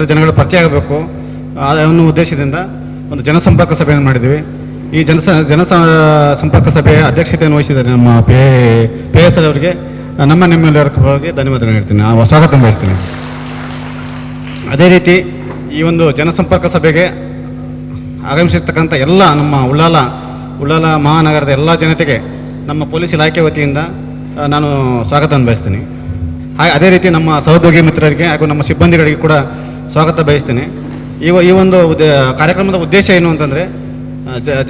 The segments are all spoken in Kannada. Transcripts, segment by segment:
ಎಲ್ಲ ಜನಗಳ ಪರಿಚಯ ಆಗಬೇಕು ಅನ್ನೋ ಉದ್ದೇಶದಿಂದ ಒಂದು ಜನಸಂಪರ್ಕ ಸಭೆಯನ್ನು ಮಾಡಿದ್ದೀವಿ. ಈ ಸಂಪರ್ಕ ಸಭೆಯ ಅಧ್ಯಕ್ಷತೆಯನ್ನು ವಹಿಸಿದ್ದಾರೆ ನಮ್ಮ PSR ಅವರಿಗೆ ನಿಮ್ಮೆಲ್ಲರ ಪರವಾಗಿ ಧನ್ಯವಾದಗಳು ಹೇಳ್ತೀನಿ, ಸ್ವಾಗತ ಬಯಸ್ತೀನಿ. ಅದೇ ರೀತಿ ಈ ಒಂದು ಜನಸಂಪರ್ಕ ಸಭೆಗೆ ಆಗಮಿಸಿರ್ತಕ್ಕಂಥ ಎಲ್ಲ ನಮ್ಮ ಉಳ್ಳಾಲ ಮಹಾನಗರದ ಎಲ್ಲ ಜನತೆಗೆ ನಮ್ಮ ಪೊಲೀಸ್ ಇಲಾಖೆ ವತಿಯಿಂದ ನಾನು ಸ್ವಾಗತವನ್ನು ಬಯಸ್ತೀನಿ. ಅದೇ ರೀತಿ ನಮ್ಮ ಸಹೋದ್ಯೋಗಿ ಮಿತ್ರರಿಗೆ ಹಾಗೂ ನಮ್ಮ ಸಿಬ್ಬಂದಿಗಳಿಗೆ ಕೂಡ ಸ್ವಾಗತ ಬಯಸ್ತೀನಿ. ಈ ಒಂದು ಕಾರ್ಯಕ್ರಮದ ಉದ್ದೇಶ ಏನು ಅಂತಂದರೆ,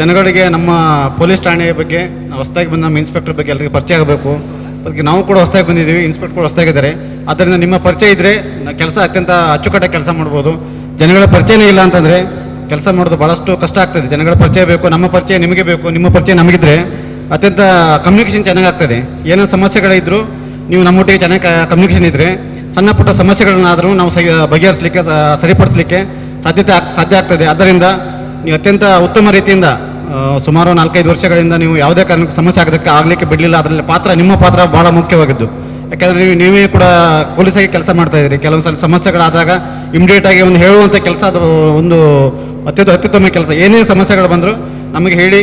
ಜನಗಳಿಗೆ ನಮ್ಮ ಪೊಲೀಸ್ ಠಾಣೆಯ ಬಗ್ಗೆ, ಹೊಸದಾಗಿ ಬಂದ ನಮ್ಮ ಇನ್ಸ್ಪೆಕ್ಟರ್ ಬಗ್ಗೆ ಎಲ್ಲರಿಗೂ ಪರಿಚಯ ಆಗಬೇಕು. ಅದಕ್ಕೆ ನಾವು ಕೂಡ ಹೊಸದಾಗಿ ಬಂದಿದ್ದೀವಿ, ಇನ್ಸ್ಪೆಕ್ಟರ್ ಕೂಡ ಹೊಸದಾಗಿದ್ದಾರೆ. ಆದ್ದರಿಂದ ನಿಮ್ಮ ಪರಿಚಯ ಇದ್ದರೆ ಕೆಲಸ ಅತ್ಯಂತ ಅಚ್ಚುಕಟ್ಟಾಗಿ ಕೆಲಸ ಮಾಡ್ಬೋದು. ಜನಗಳ ಪರಿಚಯನೇ ಇಲ್ಲ ಅಂತಂದರೆ ಕೆಲಸ ಮಾಡೋದು ಭಾಳಷ್ಟು ಕಷ್ಟ ಆಗ್ತದೆ. ಜನಗಳ ಪರಿಚಯ ಬೇಕು, ನಮ್ಮ ಪರಿಚಯ ನಿಮಗೆ ಬೇಕು, ನಿಮ್ಮ ಪರಿಚಯ ನಮಗಿದ್ರೆ ಅತ್ಯಂತ ಕಮ್ಯುನಿಕೇಷನ್ ಚೆನ್ನಾಗಾಗ್ತದೆ. ಏನೋ ಸಮಸ್ಯೆಗಳಿದ್ದರೂ ನೀವು ನಮ್ಮೊಟ್ಟಿಗೆ ಚೆನ್ನಾಗಿ ಕಮ್ಯುನಿಕೇಷನ್ ಇದ್ದರೆ ಸಣ್ಣ ಪುಟ್ಟ ಸಮಸ್ಯೆಗಳನ್ನಾದರೂ ನಾವು ಬಗೆಹರಿಸಲಿಕ್ಕೆ ಸರಿಪಡಿಸಲಿಕ್ಕೆ ಸಾಧ್ಯ ಆಗ್ತದೆ. ಆದ್ದರಿಂದ ನೀವು ಅತ್ಯಂತ ಉತ್ತಮ ರೀತಿಯಿಂದ ಸುಮಾರು 4-5 ವರ್ಷಗಳಿಂದ ನೀವು ಯಾವುದೇ ಕಾರಣಕ್ಕೆ ಸಮಸ್ಯೆ ಆಗಲಿಕ್ಕೆ ಬಿಡಲಿಲ್ಲ. ಅದರಲ್ಲಿ ನಿಮ್ಮ ಪಾತ್ರ ಭಾಳ ಮುಖ್ಯವಾಗಿದ್ದು. ಯಾಕೆಂದರೆ ನೀವೇ ಕೂಡ ಪೊಲೀಸಾಗಿ ಕೆಲಸ ಮಾಡ್ತಾ ಇದ್ದೀರಿ. ಕೆಲವೊಂದು ಸಲ ಸಮಸ್ಯೆಗಳಾದಾಗ ಇಮಿಡಿಯೇಟಾಗಿ ಒಂದು ಹೇಳುವಂಥ ಕೆಲಸ, ಅದು ಒಂದು ಅತ್ಯುತ್ತಮ ಕೆಲಸ. ಏನೇ ಸಮಸ್ಯೆಗಳು ಬಂದರೂ ನಮಗೆ ಹೇಳಿ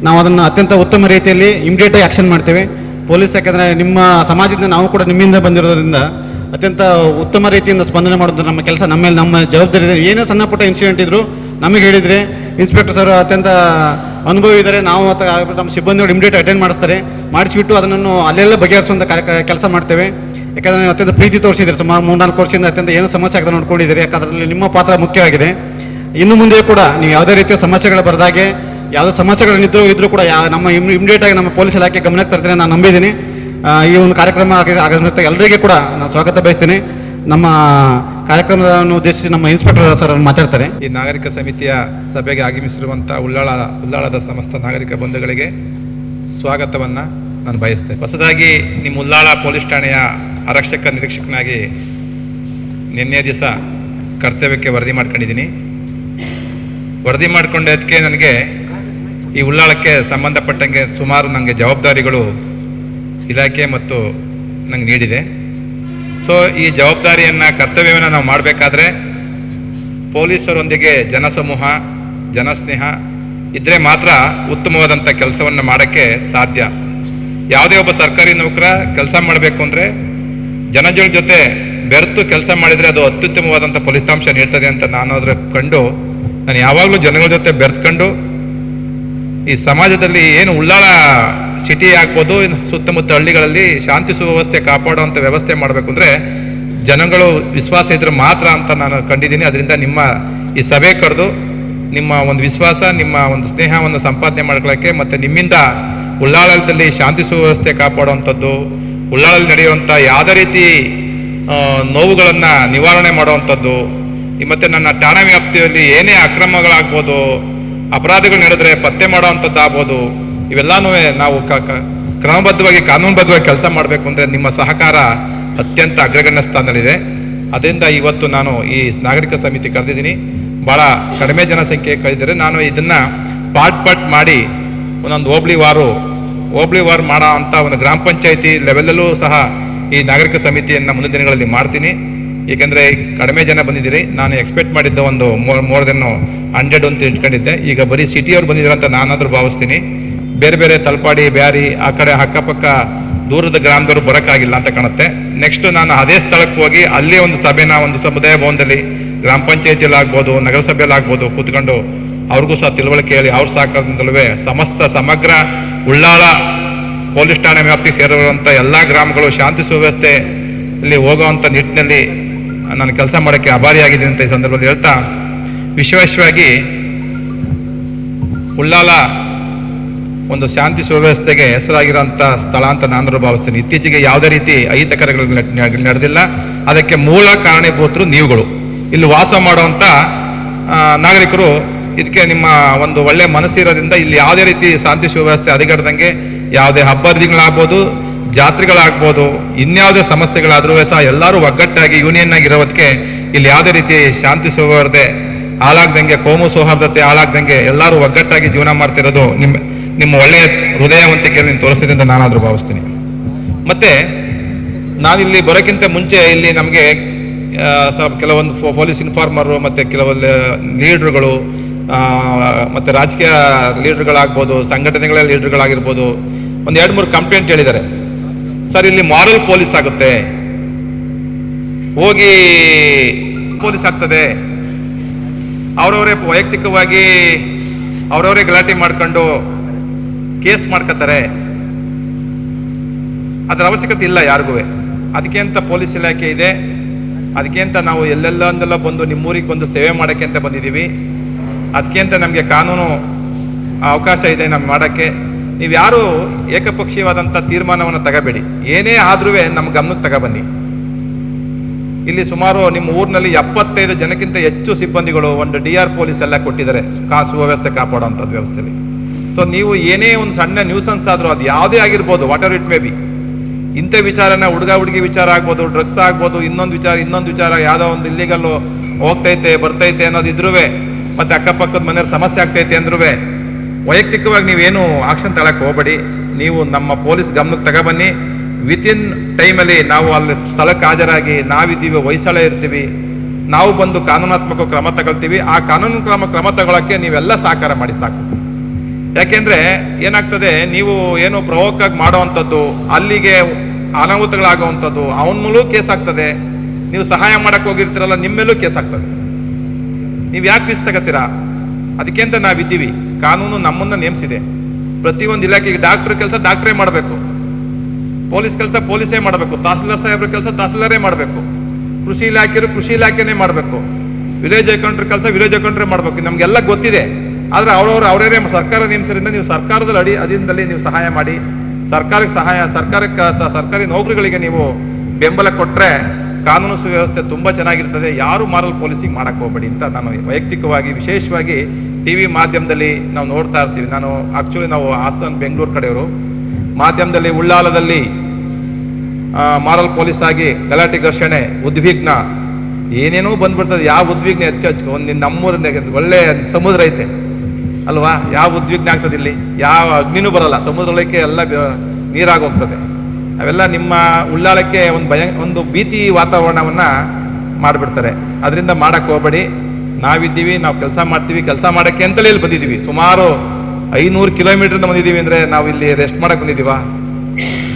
ನಾವು ಅದನ್ನು ಅತ್ಯಂತ ಉತ್ತಮ ರೀತಿಯಲ್ಲಿ ಇಮಿಡಿಯೇಟಾಗಿ ಆ್ಯಕ್ಷನ್ ಮಾಡ್ತೇವೆ. ಪೊಲೀಸ್ ಯಾಕೆಂದರೆ ನಿಮ್ಮ ಸಮಾಜದಿಂದ ನಾವು ಕೂಡ ನಿಮ್ಮಿಂದ ಬಂದಿರೋದ್ರಿಂದ ಅತ್ಯಂತ ಉತ್ತಮ ರೀತಿಯಿಂದ ಸ್ಪಂದನೆ ಮಾಡೋದು ನಮ್ಮ ಕೆಲಸ, ನಮ್ಮ ಜವಾಬ್ದಾರಿ ಇದೆ. ಏನೇ ಸಣ್ಣ ಪುಟ್ಟ ಇನ್ಸಿಡೆಂಟ್ ಇದ್ದರೂ ನಮಗೆ ಹೇಳಿದರೆ ಇನ್ಸ್ಪೆಕ್ಟರ್ ಸರ್ ಅತ್ಯಂತ ಅನುಭವಿ ಇದ್ದಾರೆ. ನಾವು ನಮ್ಮ ಸಿಬ್ಬಂದಿಗಳು ಇಮಿಡಿಯೇಟ್ ಅಟೆಂಡ್ ಮಾಡಿಸಿಬಿಟ್ಟು ಅದನ್ನು ಅಲ್ಲೆಲ್ಲ ಬಗೆಹರಿಸುವಂಥ ಕೆಲಸ ಮಾಡ್ತೇವೆ. ಯಾಕಂದರೆ ಅತ್ಯಂತ ಪ್ರೀತಿ ತೋರಿಸಿದ್ರೆ ಸುಮಾರು 3-4 ವರ್ಷದಿಂದ ಅತ್ಯಂತ ಏನೋ ಸಮಸ್ಯೆ ಆಗದೆ ನೋಡ್ಕೊಂಡಿದ್ದೀರಿ. ಯಾಕಂದರೆ ನಿಮ್ಮ ಪಾತ್ರ ಮುಖ್ಯವಾಗಿದೆ. ಇನ್ನು ಮುಂದೆ ಕೂಡ ನೀವು ಯಾವುದೇ ರೀತಿಯ ಸಮಸ್ಯೆಗಳು ಬರದಾಗೆ, ಯಾವುದೇ ಸಮಸ್ಯೆಗಳಿದ್ರೂ ಕೂಡ ನಮ್ಮ ಇಮಿಡಿಯೇಟಾಗಿ ನಮ್ಮ ಪೊಲೀಸ್ ಇಲಾಖೆ ಗಮನಕ್ಕೆ ತರ್ತೀನಿ ನಾನು ನಂಬಿದ್ದೀನಿ. ಈ ಒಂದು ಕಾರ್ಯಕ್ರಮ ಆಗಮಿಸ್ತಾ ಎಲ್ಲರಿಗೂ ಕೂಡ ನಾನು ಸ್ವಾಗತ ಬಯಸ್ತೀನಿ. ನಮ್ಮ ಕಾರ್ಯಕ್ರಮವನ್ನು ಉದ್ದೇಶಿಸಿ ನಮ್ಮ ಇನ್ಸ್ಪೆಕ್ಟರ್ ಸರ್ ಮಾತಾಡ್ತಾರೆ. ಈ ನಾಗರಿಕ ಸಮಿತಿಯ ಸಭೆಗೆ ಆಗಮಿಸಿರುವಂಥ ಉಳ್ಳಾಳದ ಸಮಸ್ತ ನಾಗರಿಕ ಬಂಧುಗಳಿಗೆ ಸ್ವಾಗತವನ್ನು ನಾನು ಬಯಸ್ತೇನೆ. ಹೊಸದಾಗಿ ನಿಮ್ಮ ಉಳ್ಳಾಳ ಪೊಲೀಸ್ ಠಾಣೆಯ ಆರಕ್ಷಕ ನಿರೀಕ್ಷಕನಾಗಿ ನಿನ್ನೆ ದಿವಸ ಕರ್ತವ್ಯಕ್ಕೆ ವರದಿ ಮಾಡ್ಕೊಂಡಿದ್ದೀನಿ. ವರದಿ ಮಾಡ್ಕೊಂಡದಕ್ಕೆ ನನಗೆ ಈ ಉಳ್ಳಾಳಕ್ಕೆ ಸಂಬಂಧಪಟ್ಟಂಗೆ ಸುಮಾರು ನನಗೆ ಜವಾಬ್ದಾರಿಗಳು ಇಲಾಖೆ ಮತ್ತು ನನಗೆ ನೀಡಿದೆ. ಸೊ ಈ ಜವಾಬ್ದಾರಿಯನ್ನು, ಕರ್ತವ್ಯವನ್ನು ನಾವು ಮಾಡಬೇಕಾದ್ರೆ ಪೊಲೀಸರೊಂದಿಗೆ ಜನಸಮೂಹ, ಜನಸ್ನೇಹ ಇದ್ದರೆ ಮಾತ್ರ ಉತ್ತಮವಾದಂಥ ಕೆಲಸವನ್ನು ಮಾಡೋಕ್ಕೆ ಸಾಧ್ಯ. ಯಾವುದೇ ಒಬ್ಬ ಸರ್ಕಾರಿ ನೌಕರ ಕೆಲಸ ಮಾಡಬೇಕು ಅಂದರೆ ಜನಗಳ ಜೊತೆ ಬೆರೆತು ಕೆಲಸ ಮಾಡಿದರೆ ಅದು ಅತ್ಯುತ್ತಮವಾದಂಥ ಫಲಿತಾಂಶ ನೀಡ್ತದೆ ಅಂತ ನಾನು ಯಾವಾಗಲೂ ಜನಗಳ ಜೊತೆ ಬೆರೆತ್ಕೊಂಡು ಈ ಸಮಾಜದಲ್ಲಿ ಏನು ಉಳ್ಳಾಳ ಸಿಟಿ ಆಗ್ಬೋದು, ಸುತ್ತಮುತ್ತ ಹಳ್ಳಿಗಳಲ್ಲಿ ಶಾಂತಿ ಸುವ್ಯವಸ್ಥೆ ಕಾಪಾಡುವಂಥ ವ್ಯವಸ್ಥೆ ಮಾಡಬೇಕು ಅಂದರೆ ಜನಗಳು ವಿಶ್ವಾಸ ಇದ್ರೆ ಮಾತ್ರ ಅಂತ ನಾನು ಕಂಡಿದ್ದೀನಿ. ಅದರಿಂದ ನಿಮ್ಮ ಈ ಸಭೆ ಕರೆದು ನಿಮ್ಮ ಒಂದು ವಿಶ್ವಾಸ, ನಿಮ್ಮ ಒಂದು ಸ್ನೇಹವನ್ನು ಸಂಪಾದನೆ ಮಾಡ್ಕೊಳ್ಳೋಕ್ಕೆ ಮತ್ತು ನಿಮ್ಮಿಂದ ಉಳ್ಳಾಳದಲ್ಲಿ ಶಾಂತಿ ಸುವ್ಯವಸ್ಥೆ ಕಾಪಾಡುವಂಥದ್ದು, ಉಳ್ಳಾಳಲ್ಲಿ ನಡೆಯುವಂಥ ಯಾವುದೇ ರೀತಿ ನೋವುಗಳನ್ನು ನಿವಾರಣೆ ಮಾಡುವಂಥದ್ದು, ಮತ್ತು ನನ್ನ ಠಾಣಾ ವ್ಯಾಪ್ತಿಯಲ್ಲಿ ಏನೇ ಅಕ್ರಮಗಳಾಗ್ಬೋದು, ಅಪರಾಧಗಳು ನಡೆದ್ರೆ ಪತ್ತೆ ಮಾಡುವಂಥದ್ದು ಆಗ್ಬೋದು, ಇವೆಲ್ಲನೂ ನಾವು ಕ್ರಮಬದ್ಧವಾಗಿ ಕಾನೂನುಬದ್ಧವಾಗಿ ಕೆಲಸ ಮಾಡಬೇಕು ಅಂದರೆ ನಿಮ್ಮ ಸಹಕಾರ ಅತ್ಯಂತ ಅಗ್ರಗಣ್ಯ ಸ್ಥಾನದಲ್ಲಿದೆ. ಅದರಿಂದ ಇವತ್ತು ನಾನು ಈ ನಾಗರಿಕ ಸಮಿತಿ ಕರೆದಿದ್ದೀನಿ. ಭಾಳ ಕಡಿಮೆ ಜನಸಂಖ್ಯೆ ಕರೆದಿದ್ದಾರೆ. ನಾನು ಇದನ್ನು ಪಾರ್ಟ್ ಮಾಡಿ ಒಂದೊಂದು ಹೋಬಳಿ ವಾರು ಮಾಡೋ ಅಂಥ ಒಂದು ಗ್ರಾಮ ಪಂಚಾಯಿತಿ ಲೆವೆಲಲ್ಲೂ ಸಹ ಈ ನಾಗರಿಕ ಸಮಿತಿಯನ್ನು ಮುಂದಿನ ದಿನಗಳಲ್ಲಿ ಮಾಡ್ತೀನಿ. ಏಕೆಂದರೆ ಕಡಿಮೆ ಜನ ಬಂದಿದ್ದೀರಿ. ನಾನು ಎಕ್ಸ್ಪೆಕ್ಟ್ ಮಾಡಿದ್ದ ಒಂದು ಮೋರ್ ದೆನ್ 100 ಅಂತ ಇಟ್ಕೊಂಡಿದ್ದೆ. ಈಗ ಬರೀ ಸಿಟಿಯವ್ರು ಬಂದಿದ್ದಾರೆ ಅಂತ ನಾನಾದರೂ ಭಾವಿಸ್ತೀನಿ. ಬೇರೆ ತಲಪಾಡಿ, ಬ್ಯಾರಿ ಆ ಕಡೆ ಅಕ್ಕಪಕ್ಕ ದೂರದ ಗ್ರಾಮದವರು ಬರೋಕ್ಕಾಗಿಲ್ಲ ಅಂತ ಕಾಣುತ್ತೆ. ನೆಕ್ಸ್ಟ್ ನಾನು ಅದೇ ಸ್ಥಳಕ್ಕೆ ಹೋಗಿ ಅಲ್ಲಿ ಒಂದು ಸಭೆನ ಒಂದು ಸಮುದಾಯ ಭವನದಲ್ಲಿ ಗ್ರಾಮ ಪಂಚಾಯತಿಯಲ್ಲಿ ಆಗ್ಬೋದು, ನಗರಸಭೆಯಲ್ಲಿ ಆಗ್ಬೋದು ಕೂತ್ಕೊಂಡು ಅವ್ರಿಗೂ ಸಹ ತಿಳುವಳಿಕೆ ಹೇಳಿ ಅವ್ರ ಸಹಕಾರದಿಂದಲೂ ಸಮಗ್ರ ಉಳ್ಳಾಳ ಪೊಲೀಸ್ ಠಾಣೆ ವ್ಯಾಪ್ತಿಗೆ ಸೇರಿರುವಂಥ ಎಲ್ಲ ಗ್ರಾಮಗಳು ಶಾಂತಿ ಸುವ್ಯವಸ್ಥೆಯಲ್ಲಿ ಹೋಗುವಂಥ ನಿಟ್ಟಿನಲ್ಲಿ ನಾನು ಕೆಲಸ ಮಾಡೋಕ್ಕೆ ಆಭಾರಿಯಾಗಿದ್ದೀನಿ ಅಂತ ಈ ಸಂದರ್ಭದಲ್ಲಿ ಹೇಳ್ತಾ, ವಿಶೇಷವಾಗಿ ಉಳ್ಳಾಲ ಒಂದು ಶಾಂತಿ ಸುವ್ಯವಸ್ಥೆಗೆ ಹೆಸರಾಗಿರೋಂಥ ಸ್ಥಳ ಅಂತ ನಾನು ಭಾವಿಸ್ತೀನಿ. ಇತ್ತೀಚೆಗೆ ಯಾವುದೇ ರೀತಿ ಅಹಿತಕರಗಳು ನಡೆದಿಲ್ಲ. ಅದಕ್ಕೆ ಮೂಲ ಕಾರಣೀಭೂತರು ನೀವುಗಳು, ಇಲ್ಲಿ ವಾಸ ಮಾಡುವಂಥ ನಾಗರಿಕರು. ಇದಕ್ಕೆ ನಿಮ್ಮ ಒಂದು ಒಳ್ಳೆ ಮನಸ್ಸಿರೋದ್ರಿಂದ ಇಲ್ಲಿ ಯಾವುದೇ ರೀತಿ ಶಾಂತಿ ಸುವ್ಯವಸ್ಥೆ ಹದಗೆಡದಂಗೆ ಯಾವುದೇ ಹಬ್ಬ ಹರಿದಿನಗಳಾಗ್ಬೋದು, ಜಾತ್ರೆಗಳಾಗ್ಬೋದು, ಇನ್ಯಾವುದೇ ಸಮಸ್ಯೆಗಳಾದರೂ ಸಹ ಎಲ್ಲರೂ ಒಗ್ಗಟ್ಟಾಗಿ ಯೂನಿಯನ್ ಆಗಿರೋದಕ್ಕೆ ಇಲ್ಲಿ ಯಾವುದೇ ರೀತಿ ಶಾಂತಿ ಸುವ್ಯವಸ್ಥೆ ಹಾಳಾಗ್ದಂಗೆ, ಕೋಮು ಸೌಹಾರ್ದತೆ ಹಾಳಾಗ್ದಂಗೆ ಎಲ್ಲರೂ ಒಗ್ಗಟ್ಟಾಗಿ ಜೀವನ ಮಾಡ್ತಿರೋದು ನಿಮ್ಮ ಒಳ್ಳೆಯ ಹೃದಯವಂತಿಕೆಯನ್ನು ತೋರಿಸಿದ್ರಿಂದ ನಾನಾದರೂ ಭಾವಿಸ್ತೀನಿ. ಮತ್ತು ನಾವಿಲ್ಲಿ ಬರೋಕ್ಕಿಂತ ಮುಂಚೆ ಇಲ್ಲಿ ನಮಗೆ ಕೆಲವೊಂದು ಪೊಲೀಸ್ ಇನ್ಫಾರ್ಮರು ಮತ್ತು ಕೆಲವೊಂದು ಲೀಡ್ರುಗಳು ಮತ್ತು ರಾಜಕೀಯ ಲೀಡರ್ಗಳಾಗ್ಬೋದು, ಸಂಘಟನೆಗಳ ಲೀಡರ್ಗಳಾಗಿರ್ಬೋದು, ಒಂದು 2-3 ಕಂಪ್ಲೇಂಟ್ ಹೇಳಿದ್ದಾರೆ. ಸರ್, ಇಲ್ಲಿ ಮಾರಲ್ ಪೊಲೀಸ್ ಆಗುತ್ತೆ, ಹೋಗಿ ಪೊಲೀಸ್ ಆಗ್ತದೆ, ಅವರವರೇ ವೈಯಕ್ತಿಕವಾಗಿ ಅವರವರೇ ಗಲಾಟೆ ಮಾಡ್ಕೊಂಡು ಕೇಸ್ ಮಾಡ್ಕೋತಾರೆ. ಅದರ ಅವಶ್ಯಕತೆ ಇಲ್ಲ ಯಾರಿಗೂ. ಅದಕ್ಕೆ ಅಂತ ಪೊಲೀಸ್ ಇಲಾಖೆ ಇದೆ, ಅದಕ್ಕೆ ಅಂತ ನಾವು ಎಲ್ಲೆಲ್ಲ ಬಂದು ನಿಮ್ಮೂರಿಗೆ ಬಂದು ಸೇವೆ ಮಾಡೋಕ್ಕೆ ಅಂತ ಬಂದಿದ್ದೀವಿ. ಅದಕ್ಕೆ ಅಂತ ನಮಗೆ ಕಾನೂನು ಅವಕಾಶ ಇದೆ ನಮ್ಮ ಮಾಡೋಕ್ಕೆ. ನೀವು ಯಾರು ಏಕಪಕ್ಷೀಯವಾದಂಥ ತೀರ್ಮಾನವನ್ನು ತಗೋಬೇಡಿ. ಏನೇ ಆದ್ರೂ ನಮ್ಮ ಗಮನಕ್ಕೆ ತಗೊಬನ್ನಿ. ಇಲ್ಲಿ ಸುಮಾರು ನಿಮ್ಮ ಊರಿನಲ್ಲಿ 75 ಜನಕ್ಕಿಂತ ಹೆಚ್ಚು ಸಿಬ್ಬಂದಿಗಳು ಒಂದು DR ಪೊಲೀಸ್ ಎಲ್ಲ ಕೊಟ್ಟಿದ್ದಾರೆ ಸುವ್ಯವಸ್ಥೆ ಕಾಪಾಡುವಂಥದ್ದು ವ್ಯವಸ್ಥೆಯಲ್ಲಿ. ಸೊ ನೀವು ಏನೇ ಒಂದು ಸಣ್ಣ ನ್ಯೂಸನ್ಸ್ ಆದರೂ ಅದು ಯಾವುದೇ ಆಗಿರ್ಬೋದು, what ever it may be, ಇಂಥ ವಿಚಾರನ ಹುಡುಗಿ ವಿಚಾರ ಆಗ್ಬೋದು, ಡ್ರಗ್ಸ್ ಆಗ್ಬೋದು, ಇನ್ನೊಂದು ವಿಚಾರ ಯಾವುದೋ ಒಂದು ಇಲ್ಲಿಗಲ್ಲು ಹೋಗ್ತೈತೆ ಬರ್ತೈತೆ ಅನ್ನೋದಿದ್ರೂ, ಮತ್ತು ಅಕ್ಕಪಕ್ಕದ ಮನೆಯವ್ರ ಸಮಸ್ಯೆ ಆಗ್ತೈತೆ ಅಂದ್ರೂ ವೈಯಕ್ತಿಕವಾಗಿ ನೀವೇನು ಆಕ್ಷನ್ ತಗೊಳಕ್ಕೆ ಹೋಗಬೇಡಿ. ನೀವು ನಮ್ಮ ಪೊಲೀಸ್ ಗಮನಕ್ಕೆ ತಗೊಬನ್ನಿ. ವಿತಿನ್ ಟೈಮಲ್ಲಿ ನಾವು ಅಲ್ಲಿ ಸ್ಥಳಕ್ಕೆ ಹಾಜರಾಗಿ ನಾವಿದ್ದೀವಿ, ಹೊಯ್ಸಳ ಇರ್ತೀವಿ, ನಾವು ಬಂದು ಕಾನೂನಾತ್ಮಕ ಕ್ರಮ ತಗೊಳ್ತೀವಿ. ಆ ಕಾನೂನು ಕ್ರಮ ತಗೊಳ್ಳೋಕ್ಕೆ ನೀವೆಲ್ಲ ಸಹಕಾರ ಮಾಡಿ ಸಾಕು. ಯಾಕೆಂದ್ರೆ ಏನಾಗ್ತದೆ, ನೀವು ಏನು ಪ್ರವೋಕಾಗಿ ಮಾಡೋವಂಥದ್ದು, ಅಲ್ಲಿಗೆ ಅನಾಹುತಗಳಾಗುವಂಥದ್ದು, ಅವನ ಮೇಲೂ ಕೇಸ್ ಆಗ್ತದೆ. ನೀವು ಸಹಾಯ ಮಾಡಕ್ಕೆ ಹೋಗಿರ್ತೀರಲ್ಲ, ನಿಮ್ಮೇಲೂ ಕೇಸ್ ಆಗ್ತದೆ. ನೀವು ಯಾಕೆ ರಿಸ್ಕ್ ತಗೋತೀರಾ? ಅದಕ್ಕೆ ಅಂತ ನಾವಿದ್ದೀವಿ. ಕಾನೂನು ನಮ್ಮನ್ನ ನೇಮಿಸಿದೆ. ಪ್ರತಿಯೊಂದು ಇಲಾಖೆಗೆ ಡಾಕ್ಟರ್ ಕೆಲಸ ಡಾಕ್ಟ್ರೇ ಮಾಡಬೇಕು, ಪೊಲೀಸ್ ಕೆಲಸ ಪೊಲೀಸೇ ಮಾಡಬೇಕು, ತಹಸೀಲ್ದಾರ್ ಸಾಹೇಬ್ರ ಕೆಲಸ ತಹಸೀಲ್ದಾರೇ ಮಾಡಬೇಕು, ಕೃಷಿ ಇಲಾಖೆಯವರು ಕೃಷಿ ಇಲಾಖೆನೇ ಮಾಡಬೇಕು, ವಿಲೇಜ್ ಅಕೌಂಟ್ರ್ ಕೆಲಸ ವಿಲೇಜ್ ಅಕೌಂಟ್ರೇ ಮಾಡಬೇಕು. ನಮಗೆಲ್ಲ ಗೊತ್ತಿದೆ. ಆದರೆ ಅವರೇ ಸರ್ಕಾರ ನೇಮಿಸೋದ್ರಿಂದ ನೀವು ಸರ್ಕಾರದ ಅಧೀನದಲ್ಲಿ ನೀವು ಸಹಾಯ ಮಾಡಿ. ಸರ್ಕಾರಿ ನೌಕರಿಗಳಿಗೆ ನೀವು ಬೆಂಬಲ ಕೊಟ್ಟರೆ ಕಾನೂನು ಸುವ್ಯವಸ್ಥೆ ತುಂಬ ಚೆನ್ನಾಗಿರ್ತದೆ. ಯಾರು ಮಾರಲ್ ಪೊಲೀಸಿಂಗ್ ಮಾಡಕ್ಕೆ ಹೋಗಬೇಡಿ ಅಂತ ನಾನು ವೈಯಕ್ತಿಕವಾಗಿ, ವಿಶೇಷವಾಗಿ TV ಮಾಧ್ಯಮದಲ್ಲಿ ನಾವು ನೋಡ್ತಾ ಇರ್ತೀವಿ. ನಾವು ಹಾಸನ ಬೆಂಗಳೂರು ಕಡೆಯವರು ಮಾಧ್ಯಮದಲ್ಲಿ ಉಳ್ಳಾಲದಲ್ಲಿ ಮಾರಲ್ ಪೊಲೀಸ್ ಆಗಿ ಗಲಾಟೆ ಘರ್ಷಣೆ ಉದ್ವಿಗ್ನ ಏನೇನೋ ಬಂದ್ಬಿಡ್ತದೆ. ಯಾವ ಉದ್ವಿಗ್ನ ಹೆಚ್ಚು ಒಂದು ನಮ್ಮೂರಿನ ಒಳ್ಳೆ ಸಮುದ್ರ ಐತೆ ಅಲ್ವಾ, ಯಾವ ಉದ್ವಿಗ್ನ ಆಗ್ತದೆ ಇಲ್ಲಿ? ಯಾವ ಅಗ್ನಿನೂ ಬರಲ್ಲ, ಸಮುದ್ರಕ್ಕೆ ಎಲ್ಲ ನೀರಾಗೋಗ್ತದೆ. ಅವೆಲ್ಲ ನಿಮ್ಮ ಉಳ್ಳಾಲಕ್ಕೆ ಒಂದು ಭೀತಿ ವಾತಾವರಣವನ್ನ ಮಾಡಿಬಿಡ್ತಾರೆ. ಅದರಿಂದ ಮಾಡಕ್ಕೆ ಹೋಗಬೇಡಿ. ನಾವಿದ್ದೀವಿ, ನಾವು ಕೆಲಸ ಮಾಡ್ತೀವಿ. ಕೆಲಸ ಮಾಡೋಕ್ಕೆ ಅಂತಲೇ ಇಲ್ಲಿ ಬಂದಿದ್ದೀವಿ. ಸುಮಾರು 500 ಕಿಲೋಮೀಟರ್ನ ಬಂದಿದ್ದೀವಿ ಅಂದರೆ ನಾವು ಇಲ್ಲಿ ರೆಸ್ಟ್ ಮಾಡಕ್ಕೆ ಬಂದಿದ್ದೀವಾ?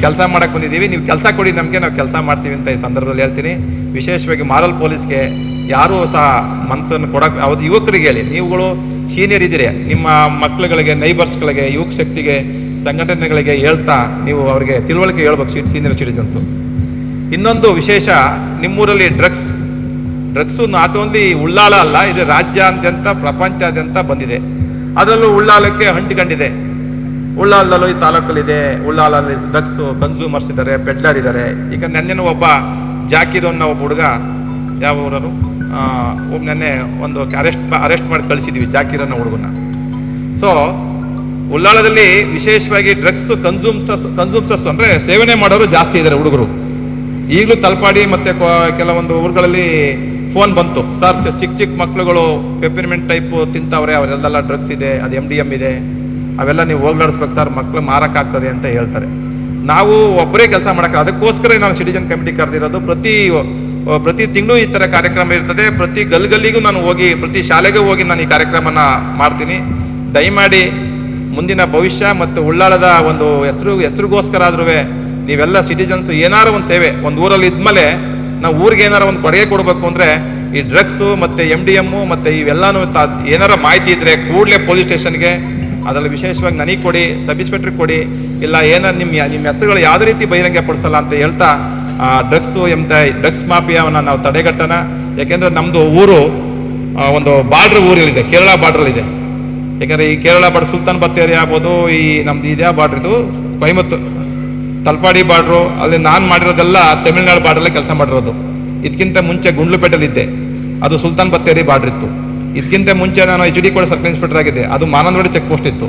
ಕೆಲಸ ಮಾಡಕ್ಕೆ ಬಂದಿದ್ದೀವಿ. ನೀವು ಕೆಲಸ ಕೊಡಿ ನಮಗೆ, ನಾವು ಕೆಲಸ ಮಾಡ್ತೀವಿ ಅಂತ ಈ ಸಂದರ್ಭದಲ್ಲಿ ಹೇಳ್ತೀನಿ. ವಿಶೇಷವಾಗಿ ಮಾರಲ್ ಪೊಲೀಸ್ಗೆ ಯಾರೂ ಸಹ ಮನಸ್ಸನ್ನು ಕೊಡಕ್ಕೆ, ಅವ್ರು ಯುವಕರಿಗೆ ಹೇಳಿ, ನೀವುಗಳು ಸೀನಿಯರ್ ಇದ್ದೀರಿ, ನಿಮ್ಮ ಮಕ್ಕಳುಗಳಿಗೆ, ನೈಬರ್ಸ್ಗಳಿಗೆ, ಯುವಕ ಶಕ್ತಿಗೆ, ಸಂಘಟನೆಗಳಿಗೆ ಹೇಳ್ತಾ ನೀವು ಅವರಿಗೆ ತಿಳುವಳಿಕೆ ಹೇಳ್ಬೇಕು, ಸೀನಿಯರ್ ಸಿಟಿಜನ್ಸು. ಇನ್ನೊಂದು ವಿಶೇಷ, ನಿಮ್ಮೂರಲ್ಲಿ ಡ್ರಗ್ಸು ನಾಟ್ ಓನ್ಲಿ ಉಳ್ಳಾಲ ಅಲ್ಲ, ಇದು ರಾಜ್ಯಾದ್ಯಂತ ಪ್ರಪಂಚಾದ್ಯಂತ ಬಂದಿದೆ. ಅದರಲ್ಲೂ ಉಳ್ಳಾಲಕ್ಕೆ ಅಂಟಿಕೊಂಡಿದೆ. ಉಳ್ಳಾಲದಲ್ಲೂ ಈ ತಾಲೂಕಲ್ಲಿದೆ. ಉಳ್ಳಾಲಲ್ಲಿ ಡ್ರಗ್ಸು ಕನ್ಸ್ಯೂಮರ್ಸ್ ಇದ್ದಾರೆ, ಪೆಡ್ಲರ್ ಇದ್ದಾರೆ. ಈಗ ನೆನ್ನೆನೂ ಒಬ್ಬ ಜಾಕೀರ್ ಅನ್ನೋ ಒಬ್ಬ ಹುಡುಗ, ಯಾವ ಊರರು, ನೆನ್ನೆ ಒಂದು ಅರೆಸ್ಟ್ ಮಾಡಿ ಕಳಿಸಿದ್ವಿ ಜಾಕೀರ್ ಅನ್ನೋ ಹುಡುಗನ. ಸೊ ಉಳ್ಳಾಲದಲ್ಲಿ ವಿಶೇಷವಾಗಿ ಡ್ರಗ್ಸ್ ಕನ್ಸ್ಯೂಮ್ಸರ್ಸ್ ಅಂದರೆ ಸೇವನೆ ಮಾಡೋರು ಜಾಸ್ತಿ ಇದ್ದಾರೆ ಹುಡುಗರು. ಈಗಲೂ ತಲಪಾಡಿ ಮತ್ತು ಕೆಲವೊಂದು ಊರುಗಳಲ್ಲಿ ಫೋನ್ ಬಂತು, ಸರ್ ಚಿಕ್ಕ ಮಕ್ಕಳುಗಳು ಪೆಪರ್ಮೆಂಟ್ ಟೈಪ್ ತಿಂತವ್ರೆ, ಅವರೆಲ್ಲ ಡ್ರಗ್ಸ್ ಇದೆ, ಅದು MDM ಇದೆ, ಅವೆಲ್ಲ ನೀವು ಹೋಗ್ಲಾಡಿಸ್ಬೇಕು ಸರ್, ಮಕ್ಕಳು ಮಾರಕ್ಕಾಗ್ತದೆ ಅಂತ ಹೇಳ್ತಾರೆ. ನಾವು ಒಬ್ಬರೇ ಕೆಲಸ ಮಾಡೋಕ್ಕೆ, ಅದಕ್ಕೋಸ್ಕರ ನಾನು ಸಿಟಿಜನ್ ಕಮಿಟಿ ಕರೆದಿರೋದು. ಪ್ರತಿ ತಿಂಗಳು ಈ ಥರ ಕಾರ್ಯಕ್ರಮ ಇರ್ತದೆ. ಪ್ರತಿ ಗಲ್ಲಿಗೂ ನಾನು ಹೋಗಿ, ಪ್ರತಿ ಶಾಲೆಗೂ ಹೋಗಿ ನಾನು ಈ ಕಾರ್ಯಕ್ರಮನ ಮಾಡ್ತೀನಿ. ದಯಮಾಡಿ ಮುಂದಿನ ಭವಿಷ್ಯ ಮತ್ತು ಉಳ್ಳಾಳದ ಒಂದು ಹೆಸರಿಗೋಸ್ಕರ ಆದ್ರೂ ನೀವೆಲ್ಲ ಸಿಟಿಜನ್ಸ್ ಏನಾರು ಒಂದು ಸೇವೆ, ಒಂದು ಊರಲ್ಲಿ ಇದ್ಮೇಲೆ ನಾವು ಊರಿಗೆ ಏನಾರು ಒಂದು ಕೊಡುಗೆ ಕೊಡಬೇಕು ಅಂದರೆ ಈ ಡ್ರಗ್ಸು ಮತ್ತು MDM ಮತ್ತು ಇವೆಲ್ಲನೂ ಏನಾರ ಮಾಹಿತಿ ಇದ್ದರೆ ಕೂಡಲೇ ಪೊಲೀಸ್ ಸ್ಟೇಷನ್ಗೆ, ಅದರಲ್ಲಿ ವಿಶೇಷವಾಗಿ ನನಗೆ ಕೊಡಿ, ಸಬ್ ಇನ್ಸ್ಪೆಕ್ಟ್ರಿಗೆ ಕೊಡಿ, ಇಲ್ಲ ನಿಮ್ಮ ಹೆಸರುಗಳು ಯಾವುದೇ ರೀತಿ ಬಹಿರಂಗ ಪಡಿಸಲ್ಲ ಅಂತ ಹೇಳ್ತಾ ಡ್ರಗ್ಸ್ ಮಾಫಿಯಾವನ್ನು ನಾವು ತಡೆಗಟ್ಟೋಣ. ಯಾಕೆಂದರೆ ನಮ್ಮದು ಊರು ಒಂದು ಬಾರ್ಡ್ರ್ ಊರಿದೆ, ಕೇರಳ ಬಾರ್ಡ್ರಲ್ಲಿದೆ. ಯಾಕೆಂದರೆ ಈ ಕೇರಳ ಬಾರ್ಡ್ರ್ ಸುಲ್ತಾನ್ ಬತ್ತೇರಿ ಆಗ್ಬೋದು, ಈ ನಮ್ದು ಇದೇ ಬಾರ್ಡ್ರ್, ಇದು ಕೊಯಮತ್ತೂರು ತಲಪಾಡಿ ಬಾರ್ಡ್ರು, ಅಲ್ಲಿ ನಾನು ಮಾಡಿರೋದೆಲ್ಲ ತಮಿಳ್ನಾಡು ಬಾರ್ಡ್ರಲ್ಲೇ ಕೆಲಸ ಮಾಡಿರೋದು. ಇದಕ್ಕಿಂತ ಮುಂಚೆ ಗುಂಡ್ಲುಪೇಟೆಲಿದ್ದೆ, ಅದು ಸುಲ್ತಾನ್ ಬತ್ತೇರಿ ಬಾರ್ಡ್ರ್ ಇತ್ತು. ಇದಕ್ಕಿಂತ ಮುಂಚೆ ನಾನು HD ಕೂಡ ಸಬ್ ಇನ್ಸ್ಪೆಕ್ಟರ್ ಆಗಿದ್ದೆ, ಅದು ಮಾನಂದವಾಡಿ ಚೆಕ್ ಪೋಸ್ಟ್ ಇತ್ತು.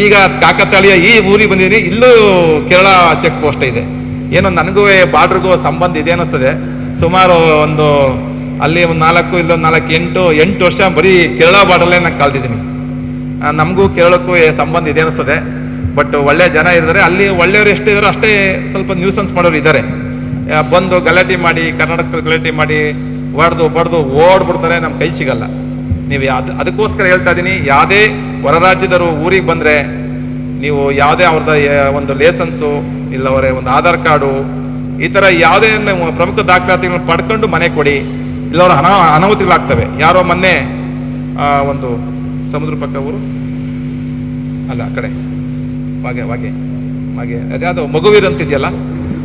ಈಗ ಕಾಕತಾಳೀಯ ಈ ಊರಿಗೆ ಬಂದಿದ್ದೀನಿ, ಇಲ್ಲೂ ಕೇರಳ ಚೆಕ್ ಪೋಸ್ಟ್ ಇದೆ. ಏನೋ ನನಗೂ ಬಾರ್ಡ್ರಿಗೂ ಸಂಬಂಧ ಇದೆ ಅನ್ನಿಸ್ತದೆ. ಸುಮಾರು ಒಂದು ಅಲ್ಲಿ ಒಂದು 4 ಇಲ್ಲೊಂದು 4 8 ವರ್ಷ ಬರೀ ಕೇರಳ ಬಾರ್ಡ್ರಲ್ಲೇ ನಾನು ಕಲ್ತಿದ್ದೀನಿ. ನಮಗೂ ಕೇರಳಕ್ಕೂ ಸಂಬಂಧ ಇದೆ ಅನ್ನಿಸ್ತದೆ. ಬಟ್ ಒಳ್ಳೆ ಜನ ಇದ್ದಾರೆ ಅಲ್ಲಿ, ಒಳ್ಳೆಯವರು ಎಷ್ಟು ಇದ್ದಾರೋ ಅಷ್ಟೇ ಸ್ವಲ್ಪ ನ್ಯೂಸನ್ಸ್ ಮಾಡೋರು ಇದ್ದಾರೆ. ಬಂದು ಗಲಾಟೆ ಮಾಡಿ, ಕರ್ನಾಟಕದಲ್ಲಿ ಗಲಾಟೆ ಮಾಡಿ ಬಡ್ದು ಓಡ್ಬಿಡ್ತಾರೆ, ನಮ್ಮ ಕೈ ಸಿಗಲ್ಲ. ನೀವು ಅದಕ್ಕೋಸ್ಕರ ಹೇಳ್ತಾ ಇದ್ದೀನಿ, ಯಾವುದೇ ಹೊರ ರಾಜ್ಯದವರು ಊರಿಗೆ ಬಂದರೆ ನೀವು ಯಾವುದೇ ಅವ್ರದ್ದು ಒಂದು ಲೈಸೆನ್ಸು ಇಲ್ಲವರೇ ಒಂದು ಆಧಾರ್ ಕಾರ್ಡು ಈ ಥರ ಯಾವುದೇ ಪ್ರಮುಖ ದಾಖಲಾತಿಗಳನ್ನ ಪಡ್ಕೊಂಡು ಮನೆ ಕೊಡಿ, ಇಲ್ಲವ್ರ ಅನಾಹುತಿಗಳಾಗ್ತವೆ. ಯಾರೋ ಮೊನ್ನೆ ಒಂದು ಸಮುದ್ರ ಪಕ್ಕ ಊರು ಅಲ್ಲ ಆ ಕಡೆ ಮಾಗೆ ಅದ್ಯಾವುದು ಮಗುವೀರು ಅಂತಿದೆಯಲ್ಲ,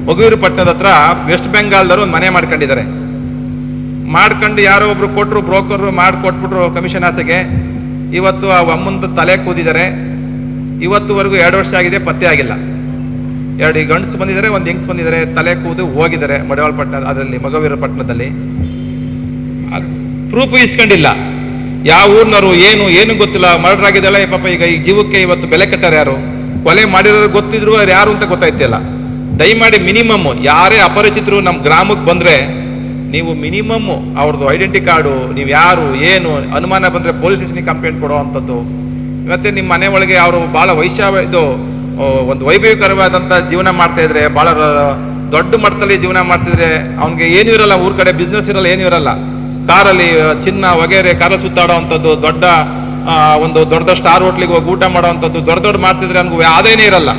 ಮಗುವೀರು ಪಟ್ಟಣದ ಹತ್ರ ವೆಸ್ಟ್ ಬೆಂಗಾಲ್ದವರು ಒಂದು ಮನೆ ಮಾಡ್ಕೊಂಡಿದ್ದಾರೆ. ಮಾಡ್ಕೊಂಡು ಯಾರೋ ಒಬ್ರು ಕೊಟ್ಟರು, ಬ್ರೋಕರು ಮಾಡಿಕೊಟ್ಬಿಟ್ರು ಕಮಿಷನ್ ಆಸೆಗೆ. ಇವತ್ತು ಆ ಅಮ್ಮಂದು ತಲೆ ಕೂದಿದ್ದಾರೆ. ಇವತ್ತುವರೆಗೂ 2 ವರ್ಷ ಆಗಿದೆ, ಪತ್ತೆ ಆಗಿಲ್ಲ. 2 ಗಂಡಸು ಬಂದಿದ್ದಾರೆ, ಒಂದು ಹೆಂಗ್ಸ್ ಬಂದಿದ್ದಾರೆ, ತಲೆ ಕೂದು ಹೋಗಿದ್ದಾರೆ ಮಡಿವಾಳ ಪಟ್ಟಣ, ಅದರಲ್ಲಿ ಮಗವೀರ ಪಟ್ಟಣದಲ್ಲಿ. ಪ್ರೂಫ್ ಇಸ್ಕೊಂಡಿಲ್ಲ. ಯಾವ ಊರಿನವರು ಏನು ಗೊತ್ತಿಲ್ಲ. ಮರ್ಡರ್ ಆಗಿದೆಲ್ಲ ಪಾಪ. ಈಗ ಈ ಜೀವಕ್ಕೆ ಇವತ್ತು ಬೆಲೆ ಕಟ್ಟಾರೆ ಯಾರು? ಕೊಲೆ ಮಾಡಿರೋರು ಗೊತ್ತಿದ್ರು ಅವ್ರು ಯಾರು ಅಂತ ಗೊತ್ತಾಯ್ತಿಲ್ಲ. ದಯಮಾಡಿ ಮಿನಿಮಮ್ ಯಾರೇ ಅಪರಿಚಿತರು ನಮ್ಮ ಗ್ರಾಮಕ್ಕೆ ಬಂದರೆ ನೀವು ಮಿನಿಮಮ್ ಅವ್ರದ್ದು ಐಡೆಂಟಿ ಕಾರ್ಡು, ನೀವು ಯಾರು ಏನು ಅನುಮಾನ ಬಂದರೆ ಪೊಲೀಸ್ ಸ್ಟೇಷನ್ಗೆ ಕಂಪ್ಲೇಂಟ್ ಕೊಡೋ ಅಂಥದ್ದು. ಮತ್ತೆ ನಿಮ್ಮ ಮನೆ ಒಳಗೆ ಅವರು ಭಾಳ ಒಂದು ವೈಭವೀಕರವಾದಂಥ ಜೀವನ ಮಾಡ್ತಾ ಇದ್ರೆ, ಭಾಳ ದೊಡ್ಡ ಮಟ್ಟದಲ್ಲಿ ಜೀವನ ಮಾಡ್ತಿದ್ರೆ, ಅವ್ನಿಗೆ ಏನೂ ಇರಲ್ಲ, ಊರ ಕಡೆ ಬಿಸ್ನೆಸ್ ಇರಲ್ಲ, ಏನೂ ಇರಲ್ಲ. ಕಾರಲ್ಲಿ ಚಿನ್ನ ವಗೇರೆ ಕಾರಲ್ಲಿ ಸುತ್ತಾಡೋ ಅಂಥದ್ದು, ದೊಡ್ಡ ಸ್ಟಾರ್ ಹೋಟ್ಲಿಗೆ ಹೋಗಿ ಊಟ ಮಾಡೋ ಅಂಥದ್ದು, ದೊಡ್ಡ ಮಾಡ್ತಿದ್ರೆ ಅವ್ನಿಗೆ ಯಾವುದೇನೇ ಇರಲ್ಲ.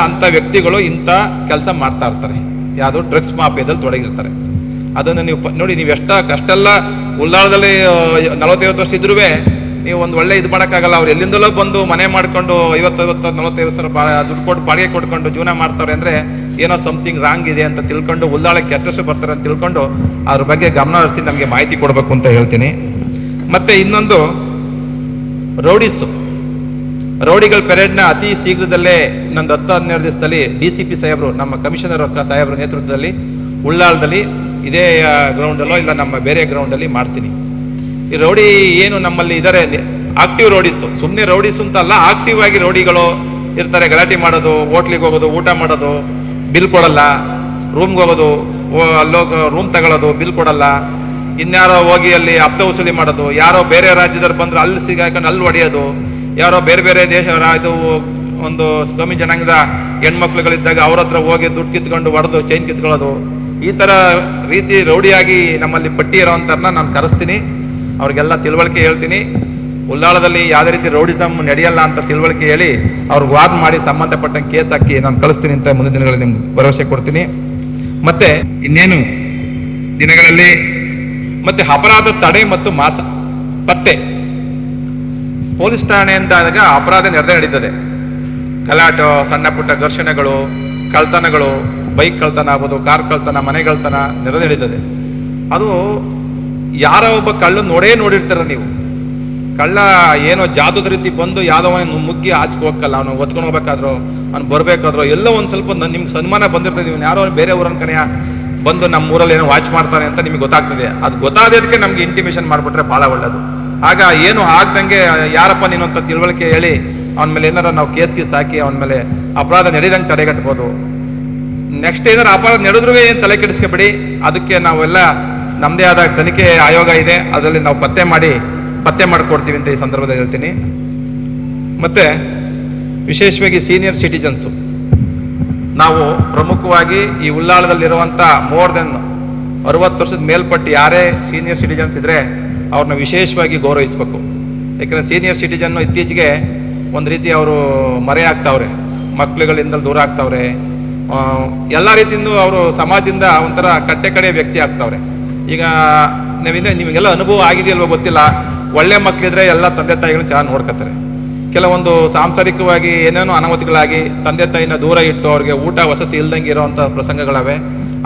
ಅಂಥ ವ್ಯಕ್ತಿಗಳು ಇಂಥ ಕೆಲಸ ಮಾಡ್ತಾ ಇರ್ತಾರೆ. ಯಾವುದೋ ಡ್ರಗ್ಸ್ ಮಾಫಿಯಾದಲ್ಲಿ ತೊಡಗಿರ್ತಾರೆ. ಅದನ್ನು ನೀವು ನೋಡಿ, ನೀವು ಅಷ್ಟೆಲ್ಲ ಉಳ್ಳಾಳದಲ್ಲಿ 40-50 ವರ್ಷ ಇದ್ರೂ ನೀವು ಒಂದು ಒಳ್ಳೆ ಇದು ಮಾಡೋಕ್ಕಾಗಲ್ಲ. ಅವ್ರು ಎಲ್ಲಿಂದಲೋ ಬಂದು ಮನೆ ಮಾಡ್ಕೊಂಡು 50-45 ಸಾವಿರ ದುಡ್ಡು ಕೊಟ್ಟು ಬಾಡಿಗೆ ಕೊಟ್ಕೊಂಡು ಜೀವನ ಮಾಡ್ತಾರೆ ಅಂದರೆ ಏನೋ ಸಮಥಿಂಗ್ ರಾಂಗ್ ಇದೆ ಅಂತ ತಿಳ್ಕೊಂಡು, ಉಳ್ಳಾಳಕ್ಕೆ ಕೆಟ್ಟಷ್ಟು ಬರ್ತಾರೆ ಅಂತ ತಿಳ್ಕೊಂಡು ಅದ್ರ ಬಗ್ಗೆ ಗಮನ ಹರಿಸಿ ನಮಗೆ ಮಾಹಿತಿ ಕೊಡಬೇಕು ಅಂತ ಹೇಳ್ತೀನಿ. ಮತ್ತು ಇನ್ನೊಂದು, ರೌಡಿಗಳ ಪೆರೇಡ್ನ ಅತಿ ಶೀಘ್ರದಲ್ಲೇ ಇನ್ನೊಂದು 10-12 ದಿವಸದಲ್ಲಿ DCP ಸಾಹೇಬರು, ನಮ್ಮ ಕಮಿಷನರ್ ಸಾಹೇಬರ ನೇತೃತ್ವದಲ್ಲಿ ಉಳ್ಳಾಳದಲ್ಲಿ ಇದೇ ಗ್ರೌಂಡಲ್ಲೋ ಇಲ್ಲ ನಮ್ಮ ಬೇರೆ ಗ್ರೌಂಡಲ್ಲಿ ಮಾಡ್ತೀನಿ. ಈ ರೌಡಿ ಏನು ನಮ್ಮಲ್ಲಿ ಇದ್ದಾರೆ, ಆಕ್ಟಿವ್ ರೌಡೀಸು, ಸುಮ್ಮನೆ ರೌಡೀಸು ಅಂತ ಅಲ್ಲ, ಆಕ್ಟಿವ್ ಆಗಿ ರೌಡಿಗಳು ಇರ್ತಾರೆ. ಗಲಾಟೆ ಮಾಡೋದು, ಹೋಟ್ಲಿಗೆ ಹೋಗೋದು, ಊಟ ಮಾಡೋದು, ಬಿಲ್ ಕೊಡಲ್ಲ, ರೂಮ್ಗೆ ಹೋಗೋದು, ಅಲ್ಲೋಗಿ ರೂಮ್ ತಗೊಳ್ಳೋದು, ಬಿಲ್ ಕೊಡಲ್ಲ, ಇನ್ಯಾರೋ ಹೋಗಿ ಅಲ್ಲಿ ಹಪ್ತ ವಸೂಲಿ ಮಾಡೋದು, ಯಾರೋ ಬೇರೆ ರಾಜ್ಯದವ್ರು ಬಂದ್ರೆ ಅಲ್ಲಿ ಸಿಗಾಕೊಂಡು ಅಲ್ಲಿ ಹೊಡೆಯೋದು, ಯಾರೋ ಬೇರೆ ದೇಶ ಇದು ಒಂದು ಸ್ವಾಮಿ ಜನಾಂಗದ ಹೆಣ್ಮಕ್ಳುಗಳಿದ್ದಾಗ ಅವ್ರ ಹತ್ರ ಹೋಗಿ ದುಡ್ಡು ಕಿತ್ಕೊಂಡು ಹೊಡೆದು ಚೈನ್ ಕಿತ್ಕೊಳ್ಳೋದು, ಈ ಥರ ರೀತಿ ರೌಡಿಯಾಗಿ ನಮ್ಮಲ್ಲಿ ಪಟ್ಟಿ ಇರೋವಂಥವ್ರನ್ನ ನಾನು ಕರೆಸ್ತೀನಿ. ಅವ್ರಿಗೆಲ್ಲ ತಿಳುವಳಿಕೆ ಹೇಳ್ತೀನಿ. ಉಳ್ಳಾಳದಲ್ಲಿ ಯಾವುದೇ ರೀತಿ ರೌಡಿಸಮ್ ನಡೆಯಲ್ಲ ಅಂತ ತಿಳುವಳಿಕೆ ಹೇಳಿ ಅವ್ರಿಗೆ ವಾದ ಮಾಡಿ ಸಂಬಂಧಪಟ್ಟಂಗೆ ಕೇಸ್ ಹಾಕಿ ನಾನು ಕಳಿಸ್ತೀನಿ ಅಂತ ಮುಂದಿನ ದಿನಗಳಲ್ಲಿ ನಿಮ್ಗೆ ಭರವಸೆ ಕೊಡ್ತೀನಿ. ಮತ್ತೆ ಇನ್ನೇನು ದಿನಗಳಲ್ಲಿ ಮತ್ತೆ ಅಪರಾಧ ತಡೆ ಮತ್ತು ಪತ್ತೆ. ಪೊಲೀಸ್ ಠಾಣೆ ಅಂದಾಗ ಅಪರಾಧ ನಡೀತದೆ. ಗಲಾಟೆ, ಸಣ್ಣ ಪುಟ್ಟ ಘರ್ಷಣೆಗಳು, ಕಳ್ತನಗಳು, ಬೈಕ್ ಕಳ್ತನ ಆಗ್ಬೋದು, ಕಾರ್ ಕಳ್ತನ, ಮನೆ ಕಳ್ತನ ನಡೀತದೆ. ಅದು ಯಾರೋ ಒಬ್ಬ ಕಳ್ಳ ನೋಡಿರ್ತಾರ ನೀವು. ಕಳ್ಳ ಏನೋ ಜಾದೂದ ರೀತಿ ಬಂದು ಯಾವುದೋ ಮುಗ್ಗಿ ಆಚೆ ಹೋಗಲ್ಲ, ಅವನು ಒತ್ಕೊಂಡು ಹೋಗ್ಬೇಕಾದ್ರೋ ಅವ್ನು ಬರಬೇಕಾದ್ರೋ ಎಲ್ಲೋ ಒಂದು ಸ್ವಲ್ಪ ನಿಮ್ಗೆ ಸನ್ಮಾನ ಬಂದಿರ್ತದೆ. ನೀವು ಯಾರೋ ಬೇರೆ ಊರನ್ನ ಕಡೆಯ ಬಂದು ನಮ್ಮ ಊರಲ್ಲಿ ಏನೋ ವಾಚ್ ಮಾಡ್ತಾನೆ ಅಂತ ನಿಮಗೆ ಗೊತ್ತಾಗ್ತದೆ. ಅದು ಗೊತ್ತಾಗೋದಕ್ಕೆ ನಮ್ಗೆ ಇಂಟಿಮೇಷನ್ ಮಾಡಿಬಿಟ್ರೆ ಭಾಳ ಒಳ್ಳೇದು. ಆಗ ಏನು ಆಗ್ದಂಗೆ ಯಾರಪ್ಪ ನೀನು ಅಂತ ತಿಳುವಳಿಕೆ ಹೇಳಿ ಅವನ ಮೇಲೆ ಏನಾರ ನಾವು ಕೇಸ್ ಹಾಕಿ ಅವನ ಮೇಲೆ ಅಪರಾಧ ನಡೆದಂಗೆ ತಡೆಗಟ್ಬೋದು. ನೆಕ್ಸ್ಟ್ ಏನಾರು ಅಪರಾಧ ನಡೆದ್ರೂ ಏನು ತಲೆ ಕೆಡಿಸ್ಕೊಬೇಡಿ. ಅದಕ್ಕೆ ನಾವೆಲ್ಲ ನಮ್ಮದೇ ಆದ ತನಿಖೆ ಆಯೋಗ ಇದೆ, ಅದರಲ್ಲಿ ನಾವು ಪತ್ತೆ ಮಾಡಿಕೊಡ್ತೀವಿ ಅಂತ ಈ ಸಂದರ್ಭದಲ್ಲಿ ಹೇಳ್ತೀನಿ. ಮತ್ತೆ ವಿಶೇಷವಾಗಿ ಸೀನಿಯರ್ ಸಿಟಿಜನ್ಸು, ನಾವು ಪ್ರಮುಖವಾಗಿ ಈ ಉಳ್ಳಾಳದಲ್ಲಿರುವಂಥ ಮೋರ್ ದೆನ್ 60 ವರ್ಷದ ಮೇಲ್ಪಟ್ಟು ಯಾರೇ ಸೀನಿಯರ್ ಸಿಟಿಜನ್ಸ್ ಇದ್ರೆ ಅವ್ರನ್ನ ವಿಶೇಷವಾಗಿ ಗೌರವಿಸಬೇಕು. ಯಾಕಂದರೆ ಸೀನಿಯರ್ ಸಿಟಿಜನ್ನು ಇತ್ತೀಚೆಗೆ ಒಂದು ರೀತಿ ಅವರು ಮರೆ ಆಗ್ತಾವ್ರೆ, ಮಕ್ಕಳುಗಳಿಂದ ದೂರ ಆಗ್ತಾವ್ರೆ, ಎಲ್ಲ ರೀತಿಯಿಂದ ಅವರು ಸಮಾಜದಿಂದ ಒಂಥರ ಕಟ್ಟೆ ವ್ಯಕ್ತಿ ಆಗ್ತಾವ್ರೆ. ಈಗ ನಿಮಗೆಲ್ಲ ಅನುಭವ ಆಗಿದೆಯಲ್ವೋ ಗೊತ್ತಿಲ್ಲ, ಒಳ್ಳೆ ಮಕ್ಕಳಿದ್ರೆ ಎಲ್ಲ ತಂದೆ ತಾಯಿಗಳು ಚೆನ್ನಾಗಿ ನೋಡ್ಕೊತಾರೆ. ಕೆಲವೊಂದು ಸಾಂಸಾರಿಕವಾಗಿ ಏನೇನೋ ಅನಾಹುತಿಗಳಾಗಿ ತಂದೆ ತಾಯಿನ ದೂರ ಇಟ್ಟು ಅವ್ರಿಗೆ ಊಟ ವಸತಿ ಇಲ್ದಂಗೆ ಇರೋವಂಥ ಪ್ರಸಂಗಗಳವೆ.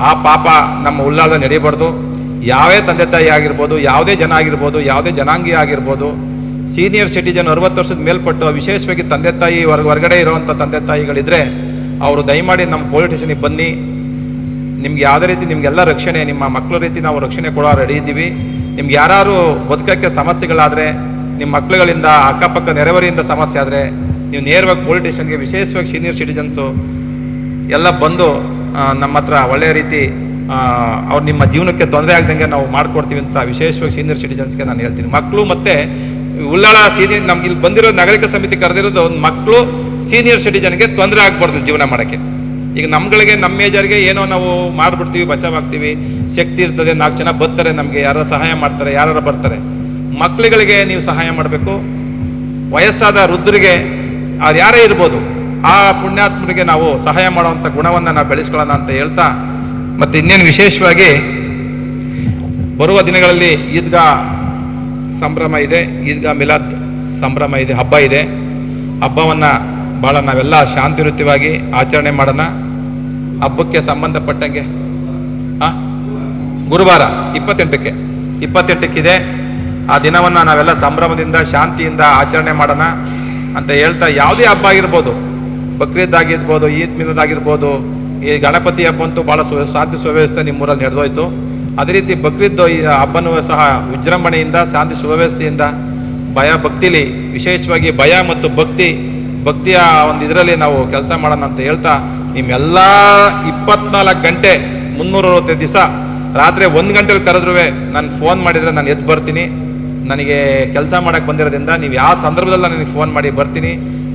ಆ ಪಾಪ ನಮ್ಮ ಉಳ್ಳಾಳದ ನಡೀಬಾರ್ದು. ಯಾವೇ ತಂದೆ ತಾಯಿ ಆಗಿರ್ಬೋದು, ಯಾವುದೇ ಜನ ಆಗಿರ್ಬೋದು, ಯಾವುದೇ ಜನಾಂಗೀಯ ಆಗಿರ್ಬೋದು, ಸೀನಿಯರ್ ಸಿಟಿಜನ್ 60 ವರ್ಷದ ಮೇಲ್ಪಟ್ಟು ವಿಶೇಷವಾಗಿ ತಂದೆ ತಾಯಿ ಹೊರಗಡೆ ಇರೋವಂಥ ತಂದೆ ತಾಯಿಗಳಿದ್ರೆ ಅವರು ದಯಮಾಡಿ ನಮ್ಮ ಪೊಲೀಸ್ ಸ್ಟೇಷನಿಗೆ ಬನ್ನಿ. ನಿಮ್ಗೆ ಯಾವುದೇ ರೀತಿ ನಿಮಗೆಲ್ಲ ರಕ್ಷಣೆ, ನಿಮ್ಮ ಮಕ್ಕಳ ರೀತಿ ನಾವು ರಕ್ಷಣೆ ಕೊಡೋ ರೆಡಿ ಇದ್ದೀವಿ. ನಿಮ್ಗೆ ಯಾರು ಬದುಕಕ್ಕೆ ಸಮಸ್ಯೆಗಳಾದರೆ, ನಿಮ್ಮ ಮಕ್ಕಳುಗಳಿಂದ ಅಕ್ಕಪಕ್ಕ ನೆರೆಹೊರೆಯಿಂದ ಸಮಸ್ಯೆ ಆದರೆ ನೀವು ನೇರವಾಗಿ ಪೊಲೀಸ್ ಸ್ಟೇಷನ್ಗೆ, ವಿಶೇಷವಾಗಿ ಸೀನಿಯರ್ ಸಿಟಿಜನ್ಸು ಎಲ್ಲ ಬಂದು ನಮ್ಮ ಹತ್ರ ಒಳ್ಳೆಯ ರೀತಿ ಅವ್ರು ನಿಮ್ಮ ಜೀವನಕ್ಕೆ ತೊಂದರೆ ಆಗ್ದಂಗೆ ನಾವು ಮಾಡ್ಕೊಡ್ತೀವಿ ಅಂತ ವಿಶೇಷವಾಗಿ ಸೀನಿಯರ್ ಸಿಟಿಜನ್ಸ್ಗೆ ನಾನು ಹೇಳ್ತೀನಿ. ಮಕ್ಕಳು ಮತ್ತು ಉಳ್ಳಾಳ ಸೀನಿಯರ್ ನಮ್ಗೆ ಇಲ್ಲಿ ಬಂದಿರೋ ನಾಗರಿಕ ಸಮಿತಿ ಕರೆದಿರೋದು, ಒಂದು ಮಕ್ಕಳು ಸೀನಿಯರ್ ಸಿಟಿಜನ್ಗೆ ತೊಂದರೆ ಆಗ್ಬಾರ್ದು ಜೀವನ ಮಾಡೋಕ್ಕೆ. ಈಗ ನಮ್ಗಳಿಗೆ ನಮ್ಮ ಮೇಜರ್ಗೆ ಏನೋ ನಾವು ಮಾಡಿಬಿಡ್ತೀವಿ, ಬಚಾವಾಗ್ತೀವಿ, ಶಕ್ತಿ ಇರ್ತದೆ, 4 ಜನ ಬರ್ತಾರೆ, ನಮಗೆ ಯಾರು ಸಹಾಯ ಮಾಡ್ತಾರೆ, ಯಾರು ಬರ್ತಾರೆ. ಮಕ್ಕಳುಗಳಿಗೆ ನೀವು ಸಹಾಯ ಮಾಡಬೇಕು. ವಯಸ್ಸಾದ ವೃದ್ಧರಿಗೆ ಅದು ಯಾರೇ ಇರ್ಬೋದು, ಆ ಪುಣ್ಯಾತ್ಮರಿಗೆ ನಾವು ಸಹಾಯ ಮಾಡುವಂಥ ಗುಣವನ್ನು ನಾವು ಬೆಳೆಸ್ಕೊಳ್ಳೋಣ ಅಂತ ಹೇಳ್ತಾ, ಮತ್ತು ಇನ್ನೇನು ವಿಶೇಷವಾಗಿ ಬರುವ ದಿನಗಳಲ್ಲಿ ಈದ್ಗಾ ಸಂಭ್ರಮ ಇದೆ, ಈದ್ಗಾ ಮಿಲಾದ್ ಸಂಭ್ರಮ ಇದೆ, ಹಬ್ಬ ಇದೆ. ಹಬ್ಬವನ್ನು ಭಾಳ ನಾವೆಲ್ಲ ಶಾಂತಿಯುತವಾಗಿ ಆಚರಣೆ ಮಾಡೋಣ. ಹಬ್ಬಕ್ಕೆ ಸಂಬಂಧಪಟ್ಟಂಗೆ ಗುರುವಾರ 28ಕ್ಕಿದೆ. ಆ ದಿನವನ್ನು ನಾವೆಲ್ಲ ಸಂಭ್ರಮದಿಂದ ಶಾಂತಿಯಿಂದ ಆಚರಣೆ ಮಾಡೋಣ ಅಂತ ಹೇಳ್ತಾ, ಯಾವುದೇ ಹಬ್ಬ ಆಗಿರ್ಬೋದು, ಬಕ್ರೀದ್ ಆಗಿರ್ಬೋದು, ಈದ್ ಮಿಲಾದ್ ಆಗಿರ್ಬೋದು, ಈ ಗಣಪತಿ ಹಬ್ಬ ಅಂತೂ ಭಾಳ ಶಾಂತಿ ಸುವ್ಯವಸ್ಥೆ ನಿಮ್ಮೂರಲ್ಲಿ ನಡೆದೋಯ್ತು. ಅದೇ ರೀತಿ ಬಕ್ರೀದ್ ಈ ಹಬ್ಬನೂ ಸಹ ವಿಜೃಂಭಣೆಯಿಂದ, ಶಾಂತಿ ಸುವ್ಯವಸ್ಥೆಯಿಂದ, ಭಯ ಭಕ್ತಿಲಿ, ವಿಶೇಷವಾಗಿ ಭಯ ಮತ್ತು ಭಕ್ತಿಯ ಒಂದು ಇದರಲ್ಲಿ ನಾವು ಕೆಲಸ ಮಾಡೋಣ ಅಂತ ಹೇಳ್ತಾ, ನಿಮ್ಮೆಲ್ಲ 24 ಗಂಟೆ 365 ದಿವಸ ರಾತ್ರಿ 1 ಗಂಟೆಲಿ ಕರೆದ್ರೂ ನಾನು ಫೋನ್ ಮಾಡಿದರೆ ನಾನು ಎದ್ದು ಬರ್ತೀನಿ. ನನಗೆ ಕೆಲಸ ಮಾಡೋಕ್ಕೆ ಬಂದಿರೋದ್ರಿಂದ ನೀವು ಯಾವ ಸಂದರ್ಭದಲ್ಲಿ ನನಗೆ ಫೋನ್ ಮಾಡಿ ಬರ್ತೀನಿ,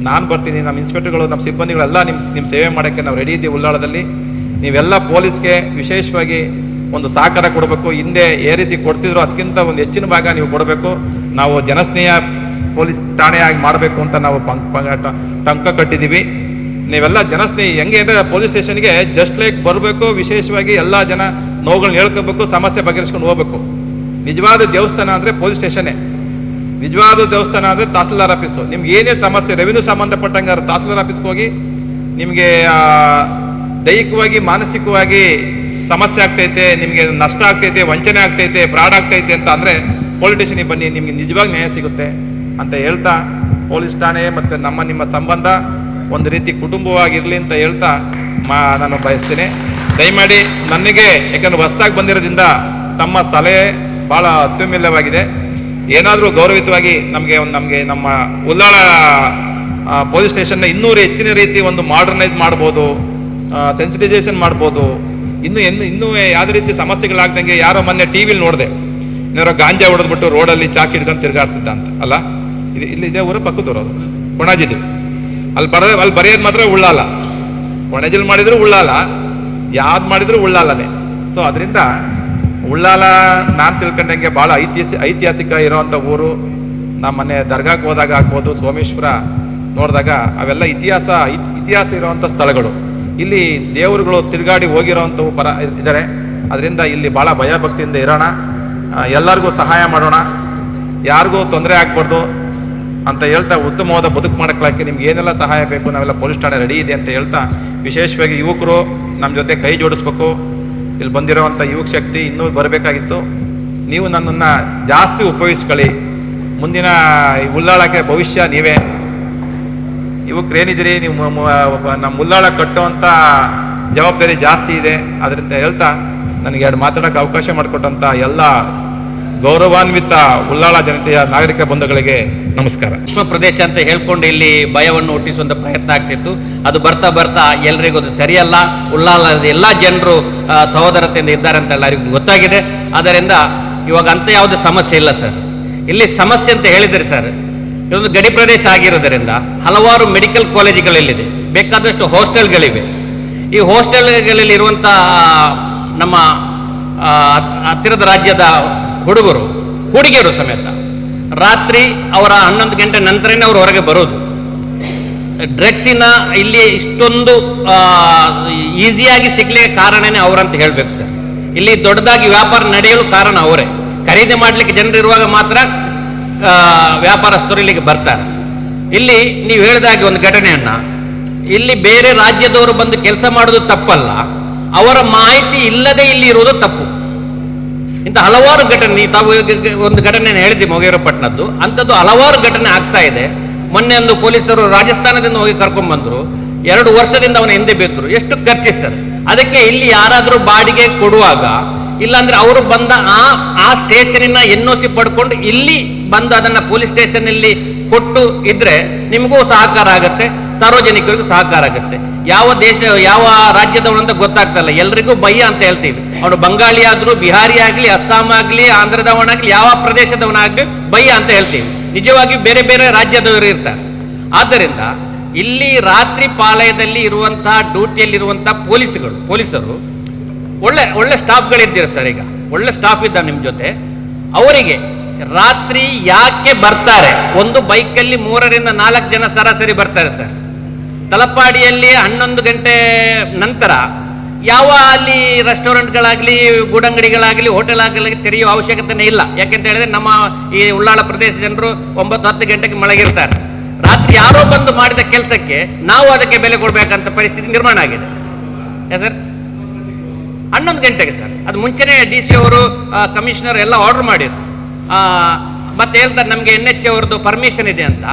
ನಾನು ಬರ್ತೀನಿ. ನಮ್ಮ ಇನ್ಸ್ಪೆಕ್ಟರ್ಗಳು, ನಮ್ಮ ಸಿಬ್ಬಂದಿಗಳೆಲ್ಲ ನಿಮ್ಮ ಸೇವೆ ಮಾಡೋಕ್ಕೆ ನಾವು ರೆಡಿ ಇದ್ದೀವಿ. ಉಳ್ಳಾಳದಲ್ಲಿ ನೀವೆಲ್ಲ ಪೊಲೀಸ್ಗೆ ವಿಶೇಷವಾಗಿ ಒಂದು ಸಹಕಾರ ಕೊಡಬೇಕು. ಹಿಂದೆ ಏ ರೀತಿ ಕೊಡ್ತಿದ್ರು ಅದಕ್ಕಿಂತ ಒಂದು ಹೆಚ್ಚಿನ ಭಾಗ ನೀವು ಕೊಡಬೇಕು. ನಾವು ಜನಸ್ನೇಹ ಪೊಲೀಸ್ ಠಾಣೆಯಾಗಿ ಮಾಡಬೇಕು ಅಂತ ನಾವು ಟಂಕ ಕಟ್ಟಿದ್ದೀವಿ. ನೀವೆಲ್ಲ ಜನಸ್ನೇಹಿ. ಹೆಂಗೆ ಅಂದರೆ ಪೊಲೀಸ್ ಸ್ಟೇಷನ್ಗೆ ಜಸ್ಟ್ ಲೈಕ್ ಬರಬೇಕು, ವಿಶೇಷವಾಗಿ ಎಲ್ಲ ಜನ ನೋವುಗಳನ್ನ ಹೇಳ್ಕೋಬೇಕು, ಸಮಸ್ಯೆ ಬಗೆಹರಿಸ್ಕೊಂಡು ಹೋಗ್ಬೇಕು. ನಿಜವಾದ ದೇವಸ್ಥಾನ ಅಂದರೆ ಪೊಲೀಸ್ ಸ್ಟೇಷನ್ನೇ. ನಿಜವಾದ ದೇವಸ್ಥಾನ ಅಂದರೆ ತಹಸೀಲ್ದಾರ್ ಆಫೀಸು. ನಿಮ್ಗೆ ಏನೇ ಸಮಸ್ಯೆ ರೆವಿನ್ಯೂ ಸಂಬಂಧಪಟ್ಟಂಗೆ ತಹಸೀಲ್ದಾರ್ ಆಫೀಸ್ಗೆ ಹೋಗಿ, ನಿಮಗೆ ದೈಹಿಕವಾಗಿ ಮಾನಸಿಕವಾಗಿ ಸಮಸ್ಯೆ ಆಗ್ತೈತೆ, ನಿಮಗೆ ನಷ್ಟ ಆಗ್ತೈತೆ, ವಂಚನೆ ಆಗ್ತೈತೆ, ಫ್ರಾಡ್ ಆಗ್ತೈತೆ ಅಂತ ಅಂದರೆ ಪೊಲೀಸ್ ಸ್ಟೇಷನ್ಗೆ ಬನ್ನಿ, ನಿಮಗೆ ನಿಜವಾಗಿ ನ್ಯಾಯ ಸಿಗುತ್ತೆ ಅಂತ ಹೇಳ್ತಾ, ಪೊಲೀಸ್ ಠಾಣೆ ಮತ್ತು ನಿಮ್ಮ ಸಂಬಂಧ ಒಂದು ರೀತಿ ಕುಟುಂಬವಾಗಿರಲಿ ಅಂತ ಹೇಳ್ತಾ ನಾನು ಬಯಸ್ತೇನೆ. ದಯಮಾಡಿ ನನಗೆ, ಯಾಕಂದ್ರೆ ಹೊಸದಾಗಿ ಬಂದಿರೋದ್ರಿಂದ ತಮ್ಮ ಸಲಹೆ ಭಾಳ ಅತ್ಯಮೂಲ್ಯವಾಗಿದೆ. ಏನಾದರೂ ಗೌರವಿತವಾಗಿ ನಮಗೆ ನಮ್ಮ ಉಳ್ಳಾಳ ಪೊಲೀಸ್ ಸ್ಟೇಷನ್ನ ಇನ್ನೂ ಹೆಚ್ಚಿನ ರೀತಿ ಒಂದು ಮಾಡರ್ನೈಸ್ ಮಾಡ್ಬೋದು, ಸೆನ್ಸಿಟೈಸೇಷನ್ ಮಾಡ್ಬೋದು. ಇನ್ನೂ ಯಾವುದೇ ರೀತಿ ಸಮಸ್ಯೆಗಳಾಗ್ದಂಗೆ. ಯಾರೋ ಮೊನ್ನೆ ಟಿ ವಿಲಿ ನೋಡಿದೆ, ಏನಾರೋ ಗಾಂಜಾ ಹೊಡೆದ್ಬಿಟ್ಟು ರೋಡಲ್ಲಿ ಚಾಕಿ ಹಿಡ್ಕೊಂಡು ತಿರ್ಗಾಡ್ತಿದ್ದ ಅಂತ. ಅಲ್ಲ, ಇದೇ ಊರು ಪಕ್ಕದೂರು, ಅದು ಕೊಣಾಜಿದು. ಅಲ್ಲಿ ಬರೆಯೋದು ಮಾತ್ರ ಉಳ್ಳಾಲ. ಕೊಣಜಿಲ್ ಮಾಡಿದ್ರು ಉಳ್ಳಾಲ, ಯಾವ್ದು ಮಾಡಿದ್ರು ಉಳ್ಳಾಲನೇ. ಸೊ ಅದರಿಂದ ಉಳ್ಳಾಲ ನಾನು ತಿಳ್ಕೊಂಡಂಗೆ ಭಾಳ ಐತಿಹಾಸಿಕ ಇರೋವಂಥ ಊರು. ನಮ್ಮ ಮನೆ ದರ್ಗಾಕ್ಕೆ ಹೋದಾಗ ಆಗ್ಬೋದು, ಸೋಮೇಶ್ವರ ನೋಡಿದಾಗ ಅವೆಲ್ಲ ಇತಿಹಾಸ ಇರೋವಂಥ ಸ್ಥಳಗಳು. ಇಲ್ಲಿ ದೇವರುಗಳು ತಿರುಗಾಡಿ ಹೋಗಿರೋವಂಥವು ಇದ್ದಾರೆ. ಅದರಿಂದ ಇಲ್ಲಿ ಭಾಳ ಭಯಭಕ್ತಿಯಿಂದ ಇರೋಣ, ಎಲ್ಲರಿಗೂ ಸಹಾಯ ಮಾಡೋಣ, ಯಾರಿಗೂ ತೊಂದರೆ ಆಗ್ಬಾರ್ದು ಅಂತ ಹೇಳ್ತಾ, ಉತ್ತಮವಾದ ಬದುಕು ಮಾಡೋಕ್ಕೆ ನಿಮ್ಗೆ ಏನೆಲ್ಲ ಸಹಾಯ ಬೇಕು ನಾವೆಲ್ಲ ಪೊಲೀಸ್ ಠಾಣೆ ರೆಡಿ ಇದೆ ಅಂತ ಹೇಳ್ತಾ, ವಿಶೇಷವಾಗಿ ಯುವಕರು ನಮ್ಮ ಜೊತೆ ಕೈ ಜೋಡಿಸ್ಬೇಕು. ಇಲ್ಲಿ ಬಂದಿರೋವಂಥ ಯುವಕ ಶಕ್ತಿ ಇನ್ನೂ ಬರಬೇಕಾಗಿತ್ತು. ನೀವು ನನ್ನನ್ನು ಜಾಸ್ತಿ ಉಪಯೋಗಿಸ್ಕೊಳ್ಳಿ. ಮುಂದಿನ ಉಳ್ಳಾಳಕ್ಕೆ ಭವಿಷ್ಯ ನೀವೇ. ಯುವಕರೇನಿದ್ದೀರಿ, ನೀವು ನಮ್ಮ ಉಳ್ಳಾಳ ಕಟ್ಟುವಂಥ ಜವಾಬ್ದಾರಿ ಜಾಸ್ತಿ ಇದೆ. ಅದರಿಂದ ಹೇಳ್ತಾ, ನನಗೆ 2 ಮಾತಾಡೋಕ್ಕೆ ಅವಕಾಶ ಮಾಡಿಕೊಟ್ಟಂಥ ಎಲ್ಲ ಗೌರವಾನ್ವಿತ ಉಳ್ಳಾಳ ಜನತೆಯ ನಾಗರಿಕ ಬಂಧುಗಳಿಗೆ ನಮಸ್ಕಾರ. ಸೂಕ್ಷ್ಮ ಪ್ರದೇಶ ಅಂತ ಹೇಳ್ಕೊಂಡು ಇಲ್ಲಿ ಭಯವನ್ನು ಹುಟ್ಟಿಸುವಂತ ಪ್ರಯತ್ನ ಆಗ್ತಿತ್ತು. ಅದು ಬರ್ತಾ ಬರ್ತಾ ಎಲ್ರಿಗೂ ಅದು ಸರಿಯಲ್ಲ. ಉಳ್ಳಾಲದ ಎಲ್ಲ ಜನರು ಸಹೋದರತೆಯಿಂದ ಇದ್ದಾರೆ ಅಂತ ಎಲ್ಲರಿಗೂ ಗೊತ್ತಾಗಿದೆ. ಆದ್ದರಿಂದ ಇವಾಗ ಅಂತ ಯಾವುದೇ ಸಮಸ್ಯೆ ಇಲ್ಲ ಸರ್. ಇಲ್ಲಿ ಸಮಸ್ಯೆ ಅಂತ ಹೇಳಿದರೆ ಸರ್, ಇದೊಂದು ಗಡಿ ಪ್ರದೇಶ ಆಗಿರೋದರಿಂದ ಹಲವಾರು ಮೆಡಿಕಲ್ ಕಾಲೇಜುಗಳಲ್ಲಿದೆ, ಬೇಕಾದಷ್ಟು ಹಾಸ್ಟೆಲ್ಗಳಿವೆ. ಈ ಹಾಸ್ಟೆಲ್ಗಳಲ್ಲಿ ಇರುವಂಥ ನಮ್ಮ ಹತ್ತಿರದ ರಾಜ್ಯದ ಹುಡುಗಿಯರು ಸಮೇತ ರಾತ್ರಿ ಅವರ 11 ಗಂಟೆ ನಂತರನೇ ಅವರು ಹೊರಗೆ ಬರೋದು. ಡ್ರಗ್ಸಿನ ಇಲ್ಲಿ ಇಷ್ಟೊಂದು ಈಸಿಯಾಗಿ ಸಿಗ್ಲಿಕ್ಕೆ ಕಾರಣನೇ ಅವರಂತ ಹೇಳ್ಬೇಕು ಸರ್. ಇಲ್ಲಿ ದೊಡ್ಡದಾಗಿ ವ್ಯಾಪಾರ ನಡೆಯಲು ಕಾರಣ ಅವರೇ. ಖರೀದಿ ಮಾಡಲಿಕ್ಕೆ ಜನರು ಇರುವಾಗ ಮಾತ್ರ ವ್ಯಾಪಾರಸ್ಥರು ಇಲ್ಲಿಗೆ ಬರ್ತಾರೆ. ಇಲ್ಲಿ ನೀವು ಹೇಳಿದಾಗೆ ಒಂದು ಘಟನೆಯನ್ನ, ಇಲ್ಲಿ ಬೇರೆ ರಾಜ್ಯದವರು ಬಂದು ಕೆಲಸ ಮಾಡೋದು ತಪ್ಪಲ್ಲ, ಅವರ ಮಾಹಿತಿ ಇಲ್ಲದೆ ಇಲ್ಲಿ ಇರುವುದು ತಪ್ಪು. ಇಂಥ ಹಲವಾರು ಘಟನೆ, ತಾವು ಒಂದು ಘಟನೆಯನ್ನು ಹೇಳಿದ್ವಿ ಮೊಗೇರಪಟ್ಟಣದ್ದು, ಅಂಥದ್ದು ಹಲವಾರು ಘಟನೆ ಆಗ್ತಾ ಇದೆ. ಮೊನ್ನೆ ಒಂದು ಪೊಲೀಸರು ರಾಜಸ್ಥಾನದಿಂದ ಹೋಗಿ ಕರ್ಕೊಂಡ್ಬಂದ್ರು, 2 ವರ್ಷದಿಂದ ಅವನ ಹಿಂದೆ ಬಿದ್ದರು. ಎಷ್ಟು ಖರ್ಚಿಸ್ತಾರೆ ಅದಕ್ಕೆ. ಇಲ್ಲಿ ಯಾರಾದರೂ ಬಾಡಿಗೆ ಕೊಡುವಾಗ, ಇಲ್ಲಾಂದ್ರೆ ಅವರು ಬಂದ ಆ ಸ್ಟೇಷನಿನ NOC ಪಡ್ಕೊಂಡು ಇಲ್ಲಿ ಬಂದು ಅದನ್ನ ಪೊಲೀಸ್ ಸ್ಟೇಷನ್ ಕೊಟ್ಟು ಇದ್ರೆ ನಿಮಗೂ ಸಹಕಾರ ಆಗುತ್ತೆ, ಸಾರ್ವಜನಿಕರಿಗೂ ಸಹಕಾರ ಆಗುತ್ತೆ. ಯಾವ ದೇಶ ಯಾವ ರಾಜ್ಯದವನು ಅಂತ ಗೊತ್ತಾಗ್ತಲ್ಲ, ಎಲ್ರಿಗೂ ಭಯ ಅಂತ ಹೇಳ್ತೀವಿ. ಅವನು ಬಂಗಾಳಿ ಆದ್ರೂ, ಬಿಹಾರಿ ಆಗ್ಲಿ, ಅಸ್ಸಾಂ ಆಗ್ಲಿ, ಆಂಧ್ರದವನಾಗ್ಲಿ, ಯಾವ ಪ್ರದೇಶದವನಾಗ್ಲಿ ಭಯ ಅಂತ ಹೇಳ್ತೀವಿ. ನಿಜವಾಗಿ ಬೇರೆ ಬೇರೆ ರಾಜ್ಯದವರು ಇರ್ತಾರೆ. ಆದ್ದರಿಂದ ಇಲ್ಲಿ ರಾತ್ರಿ ಪಾಳಯದಲ್ಲಿ ಇರುವಂತಹ ಡ್ಯೂಟಿಯಲ್ಲಿರುವಂತಹ ಪೊಲೀಸರು ಒಳ್ಳೆ ಸ್ಟಾಫ್ಗಳಿದ್ದೀರ ಸರ್. ಈಗ ಒಳ್ಳೆ ಸ್ಟಾಫ್ ಇದ್ದಾರೆ ನಿಮ್ಮ ಜೊತೆ. ಅವರಿಗೆ ರಾತ್ರಿ ಯಾಕೆ ಬರ್ತಾರೆ? ಒಂದು ಬೈಕಲ್ಲಿ 3 ರಿಂದ 4 ಜನ ಸರಾಸರಿ ಬರ್ತಾರೆ ಸರ್. ತಲಪಾಡಿಯಲ್ಲಿ 11 ಗಂಟೆ ನಂತರ ಯಾವ ಅಲ್ಲಿ ರೆಸ್ಟೋರೆಂಟ್ಗಳಾಗಲಿ, ಗೂಡಂಗಡಿಗಳಾಗಲಿ, ಹೋಟೆಲ್ ಆಗಲಿ ತೆರೆಯುವ ಅವಶ್ಯಕತೆನೇ ಇಲ್ಲ. ಯಾಕೆಂತ ಹೇಳಿದ್ರೆ ನಮ್ಮ ಈ ಉಳ್ಳಾಳ ಪ್ರದೇಶ ಜನರು 9-10 ಗಂಟೆಗೆ ಮಲಗಿರ್ತಾರೆ. ರಾತ್ರಿ ಯಾರೋ ಬಂದು ಮಾಡಿದ ಕೆಲಸಕ್ಕೆ ನಾವು ಅದಕ್ಕೆ ಬೆಲೆ ಕೊಡಬೇಕಂತ ಪರಿಸ್ಥಿತಿ ನಿರ್ಮಾಣ ಆಗಿದೆ ಸರ್. 11 ಗಂಟೆಗೆ ಸರ್. ಅದು ಮುಂಚೆನೇ DC ಅವರು, ಕಮಿಷನರ್ ಎಲ್ಲ ಆರ್ಡರ್ ಮಾಡಿದ್ರು. ಮತ್ತೆ ಹೇಳ್ತಾರೆ ನಮಗೆ NH ಅವ್ರದ್ದು ಪರ್ಮಿಷನ್ ಇದೆ ಅಂತ.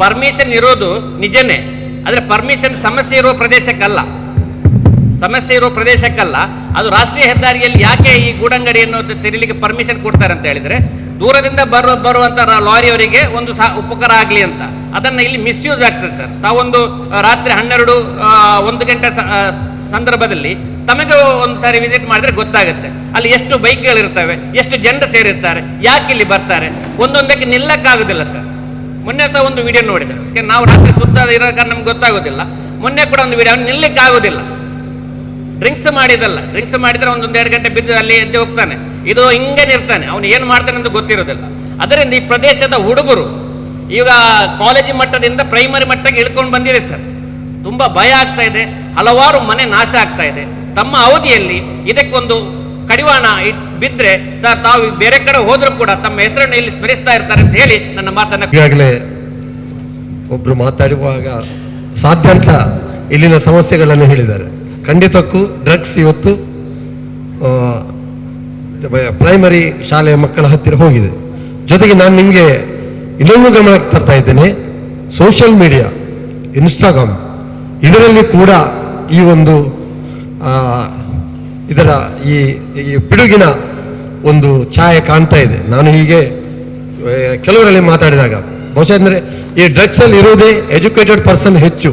ಪರ್ಮಿಷನ್ ಇರೋದು ನಿಜನೇ, ಆದರೆ ಪರ್ಮಿಷನ್ ಸಮಸ್ಯೆ ಇರುವ ಪ್ರದೇಶಕ್ಕಲ್ಲ. ಅದು ರಾಷ್ಟ್ರೀಯ ಹೆದ್ದಾರಿಯಲ್ಲಿ ಯಾಕೆ ಈ ಗೂಡಂಗಡಿಯನ್ನು ತೆರೀಲಿಕ್ಕೆ ಪರ್ಮಿಷನ್ ಕೊಡ್ತಾರೆ ಅಂತ ಹೇಳಿದ್ರೆ, ದೂರದಿಂದ ಬರುವಂತ ಲಾರಿಯವರಿಗೆ ಒಂದು ಉಪಕಾರ ಆಗಲಿ ಅಂತ. ಅದನ್ನ ಇಲ್ಲಿ ಮಿಸ್ಯೂಸ್ ಆಗ್ತದೆ ಸರ್. ತಾವೊಂದು ರಾತ್ರಿ 12-1 ಗಂಟೆ ಸಂದರ್ಭದಲ್ಲಿ ತಮಗೆ ಒಂದು ಸಾರಿ ವಿಸಿಟ್ ಮಾಡಿದ್ರೆ ಗೊತ್ತಾಗುತ್ತೆ ಅಲ್ಲಿ ಎಷ್ಟು ಬೈಕ್ಗಳಿರ್ತವೆ, ಎಷ್ಟು ಜನರು ಸೇರಿರ್ತಾರೆ, ಯಾಕೆ ಇಲ್ಲಿ ಬರ್ತಾರೆ. ಒಂದೊಂದಕ್ಕೆ ನಿಲ್ಲಕ್ಕಾಗೋದಿಲ್ಲ ಸರ್. ಮೊನ್ನೆ ಸಹ ಒಂದು ವಿಡಿಯೋ ನೋಡಿದೆ. ನಾವು ರಾತ್ರಿ ಸುತ್ತ ಇರೋ ಕಾರಣ ನಮ್ಗೆ ಗೊತ್ತಾಗೋದಿಲ್ಲ. ಮೊನ್ನೆ ಕೂಡ ಒಂದು ವಿಡಿಯೋ ನಿಲ್ಲಕ್ಕೆ ಆಗೋದಿಲ್ಲ. ಡ್ರಿಂಕ್ಸ್ ಮಾಡಿದ್ರೆ 1-2 ಗಂಟೆ ಬಿದ್ದು ಅಲ್ಲಿ ಎದ್ದು ಹೋಗ್ತಾನೆ. ಇದು ಹಿಂಗೆ ಇರ್ತಾನೆ, ಅವನು ಏನು ಮಾಡ್ತಾನೆ ಅಂತ ಗೊತ್ತಿರೋದಿಲ್ಲ. ಅದರಿಂದ ಈ ಪ್ರದೇಶದ ಹುಡುಗರು ಈಗ ಕಾಲೇಜು ಮಟ್ಟದಿಂದ ಪ್ರೈಮರಿ ಮಟ್ಟಕ್ಕೆ ಇಳ್ಕೊಂಡು ಬಂದಿದೆ ಸರ್. ತುಂಬಾ ಭಯ ಆಗ್ತಾ ಇದೆ. ಹಲವಾರು ಮನೆ ನಾಶ ಆಗ್ತಾ ಇದೆ. ತಮ್ಮ ಅವಧಿಯಲ್ಲಿ ಇದಕ್ಕೊಂದು ಕಡಿವಾಣ ಬಿದ್ರೆ ಸರ್, ತಾವು ಬೇರೆ ಕಡೆ ಹೋದ್ರೂ ಕೂಡ ತಮ್ಮ ಹೆಸರನ್ನು ಇಲ್ಲಿ ಸ್ಮರಿಸ್ತಾ ಇರ್ತಾರೆ ಅಂತ ಹೇಳಿ ನನ್ನ ಮಾತನ್ನ. ಈಗಾಗಲೇ ಒಬ್ರು ಮಾತಾಡುವಾಗ ಸಾಧ್ಯಾಂತ ಇಲ್ಲಿನ ಸಮಸ್ಯೆಗಳನ್ನು ಹೇಳಿದ್ದಾರೆ. ಖಂಡಿತಕ್ಕೂ ಡ್ರಗ್ಸ್ ಇವತ್ತು ಪ್ರೈಮರಿ ಶಾಲೆಯ ಮಕ್ಕಳ ಹತ್ತಿರ ಹೋಗಿದೆ. ಜೊತೆಗೆ ನಾನು ನಿಮಗೆ ಇನ್ನೊಂದು ಗಮನಕ್ಕೆ ತರ್ತಾ ಇದ್ದೇನೆ. ಸೋಷಿಯಲ್ ಮೀಡಿಯಾ, ಇನ್ಸ್ಟಾಗ್ರಾಮ್, ಇದರಲ್ಲಿ ಕೂಡ ಈ ಒಂದು ಇದರ ಈ ಪಿಡುಗಿನ ಒಂದು ಛಾಯೆ ಕಾಣ್ತಾ ಇದೆ. ನಾನು ಹೀಗೆ ಕೆಲವರಲ್ಲಿ ಮಾತಾಡಿದಾಗ ಬಹುಶಃ ಅಂದರೆ ಈ ಡ್ರಗ್ಸ್ ಅಲ್ಲಿ ಇರುವುದೇ ಎಜುಕೇಟೆಡ್ ಪರ್ಸನ್ ಹೆಚ್ಚು.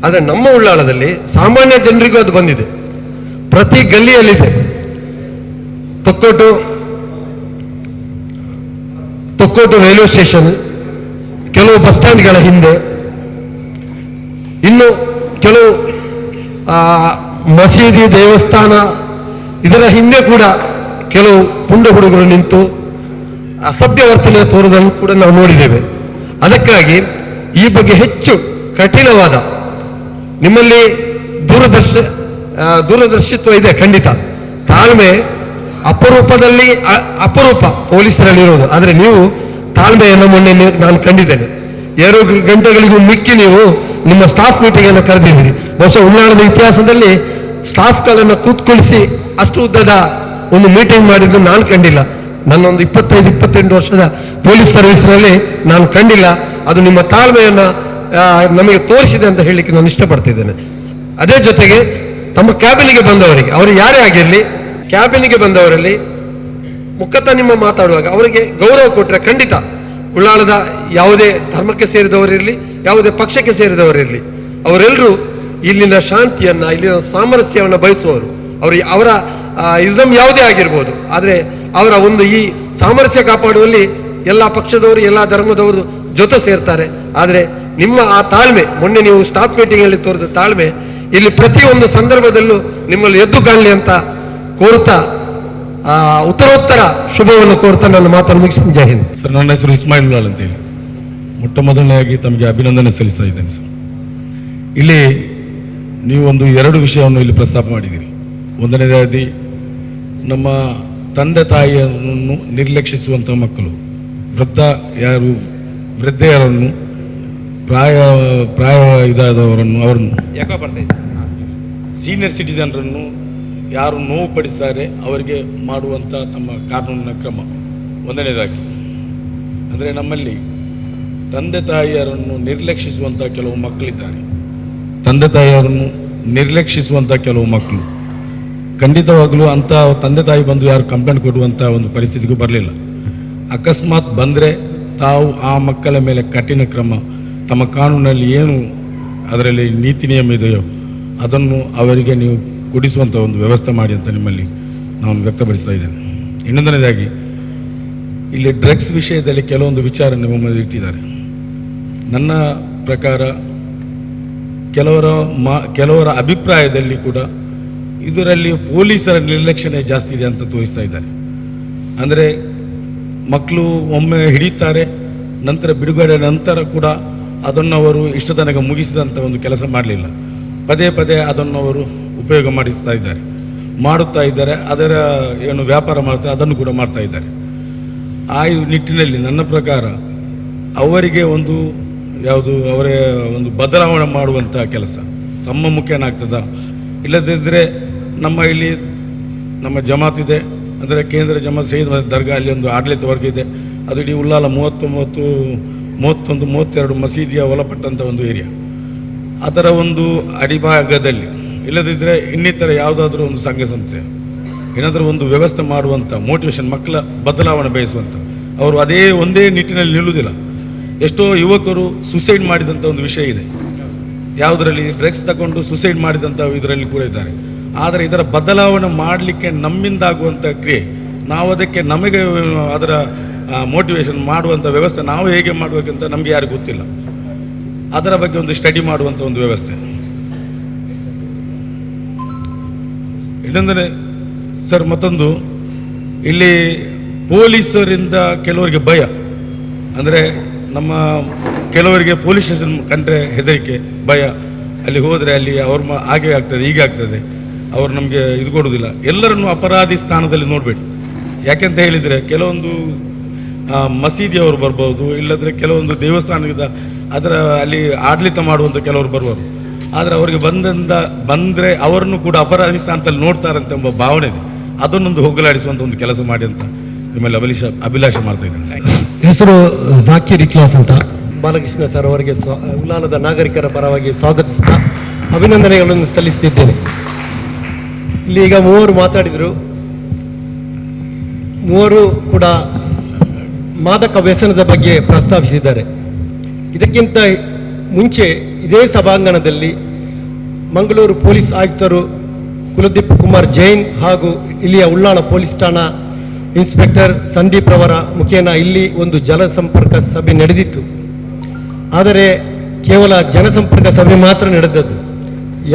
ಆದರೆ ನಮ್ಮ ಉಳ್ಳಾಳದಲ್ಲಿ ಸಾಮಾನ್ಯ ಜನರಿಗೂ ಅದು ಬಂದಿದೆ. ಪ್ರತಿ ಗಲ್ಲಿಯಲ್ಲಿದೆ. ತೊಕ್ಕೋಟು ರೈಲ್ವೆ ಸ್ಟೇಷನ್, ಕೆಲವು ಬಸ್ ಸ್ಟ್ಯಾಂಡ್ಗಳ ಹಿಂದೆ, ಇನ್ನು ಕೆಲವು ಮಸೀದಿ, ದೇವಸ್ಥಾನ ಇದರ ಹಿಂದೆ ಕೂಡ ಕೆಲವು ಪುಂಡ ಹುಡುಗರು ನಿಂತು ಅಸಭ್ಯ ವರ್ತನೆ ತೋರುವುದನ್ನು ಕೂಡ ನಾವು ನೋಡಿದ್ದೇವೆ. ಅದಕ್ಕಾಗಿ ಈ ಬಗ್ಗೆ ಹೆಚ್ಚು ಕಠಿಣವಾದ, ನಿಮ್ಮಲ್ಲಿ ದೂರದರ್ಶಿತ್ವ ಇದೆ ಖಂಡಿತ, ತಾಳ್ಮೆ ಅಪರೂಪದಲ್ಲಿ ಅಪರೂಪ ಪೊಲೀಸರಲ್ಲಿರೋದು. ಆದರೆ ನೀವು ತಾಳ್ಮೆಯನ್ನು ಮೊನ್ನೆ ನಾನು ಕಂಡಿದ್ದೇನೆ. 2 ಗಂಟೆಗಳಿಗೂ ಮಿಕ್ಕಿ ನೀವು ನಿಮ್ಮ ಸ್ಟಾಫ್ ಮೀಟಿಂಗ್ ಅನ್ನು ಕರೆದಿದ್ದೀರಿ. ಬಹುಶಃ ಉಳ್ಳಾಳದ ಇತಿಹಾಸದಲ್ಲಿ ಸ್ಟಾಫ್ಗಳನ್ನು ಕೂತ್ಕೊಳಿಸಿ ಅಷ್ಟು ಉದ್ದದ ಒಂದು ಮೀಟಿಂಗ್ ಮಾಡಿದ್ದು ನಾನು ಕಂಡಿಲ್ಲ. ನನ್ನೊಂದು 25-28 ವರ್ಷದ ಪೊಲೀಸ್ ಸರ್ವಿಸ್ನಲ್ಲಿ ನಾನು ಕಂಡಿಲ್ಲ. ಅದು ನಿಮ್ಮ ತಾಳ್ಮೆಯನ್ನು ನಮಗೆ ತೋರಿಸಿದೆ ಅಂತ ಹೇಳಲಿಕ್ಕೆ ನಾನು ಇಷ್ಟಪಡ್ತಿದ್ದೇನೆ. ಅದೇ ಜೊತೆಗೆ ತಮ್ಮ ಕ್ಯಾಬಿನಿಗೆ ಬಂದವರಿಗೆ, ಅವರು ಯಾರೇ ಆಗಿರಲಿ, ಕ್ಯಾಬಿನಿಗೆ ಬಂದವರಲ್ಲಿ ಮುಖತಃ ನಿಮ್ಮ ಮಾತಾಡುವಾಗ ಅವರಿಗೆ ಗೌರವ ಕೊಟ್ಟರೆ ಖಂಡಿತ ಉಳ್ಳಾಳದ ಯಾವುದೇ ಧರ್ಮಕ್ಕೆ ಸೇರಿದವರಿರಲಿ, ಯಾವುದೇ ಪಕ್ಷಕ್ಕೆ ಸೇರಿದವರಿರಲಿ, ಅವರೆಲ್ಲರೂ ಇಲ್ಲಿನ ಶಾಂತಿಯನ್ನ, ಇಲ್ಲಿನ ಸಾಮರಸ್ಯವನ್ನು ಬಯಸುವವರು. ಅವರ ಇಸಮ್ ಯಾವುದೇ ಆಗಿರ್ಬೋದು, ಆದರೆ ಅವರ ಒಂದು ಈ ಸಾಮರಸ್ಯ ಕಾಪಾಡುವಲ್ಲಿ ಎಲ್ಲ ಪಕ್ಷದವರು, ಎಲ್ಲ ಧರ್ಮದವರು ಜೊತೆ ಸೇರ್ತಾರೆ. ಆದರೆ ನಿಮ್ಮ ಆ ತಾಳ್ಮೆ, ಮೊನ್ನೆ ನೀವು ಸ್ಟಾಫ್ ಮೀಟಿಂಗ್ ಅಲ್ಲಿ ತೋರಿದ ತಾಳ್ಮೆ ಇಲ್ಲಿ ಪ್ರತಿಯೊಂದು ಸಂದರ್ಭದಲ್ಲೂ ನಿಮ್ಮಲ್ಲಿ ಎದ್ದು ಕಾಣಲಿ ಅಂತ ಕೋರ್ತಾ ಉತ್ತರೋತ್ತರ ಶುಭವನ್ನು ಕೋರ್ತಾ ನನ್ನ ಮಾತನ್ನು ಮುಗಿಸ್ತೀನಿ. ಜೈ ಹಿಂದ್ ಸರ್. ನನ್ನ ಹೆಸರು ಇಸ್ಮಾಯಿಲ್ ಲಾಲ್ ಅಂತೇಳಿ. ಮೊಟ್ಟ ಮೊದಲನೆಯಾಗಿ ತಮಗೆ ಅಭಿನಂದನೆ ಸಲ್ಲಿಸ್ತಾ ಇದ್ದೇನೆ ಸರ್. ಇಲ್ಲಿ ನೀವು ಒಂದು 2 ವಿಷಯವನ್ನು ಇಲ್ಲಿ ಪ್ರಸ್ತಾಪ ಮಾಡಿದ್ದೀರಿ. ಒಂದನೇದಾಗಿ ನಮ್ಮ ತಂದೆ ತಾಯಿಯನ್ನು ನಿರ್ಲಕ್ಷಿಸುವಂಥ ಮಕ್ಕಳು, ವೃದ್ಧೆಯರನ್ನು, ಪ್ರಾಯ ಇದಾದವರನ್ನು, ಅವರನ್ನು, ಯಾಕೋ ಬರ್ತಾ ಸೀನಿಯರ್ ಸಿಟಿಜನ್ರನ್ನು ಯಾರು ನೋವು ಪಡಿಸ್ತಾರೆ ಅವರಿಗೆ ಮಾಡುವಂಥ ತಮ್ಮ ಕಾನೂನಿನ ಕ್ರಮ. ಒಂದನೇದಾಗಿ ಅಂದರೆ ನಮ್ಮಲ್ಲಿ ತಂದೆ ತಾಯಿಯರನ್ನು ನಿರ್ಲಕ್ಷಿಸುವಂಥ ಕೆಲವು ಮಕ್ಕಳಿದ್ದಾರೆ. ತಂದೆ ತಾಯಿಯರನ್ನು ನಿರ್ಲಕ್ಷಿಸುವಂಥ ಕೆಲವು ಮಕ್ಕಳು ಖಂಡಿತವಾಗಲೂ ಅಂಥ ತಂದೆ ತಾಯಿ ಬಂದು ಯಾರು ಕಂಪ್ಲೇಂಟ್ ಕೊಡುವಂಥ ಒಂದು ಪರಿಸ್ಥಿತಿಗೂ ಬರಲಿಲ್ಲ. ಅಕಸ್ಮಾತ್ ಬಂದರೆ ತಾವು ಆ ಮಕ್ಕಳ ಮೇಲೆ ಕಠಿಣ ಕ್ರಮ, ತಮ್ಮ ಕಾನೂನಲ್ಲಿ ಏನು ಅದರಲ್ಲಿ ನೀತಿ ನಿಯಮ ಇದೆಯೋ ಅದನ್ನು ಅವರಿಗೆ ನೀವು ಕೊಡಿಸುವಂಥ ಒಂದು ವ್ಯವಸ್ಥೆ ಮಾಡಿ ಅಂತ ನಿಮ್ಮಲ್ಲಿ ನಾನು ವ್ಯಕ್ತಪಡಿಸ್ತಾ ಇದ್ದೇನೆ. ಇನ್ನೊಂದನೇದಾಗಿ ಇಲ್ಲಿ ಡ್ರಗ್ಸ್ ವಿಷಯದಲ್ಲಿ ಕೆಲವೊಂದು ವಿಚಾರ ನಿಮ್ಮ ಮುಂದೆ ಇಟ್ಟಿದ್ದಾರೆ. ನನ್ನ ಪ್ರಕಾರ ಕೆಲವರ ಅಭಿಪ್ರಾಯದಲ್ಲಿ ಕೂಡ ಇದರಲ್ಲಿ ಪೊಲೀಸರ ನಿರ್ಲಕ್ಷ್ಯನೇ ಜಾಸ್ತಿ ಇದೆ ಅಂತ ತೋರಿಸ್ತಾ ಇದ್ದಾರೆ. ಅಂದರೆ ಮಕ್ಕಳು ಒಮ್ಮೆ ಹಿಡಿತಾರೆ, ನಂತರ ಬಿಡುಗಡೆ ನಂತರ ಕೂಡ ಅದನ್ನು ಅವರು ಇಷ್ಟ ತನಕ ಮುಗಿಸಿದಂಥ ಒಂದು ಕೆಲಸ ಮಾಡಲಿಲ್ಲ. ಪದೇ ಪದೇ ಅದನ್ನು ಅವರು ಉಪಯೋಗ ಮಾಡುತ್ತಾ ಇದ್ದಾರೆ. ಅದರ ಏನು ವ್ಯಾಪಾರ ಮಾಡ್ತಾರೆ ಅದನ್ನು ಕೂಡ ಮಾಡ್ತಾ ಇದ್ದಾರೆ. ಆ ನಿಟ್ಟಿನಲ್ಲಿ ನನ್ನ ಪ್ರಕಾರ ಅವರಿಗೆ ಅವರೇ ಒಂದು ಬದಲಾವಣೆ ಮಾಡುವಂಥ ಕೆಲಸ ತಮ್ಮ ಮುಖೇನ ಆಗ್ತದ, ಇಲ್ಲದಿದ್ದರೆ ನಮ್ಮ ಜಮಾತ್ ಇದೆ, ಅಂದರೆ ಕೇಂದ್ರ ಜಮಾತ್ ಸೈಯದ್ ದರ್ಗಾ, ಅಲ್ಲಿ ಒಂದು ಆಡಳಿತ ವರ್ಗ ಇದೆ, ಅದು ಇಡೀ ಉಳ್ಳಾಲ 39, 32 ಮಸೀದಿಯ ಒಳಪಟ್ಟಂಥ ಒಂದು ಏರಿಯಾ. ಅದರ ಒಂದು ಅಡಿಭಾಗದಲ್ಲಿ ಇಲ್ಲದಿದ್ದರೆ ಇನ್ನಿತರ ಯಾವುದಾದ್ರೂ ಒಂದು ಸಂಘ ಸಂಸ್ಥೆ ಏನಾದರೂ ಒಂದು ವ್ಯವಸ್ಥೆ ಮಾಡುವಂಥ ಮೋಟಿವೇಶನ್, ಮಕ್ಕಳ ಬದಲಾವಣೆ ಬಯಸುವಂಥ, ಅವರು ಒಂದೇ ನಿಟ್ಟಿನಲ್ಲಿ ನಿಲ್ಲುವುದಿಲ್ಲ. ಎಷ್ಟೋ ಯುವಕರು ಸುಸೈಡ್ ಮಾಡಿದಂಥ ಒಂದು ವಿಷಯ ಇದೆ, ಯಾವುದರಲ್ಲಿ ಡ್ರಗ್ಸ್ ತಗೊಂಡು ಸುಸೈಡ್ ಮಾಡಿದಂಥ ಇದರಲ್ಲಿ ಕೂಡ ಇದ್ದಾರೆ. ಆದರೆ ಇದರ ಬದಲಾವಣೆ ಮಾಡಲಿಕ್ಕೆ ನಮ್ಮಿಂದಾಗುವಂಥ ಕ್ರಿಯೆ, ನಾವು ಅದಕ್ಕೆ ನಮಗೆ ಅದರ ಮೋಟಿವೇಶನ್ ಮಾಡುವಂಥ ವ್ಯವಸ್ಥೆ ನಾವು ಹೇಗೆ ಮಾಡಬೇಕಂತ ನಮಗೆ ಯಾರು ಗೊತ್ತಿಲ್ಲ. ಅದರ ಬಗ್ಗೆ ಒಂದು ಸ್ಟಡಿ ಮಾಡುವಂಥ ಒಂದು ವ್ಯವಸ್ಥೆ. ಇನ್ನೊಂದರೆ ಸರ್, ಮತ್ತೊಂದು ಇಲ್ಲಿ ಪೊಲೀಸರಿಂದ ಕೆಲವರಿಗೆ ಭಯ, ಅಂದರೆ ನಮ್ಮ ಕೆಲವರಿಗೆ ಪೊಲೀಸ್ ಸ್ಟೇಷನ್ ಕಂಡ್ರೆ ಹೆದರಿಕೆ, ಭಯ. ಅಲ್ಲಿ ಹೋದರೆ ಅಲ್ಲಿ ಹಾಗೆ ಆಗ್ತದೆ, ಹೀಗೆ ಆಗ್ತದೆ, ಅವರು ನಮಗೆ ಇದು ಕೊಡೋದಿಲ್ಲ. ಎಲ್ಲರನ್ನು ಅಪರಾಧಿ ಸ್ಥಾನದಲ್ಲಿ ನೋಡಬೇಡಿ. ಯಾಕೆಂತ ಹೇಳಿದರೆ ಕೆಲವೊಂದು ಮಸೀದಿಯವರು ಬರ್ಬೋದು, ಇಲ್ಲದ್ರೆ ಕೆಲವೊಂದು ದೇವಸ್ಥಾನದ ಅದರ ಅಲ್ಲಿ ಆಡಳಿತ ಮಾಡುವಂಥ ಕೆಲವರು ಬರ್ಬೋದು. ಆದರೆ ಅವರಿಗೆ ಬಂದರೆ ಅವರನ್ನು ಕೂಡ ಅಪರಾಧಿ ಸ್ಥಾನದಲ್ಲಿ ನೋಡ್ತಾರಂತೆ ಎಂಬ ಭಾವನೆ ಇದೆ. ಅದನ್ನೊಂದು ಹೋಗಲಾಡಿಸುವಂಥ ಒಂದು ಕೆಲಸ ಮಾಡಿ ಅಂತ ನಿಮ್ಮಲ್ಲಿ ಅಭಿಲಾಷೆ ಮಾಡ್ತಾ ಇದ್ದೇನೆ. ಹೆಸರು ಜಾಕೀರ್ ಇಕ್ಲಾಸ್ ಅಂತ. ಬಾಲಕೃಷ್ಣ ಸರ್ ಅವರಿಗೆ ಉಳ್ಳಾಲದ ನಾಗರಿಕರ ಪರವಾಗಿ ಸ್ವಾಗತಿಸ್ತಾ ಅಭಿನಂದನೆಗಳನ್ನು ಸಲ್ಲಿಸುತ್ತಿದ್ದೇನೆ. ಇಲ್ಲಿ ಈಗ 3 ಮಾತಾಡಿದರು. 3 ಕೂಡ ಮಾದಕ ವ್ಯಸನದ ಬಗ್ಗೆ ಪ್ರಸ್ತಾಪಿಸಿದ್ದಾರೆ. ಇದಕ್ಕಿಂತ ಮುಂಚೆ ಇದೇ ಸಭಾಂಗಣದಲ್ಲಿ ಮಂಗಳೂರು ಪೊಲೀಸ್ ಆಯುಕ್ತರು ಕುಲದೀಪ್ ಕುಮಾರ್ ಜೈನ್ ಹಾಗೂ ಇಲ್ಲಿಯ ಉಳ್ಳಾಳ ಪೊಲೀಸ್ ಠಾಣಾ ಇನ್ಸ್ಪೆಕ್ಟರ್ ಸಂದೀಪ್ ರವರ ಮುಖೇನ ಇಲ್ಲಿ ಒಂದು ಜನಸಂಪರ್ಕ ಸಭೆ ನಡೆದಿತ್ತು. ಆದರೆ ಕೇವಲ ಜನಸಂಪರ್ಕ ಸಭೆ ಮಾತ್ರ ನಡೆದದ್ದು,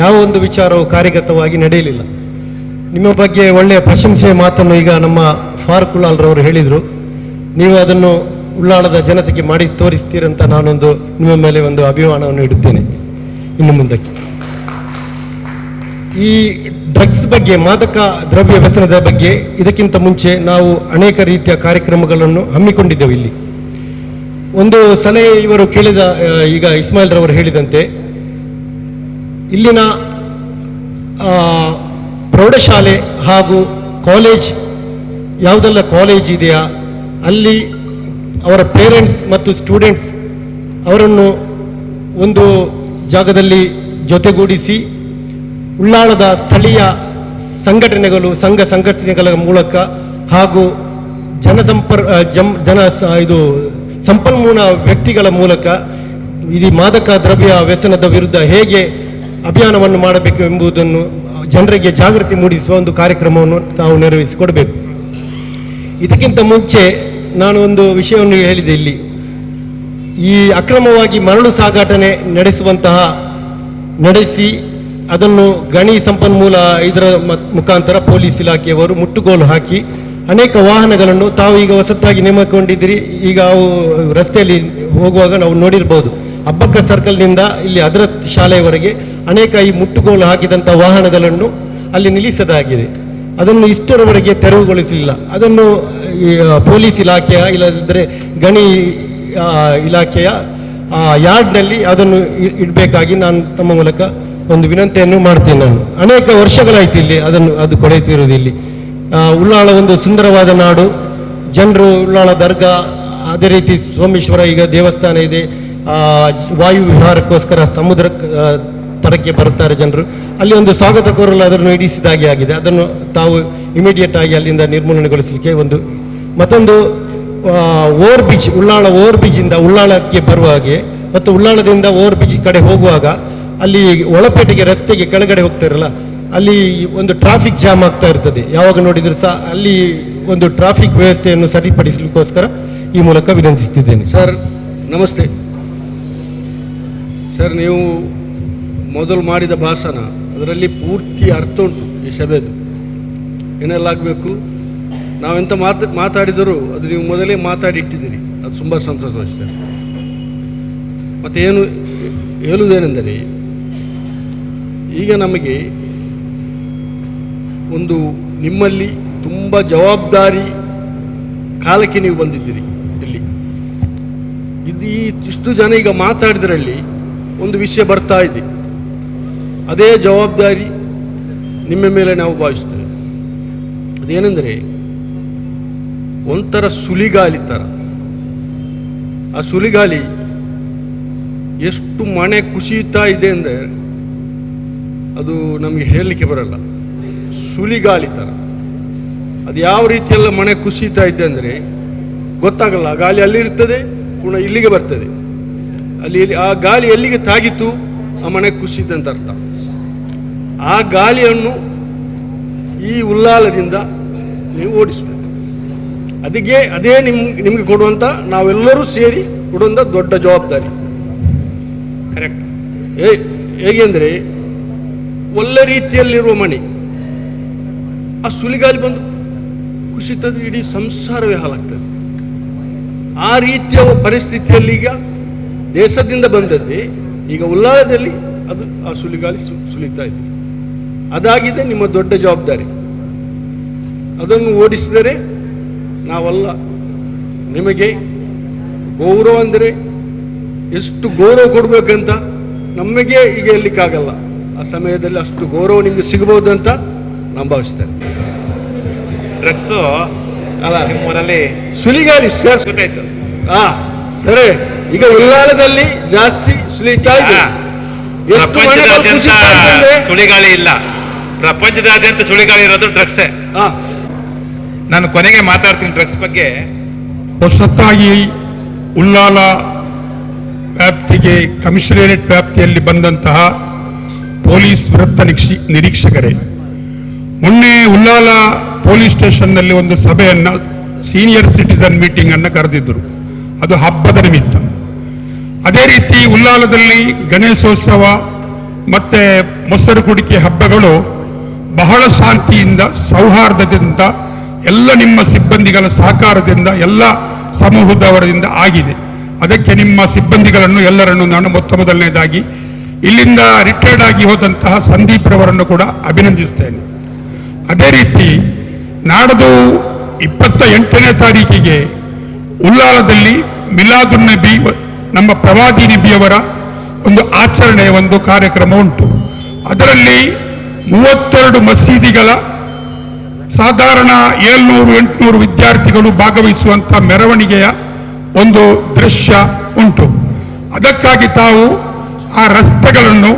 ಯಾವ ಒಂದು ವಿಚಾರವು ಕಾರ್ಯಗತವಾಗಿ ನಡೆಯಲಿಲ್ಲ. ನಿಮ್ಮ ಬಗ್ಗೆ ಒಳ್ಳೆಯ ಪ್ರಶಂಸೆಯ ಮಾತನ್ನು ಈಗ ನಮ್ಮ ಫಾರೂಕ್ ಉಳ್ಳಾಲ್ ರವರು ಹೇಳಿದರು. ನೀವು ಅದನ್ನು ಉಳ್ಳಾಳದ ಜನತೆಗೆ ಮಾಡಿ ತೋರಿಸ್ತೀರಂತ ನಾನೊಂದು ನಿಮ್ಮ ಮೇಲೆ ಒಂದು ಅಭಿಮಾನವನ್ನು ಇಡುತ್ತೇನೆ ಇನ್ನು ಮುಂದಕ್ಕೆ. ಈ ಡ್ರಗ್ಸ್ ಬಗ್ಗೆ, ಮಾದಕ ದ್ರವ್ಯ ವ್ಯಸನದ ಬಗ್ಗೆ ಇದಕ್ಕಿಂತ ಮುಂಚೆ ನಾವು ಅನೇಕ ರೀತಿಯ ಕಾರ್ಯಕ್ರಮಗಳನ್ನು ಹಮ್ಮಿಕೊಂಡಿದ್ದೆವು. ಇಲ್ಲಿ ಒಂದು ಸಲಹೆ ಇವರು ಕೇಳಿದ, ಈಗ ಇಸ್ಮಾಯಿಲ್ ರವರು ಹೇಳಿದಂತೆ, ಇಲ್ಲಿನ ಪ್ರೌಢಶಾಲೆ ಹಾಗೂ ಕಾಲೇಜ್, ಯಾವುದೆಲ್ಲ ಕಾಲೇಜ್ ಇದೆಯಾ ಅಲ್ಲಿ ಅವರ ಪೇರೆಂಟ್ಸ್ ಮತ್ತು ಸ್ಟೂಡೆಂಟ್ಸ್ ಅವರನ್ನು ಒಂದು ಜಾಗದಲ್ಲಿ ಜೊತೆಗೂಡಿಸಿ ಉಳ್ಳಾಳದ ಸ್ಥಳೀಯ ಸಂಘಟನೆಗಳು, ಸಂಘ ಸಂಘಟನೆಗಳ ಮೂಲಕ ಹಾಗೂ ಇದು ಸಂಪನ್ಮೂಲ ವ್ಯಕ್ತಿಗಳ ಮೂಲಕ ಈ ಮಾದಕ ದ್ರವ್ಯ ವ್ಯಸನದ ವಿರುದ್ಧ ಹೇಗೆ ಅಭಿಯಾನವನ್ನು ಮಾಡಬೇಕು ಎಂಬುದನ್ನು ಜನರಿಗೆ ಜಾಗೃತಿ ಮೂಡಿಸುವ ಒಂದು ಕಾರ್ಯಕ್ರಮವನ್ನು ತಾವು ನೆರವೇರಿಸಿಕೊಡಬೇಕು. ಇದಕ್ಕಿಂತ ಮುಂಚೆ ನಾನು ಒಂದು ವಿಷಯವನ್ನು ಹೇಳಿದೆ. ಇಲ್ಲಿ ಈ ಅಕ್ರಮವಾಗಿ ಮರಳು ಸಾಗಾಟನೆ ನಡೆಸಿ ಅದನ್ನು ಗಣಿ ಸಂಪನ್ಮೂಲ ಇದರ ಮುಖಾಂತರ ಪೊಲೀಸ್ ಇಲಾಖೆಯವರು ಮುಟ್ಟುಗೋಲು ಹಾಕಿ ಅನೇಕ ವಾಹನಗಳನ್ನು ತಾವು ಈಗ ಹೊಸತಾಗಿ ನೇಮಕೊಂಡಿದ್ದೀರಿ. ಈಗ ಅವು ರಸ್ತೆಯಲ್ಲಿ ಹೋಗುವಾಗ ನಾವು ನೋಡಿರ್ಬೋದು, ಅಬ್ಬಕ್ಕ ಸರ್ಕಲ್ನಿಂದ ಇಲ್ಲಿ ಹಜರತ್ ಶಾಲೆಯವರೆಗೆ ಅನೇಕ ಈ ಮುಟ್ಟುಗೋಲು ಹಾಕಿದಂಥ ವಾಹನಗಳನ್ನು ಅಲ್ಲಿ ನಿಲ್ಲಿಸದಾಗಿದೆ. ಅದನ್ನು ಇಷ್ಟರವರೆಗೆ ತೆರವುಗೊಳಿಸಲಿಲ್ಲ. ಅದನ್ನು ಪೊಲೀಸ್ ಇಲಾಖೆಯ ಇಲ್ಲದಿದ್ದರೆ ಗಣಿ ಇಲಾಖೆಯ ಯಾರ್ಡ್ನಲ್ಲಿ ಅದನ್ನು ಇಡಬೇಕಾಗಿ ನಾನು ತಮ್ಮ ಮೂಲಕ ಒಂದು ವಿನಂತಿಯನ್ನು ಮಾಡ್ತೇನೆ. ನಾನು ಅನೇಕ ವರ್ಷಗಳಾಯ್ತು ಇಲ್ಲಿ ಅದು ಕೊಳೆಯುತ್ತಿರುವುದು. ಇಲ್ಲಿ ಉಳ್ಳಾಳ ಒಂದು ಸುಂದರವಾದ ನಾಡು. ಜನರು ಉಳ್ಳಾಳ ದರ್ಗಾ, ಅದೇ ರೀತಿ ಸೋಮೇಶ್ವರ ಈಗ ದೇವಸ್ಥಾನ ಇದೆ, ವಾಯು ವಿಹಾರಕ್ಕೋಸ್ಕರ ಸಮುದ್ರ ತಡಕ್ಕೆ ಬರುತ್ತಾರೆ ಜನರು. ಅಲ್ಲಿ ಒಂದು ಸ್ವಾಗತ ಕೋರಲು ಅದನ್ನು ಇಡಿಸಿದಾಗೆ ಆಗಿದೆ. ಅದನ್ನು ತಾವು ಇಮಿಡಿಯೇಟ್ ಆಗಿ ಅಲ್ಲಿಂದ ನಿರ್ಮೂಲನೆಗೊಳಿಸಲಿಕ್ಕೆ ಮತ್ತೊಂದು ಓವರ್ ಬ್ರಿಡ್ಜ್, ಉಳ್ಳಾಳ ಓವರ್ ಬ್ರಿಡ್ಜಿಂದ ಉಳ್ಳಾಳಕ್ಕೆ ಬರುವ ಹಾಗೆ ಮತ್ತು ಉಳ್ಳಾಳದಿಂದ ಓವರ್ ಬ್ರಿಡ್ಜ್ ಕಡೆ ಹೋಗುವಾಗ ಅಲ್ಲಿ ಒಳಪೇಟೆಗೆ ರಸ್ತೆಗೆ ಕೆಳಗಡೆ ಹೋಗ್ತಾರಲ್ಲ, ಅಲ್ಲಿ ಒಂದು ಟ್ರಾಫಿಕ್ ಜಾಮ್ ಆಗ್ತಾ ಇರ್ತದೆ. ಯಾವಾಗ ನೋಡಿದ್ರು ಸಹ ಅಲ್ಲಿ ಒಂದು ಟ್ರಾಫಿಕ್ ವ್ಯವಸ್ಥೆಯನ್ನು ಸರಿಪಡಿಸಲಿಕ್ಕೋಸ್ಕರ ಈ ಮೂಲಕ ವಿನಂತಿಸುತ್ತಿದ್ದೇನೆ. ಸರ್ ನಮಸ್ತೆ. ಸರ್, ನೀವು ಮೊದಲು ಮಾಡಿದ ಭಾಷಣ ಅದರಲ್ಲಿ ಪೂರ್ತಿ ಅರ್ಥ ಉಂಟು ಈ ಸಭೆದು. ಏನೆಲ್ಲ ಆಗಬೇಕು, ನಾವೆಂತ ಮಾತಾಡಿದರೂ ಅದು ನೀವು ಮೊದಲೇ ಮಾತಾಡಿ ಇಟ್ಟಿದ್ದೀರಿ, ಅದು ತುಂಬ ಸಂತೋಷ ಅಷ್ಟೇ. ಮತ್ತು ಏನು ಹೇಳುವುದೇನೆಂದರೆ, ಈಗ ನಮಗೆ ಒಂದು ನಿಮ್ಮಲ್ಲಿ ತುಂಬ ಜವಾಬ್ದಾರಿ ಕಾಲಕ್ಕೆ ನೀವು ಬಂದಿದ್ದೀರಿ. ಇಲ್ಲಿ ಇಷ್ಟು ಜನ ಈಗ ಮಾತಾಡಿದ್ರಲ್ಲಿ ಒಂದು ವಿಷಯ ಬರ್ತಾ ಇದೆ, ಅದೇ ಜವಾಬ್ದಾರಿ ನಿಮ್ಮ ಮೇಲೆ ನಾವು ಭಾವಿಸ್ತೇವೆ. ಅದೇನೆಂದರೆ ಒಂಥರ ಸುಳಿಗಾಲಿ ಥರ. ಆ ಸುಳಿಗಾಲಿ ಎಷ್ಟು ಮನೆ ಕುಸಿಯುತ್ತಾ ಇದೆ ಅಂದರೆ ಅದು ನಮಗೆ ಹೇಳಲಿಕ್ಕೆ ಬರಲ್ಲ. ಸುಳಿಗಾಲಿ ಥರ ಅದು ಯಾವ ರೀತಿಯೆಲ್ಲ ಮನೆ ಕುಸಿಯುತ್ತಾ ಇದೆ ಅಂದರೆ ಗೊತ್ತಾಗಲ್ಲ. ಆ ಗಾಳಿ ಅಲ್ಲಿರ್ತದೆ, ಪುನಃ ಇಲ್ಲಿಗೆ ಬರ್ತದೆ. ಅಲ್ಲಿ ಆ ಗಾಳಿ ಎಲ್ಲಿಗೆ ತಾಗಿತು ಆ ಮನೆ ಕುಸಿದಂತ ಅರ್ಥ. ಆ ಗಾಳಿಯನ್ನು ಈ ಉಲ್ಲಾಲದಿಂದ ನೀವು ಓಡಿಸಬೇಕು. ಅದೇ ನಿಮಗೆ ಕೊಡುವಂಥ, ನಾವೆಲ್ಲರೂ ಸೇರಿ ಕೊಡುವಂಥ ದೊಡ್ಡ ಜವಾಬ್ದಾರಿ. ಕರೆಕ್ಟ್. ಹೇಗೆ ಅಂದರೆ ಒಳ್ಳೆ ರೀತಿಯಲ್ಲಿರುವ ಮನೆ ಆ ಸುಳಿಗಾಲಿ ಬಂದು ಕುಸಿತದ ಇಡೀ ಸಂಸಾರವೇ ಹಾಳಾಗ್ತದೆ. ಆ ರೀತಿಯ ಪರಿಸ್ಥಿತಿಯಲ್ಲಿ ಈಗ ದೇಶದಿಂದ ಬಂದದ್ದೇ ಈಗ ಉಲ್ಲಾಳದಲ್ಲಿ ಅದು ಆ ಸುಳಿಗಾಲಿ ಸುಳಿತಾ ಇದೆ. ಅದಾಗಿದೆ ನಿಮ್ಮ ದೊಡ್ಡ ಜವಾಬ್ದಾರಿ. ಅದನ್ನು ಓಡಿಸಿದರೆ ನಾವಲ್ಲ, ನಿಮಗೆ ಗೌರವ ಅಂದರೆ ಎಷ್ಟು ಗೌರವ ಕೊಡಬೇಕಂತ ನಮಗೆ ಈಗ ಹೇಳಲಿಕ್ಕಾಗಲ್ಲ. ಆ ಸಮಯದಲ್ಲಿ ಅಷ್ಟು ಗೌರವ ನಿಮಗೆ ಸಿಗಬಹುದು ಅಂತ ನಾನು ಭಾವಿಸ್ತೇನೆ. ಡ್ರಗ್ಸು ಅಲ್ಲ ನಿಮ್ಮೂರಲ್ಲಿ ಸುಳಿಗಾಲಿ ಗೊತ್ತಾಯ್ತು. ಸರಿ, ಈಗ ಉಲ್ಲಾಳದಲ್ಲಿ ಜಾಸ್ತಿ ಸುಳಿತಾ ಇದೆ. ಎಷ್ಟು ಮನೆಗಳು ಪ್ರಪಂಚದಾದ್ಯಂತ ಕುಸಿತಾ ಇದೆ ಅಂದ್ರೆ ಸುಳಿಗಾಳಿ ಇಲ್ಲ, ಪ್ರಪಂಚದಾದ್ಯಂತ ಸುಳಿಗಾಳಿ ಇರೋದು ಡ್ರಗ್ಸೇ. ನಾನು ಕೊನೆಗೆ ಮಾತಾಡ್ತೀನಿ ಡ್ರಗ್ಸ್ ಬಗ್ಗೆ. ಹೊಸತಾಗಿ ಉಲ್ಲಾಲ ವ್ಯಾಪ್ತಿಗೆ ಕಮಿಷನರೇಟ್ ವ್ಯಾಪ್ತಿಯಲ್ಲಿ ಬಂದಂತಹ ಪೊಲೀಸ್ ವೃತ್ತ ನಿರೀಕ್ಷಕರೇ, ಮೊನ್ನೆ ಉಲ್ಲಾಲ ಪೊಲೀಸ್ ಸ್ಟೇಷನ್ನಲ್ಲಿ ಒಂದು ಸಭೆಯನ್ನು, ಸೀನಿಯರ್ ಸಿಟಿಸನ್ ಮೀಟಿಂಗ್ ಅನ್ನು ಕರೆದಿದ್ದರು. ಅದು ಹಬ್ಬದ ನಿಮಿತ್ತ. ಅದೇ ರೀತಿ ಉಲ್ಲಾಲದಲ್ಲಿ ಗಣೇಶೋತ್ಸವ ಮತ್ತೆ ಮೊಸರು ಕುಡಿಕೆ ಹಬ್ಬಗಳು ಬಹಳ ಶಾಂತಿಯಿಂದ, ಸೌಹಾರ್ದದಿಂದ, ಎಲ್ಲ ನಿಮ್ಮ ಸಿಬ್ಬಂದಿಗಳ ಸಹಕಾರದಿಂದ, ಎಲ್ಲ ಸಮೂಹದವರಿಂದ ಆಗಿದೆ. ಅದಕ್ಕೆ ನಿಮ್ಮ ಸಿಬ್ಬಂದಿಗಳನ್ನು ಎಲ್ಲರನ್ನು ನಾನು ಮೊದಲನೇದಾಗಿ ಇಲ್ಲಿಂದ ರಿಟೈರ್ಡ್ ಆಗಿ ಹೋದಂತಹ ಸಂದೀಪ್ ರವರನ್ನು ಕೂಡ ಅಭಿನಂದಿಸ್ತೇನೆ. ಅದೇ ರೀತಿ ನಾಡದು 28ನೇ ತಾರೀಕಿಗೆ ಉಲ್ಲಾಲದಲ್ಲಿ ಮಿಲಾದುನ್ ನಬಿ, ನಮ್ಮ ಪ್ರವಾದಿ ನಬಿಯವರ ಒಂದು ಆಚರಣೆಯ ಒಂದು ಕಾರ್ಯಕ್ರಮ ಉಂಟು. ಅದರಲ್ಲಿ 32 ಮಸೀದಿಗಳ ಸಾಧಾರಣ 700-800 ವಿದ್ಯಾರ್ಥಿಗಳು ಭಾಗವಹಿಸುವಂಥ ಮೆರವಣಿಗೆಯ ಒಂದು ದೃಶ್ಯ ಉಂಟು. ಅದಕ್ಕಾಗಿ ತಾವು ಆ ರಸ್ತೆಗಳನ್ನು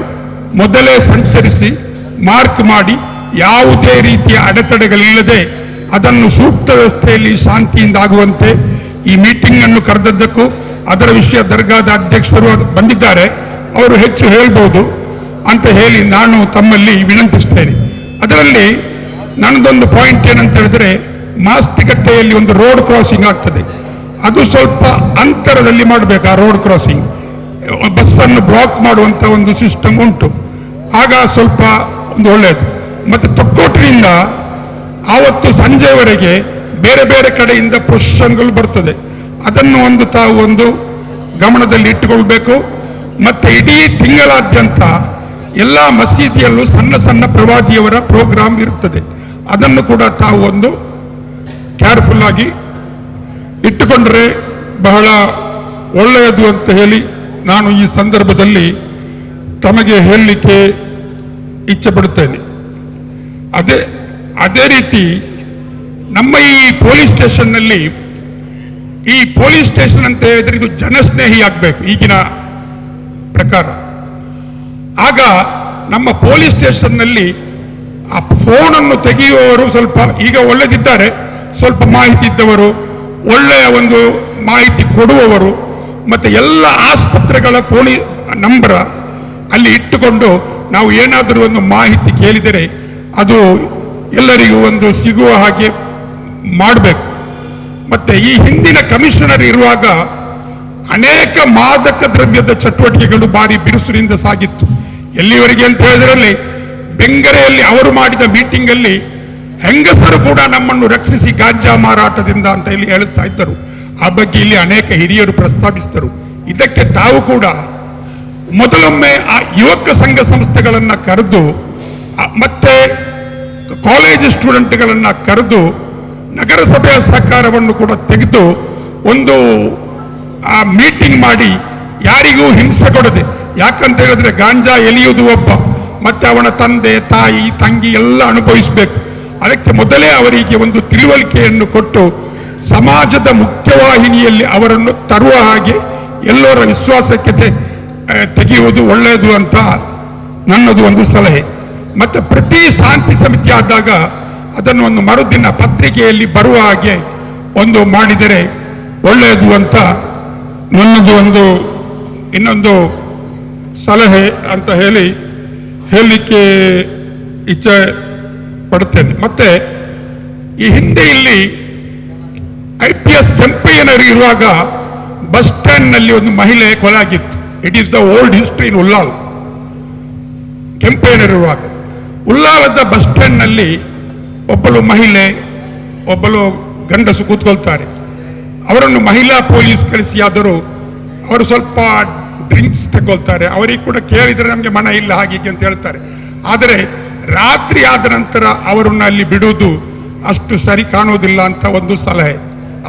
ಮೊದಲೇ ಸಂಚರಿಸಿ ಮಾರ್ಕ್ ಮಾಡಿ ಯಾವುದೇ ರೀತಿಯ ಅಡೆತಡೆಗಳಿಲ್ಲದೆ ಅದನ್ನು ಸೂಕ್ತ ವ್ಯವಸ್ಥೆಯಲ್ಲಿ ಶಾಂತಿಯಿಂದ ಆಗುವಂತೆ ಈ ಮೀಟಿಂಗ್ ಅನ್ನು ಕರೆದದ್ದಕ್ಕೂ, ಅದರ ವಿಷಯ ದರ್ಗಾದ ಅಧ್ಯಕ್ಷರು ಬಂದಿದ್ದಾರೆ, ಅವರು ಹೆಚ್ಚು ಹೇಳ್ಬೋದು ಅಂತ ಹೇಳಿ ನಾನು ತಮ್ಮಲ್ಲಿ ವಿನಂತಿಸ್ತೇನೆ. ಅದರಲ್ಲಿ ನನ್ನದೊಂದು ಪಾಯಿಂಟ್ ಏನಂತ ಹೇಳಿದ್ರೆ, ಮಾಸ್ತಿಕಟ್ಟೆಯಲ್ಲಿ ಒಂದು ರೋಡ್ ಕ್ರಾಸಿಂಗ್ ಆಗ್ತದೆ, ಅದು ಸ್ವಲ್ಪ ಅಂತರದಲ್ಲಿ ಮಾಡಬೇಕು. ಆ ರೋಡ್ ಕ್ರಾಸಿಂಗ್ ಬಸ್ಸನ್ನು ಬ್ಲಾಕ್ ಮಾಡುವಂಥ ಒಂದು ಸಿಸ್ಟಮ್ ಉಂಟು, ಆಗ ಸ್ವಲ್ಪ ಒಂದು ಒಳ್ಳೆಯದು. ಮತ್ತು ತೊಕ್ಕೋಟಿನಿಂದ ಆವತ್ತು ಸಂಜೆವರೆಗೆ ಬೇರೆ ಬೇರೆ ಕಡೆಯಿಂದ ಪ್ರೊಸೆಷನ್ಗಳು ಬರ್ತದೆ, ಅದನ್ನು ಒಂದು ತಾವು ಒಂದು ಗಮನದಲ್ಲಿ ಇಟ್ಟುಕೊಳ್ಬೇಕು. ಮತ್ತೆ ಇಡೀ ತಿಂಗಳಾದ್ಯಂತ ಎಲ್ಲ ಮಸೀದಿಯಲ್ಲೂ ಸಣ್ಣ ಸಣ್ಣ ಪ್ರವಾದಿಯವರ ಪ್ರೋಗ್ರಾಮ್ ಇರುತ್ತದೆ, ಅದನ್ನು ಕೂಡ ತಾವು ಒಂದು ಕೇರ್ಫುಲ್ ಆಗಿ ಇಟ್ಟುಕೊಂಡ್ರೆ ಬಹಳ ಒಳ್ಳೆಯದು ಅಂತ ಹೇಳಿ ನಾನು ಈ ಸಂದರ್ಭದಲ್ಲಿ ತಮಗೆ ಹೇಳಲಿಕ್ಕೆ ಇಚ್ಛೆ ಪಡುತ್ತೇನೆ. ಅದೇ ರೀತಿ ನಮ್ಮ ಈ ಪೊಲೀಸ್ ಸ್ಟೇಷನ್ನಲ್ಲಿ, ಈ ಪೊಲೀಸ್ ಸ್ಟೇಷನ್ ಅಂತ ಹೇಳಿದ್ರೆ ಇದು ಜನಸ್ನೇಹಿ ಆಗಬೇಕು ಈಗಿನ ಪ್ರಕಾರ. ಆಗ ನಮ್ಮ ಪೊಲೀಸ್ ಸ್ಟೇಷನ್ನಲ್ಲಿ ಆ ಫೋನನ್ನು ತೆಗೆಯುವವರು ಸ್ವಲ್ಪ ಈಗ ಒಳ್ಳೆದಿದ್ದಾರೆ, ಸ್ವಲ್ಪ ಮಾಹಿತಿ ಇದ್ದವರು, ಒಳ್ಳೆಯ ಒಂದು ಮಾಹಿತಿ ಕೊಡುವವರು, ಮತ್ತೆ ಎಲ್ಲ ಆಸ್ಪತ್ರೆಗಳ ಫೋನ್ ನಂಬರ್ ಅಲ್ಲಿ ಇಟ್ಟುಕೊಂಡು ನಾವು ಏನಾದರೂ ಒಂದು ಮಾಹಿತಿ ಕೇಳಿದರೆ ಅದು ಎಲ್ಲರಿಗೂ ಒಂದು ಸಿಗುವ ಹಾಗೆ ಮಾಡಬೇಕು. ಮತ್ತೆ ಈ ಹಿಂದಿನ ಕಮಿಷನರ್ ಇರುವಾಗ ಅನೇಕ ಮಾದಕ ದ್ರವ್ಯದ ಚಟುವಟಿಕೆಗಳು ಭಾರಿ ಬಿರುಸಿನಿಂದ ಸಾಗಿತ್ತು. ಎಲ್ಲಿವರೆಗೆ ಅಂತ ಹೇಳಿದ್ರಲ್ಲಿ ಬೆಂಗರೆಯಲ್ಲಿ ಅವರು ಮಾಡಿದ ಮೀಟಿಂಗಲ್ಲಿ ಹೆಂಗಸರು ಕೂಡ ನಮ್ಮನ್ನು ರಕ್ಷಿಸಿ ಗಾಂಜಾ ಮಾರಾಟದಿಂದ ಅಂತ ಇಲ್ಲಿ ಹೇಳುತ್ತಾ ಇದ್ದರು. ಆ ಬಗ್ಗೆ ಇಲ್ಲಿ ಅನೇಕ ಹಿರಿಯರು ಪ್ರಸ್ತಾಪಿಸಿದರು. ಇದಕ್ಕೆ ತಾವು ಕೂಡ ಮೊದಲೊಮ್ಮೆ ಆ ಯುವಕ ಸಂಘ ಸಂಸ್ಥೆಗಳನ್ನ ಕರೆದು ಮತ್ತೆ ಕಾಲೇಜ್ ಸ್ಟೂಡೆಂಟ್ಗಳನ್ನ ಕರೆದು ನಗರಸಭೆಯ ಸಹಕಾರವನ್ನು ಕೂಡ ತೆಗೆದು ಒಂದು ಮೀಟಿಂಗ್ ಮಾಡಿ ಯಾರಿಗೂ ಹಿಂಸೆ ಕೊಡದೆ, ಯಾಕಂತ ಹೇಳಿದ್ರೆ ಗಾಂಜಾ ಎಲಿಯುವುದು ಒಬ್ಬ, ಮತ್ತೆ ಅವನ ತಂದೆ ತಾಯಿ ತಂಗಿ ಎಲ್ಲ ಅನುಭವಿಸಬೇಕು. ಅದಕ್ಕೆ ಮೊದಲೇ ಅವರಿಗೆ ಒಂದು ತಿಳುವಳಿಕೆಯನ್ನು ಕೊಟ್ಟು ಸಮಾಜದ ಮುಖ್ಯವಾಹಿನಿಯಲ್ಲಿ ಅವರನ್ನು ತರುವ ಹಾಗೆ ಎಲ್ಲರ ವಿಶ್ವಾಸಕ್ಕೆ ತೆಗೆಯುವುದು ಒಳ್ಳೆಯದು ಅಂತ ನನ್ನದು ಒಂದು ಸಲಹೆ. ಮತ್ತೆ ಪ್ರತಿ ಶಾಂತಿ ಸಮಿತಿ ಆದಾಗ ಅದನ್ನು ಒಂದು ಮರುದಿನ ಪತ್ರಿಕೆಯಲ್ಲಿ ಬರುವ ಹಾಗೆ ಒಂದು ಮಾಡಿದರೆ ಒಳ್ಳೆಯದು ಅಂತ ನನ್ನದು ಒಂದು ಇನ್ನೊಂದು ಸಲಹೆ ಅಂತ ಹೇಳಲಿಕ್ಕೆ ಇಚ್ಛೆ ಪಡುತ್ತೇನೆ. ಮತ್ತೆ ಈ ಹಿಂದೆ ಇಲ್ಲಿ IPS ಕೆಂಪಯ್ಯನವರು ಇರುವಾಗ ಬಸ್ ಸ್ಟ್ಯಾಂಡ್ ನಲ್ಲಿ ಒಂದು ಮಹಿಳೆ ಕೊಲೆ ಆಗಿತ್ತು. It is the old history in Ullal. ಕೆಂಪಯ್ಯನವರಿರುವಾಗ ಉಲ್ಲಾಲದ ಬಸ್ ಸ್ಟ್ಯಾಂಡ್ ನಲ್ಲಿ ಒಬ್ಬಳು ಮಹಿಳೆ ಒಬ್ಬಳು ಗಂಡಸು ಕೂತ್ಕೊಳ್ತಾರೆ. ಅವರನ್ನು ಮಹಿಳಾ ಪೊಲೀಸ್ ಕಳಿಸಿ ಆದರೂ ಅವರು ಸ್ವಲ್ಪ ಡ್ರಿಂಕ್ಸ್ ತಗೊಳ್ತಾರೆ. ಅವರಿಗೆ ಕೂಡ ಕೇಳಿದರೆ ನಮಗೆ ಮನ ಇಲ್ಲ ಹಾಗೆ ಅಂತ ಹೇಳ್ತಾರೆ. ಆದರೆ ರಾತ್ರಿ ಆದ ನಂತರ ಅವರನ್ನು ಅಲ್ಲಿ ಬಿಡುವುದು ಅಷ್ಟು ಸರಿ ಕಾಣುವುದಿಲ್ಲ ಅಂತ ಒಂದು ಸಲಹೆ.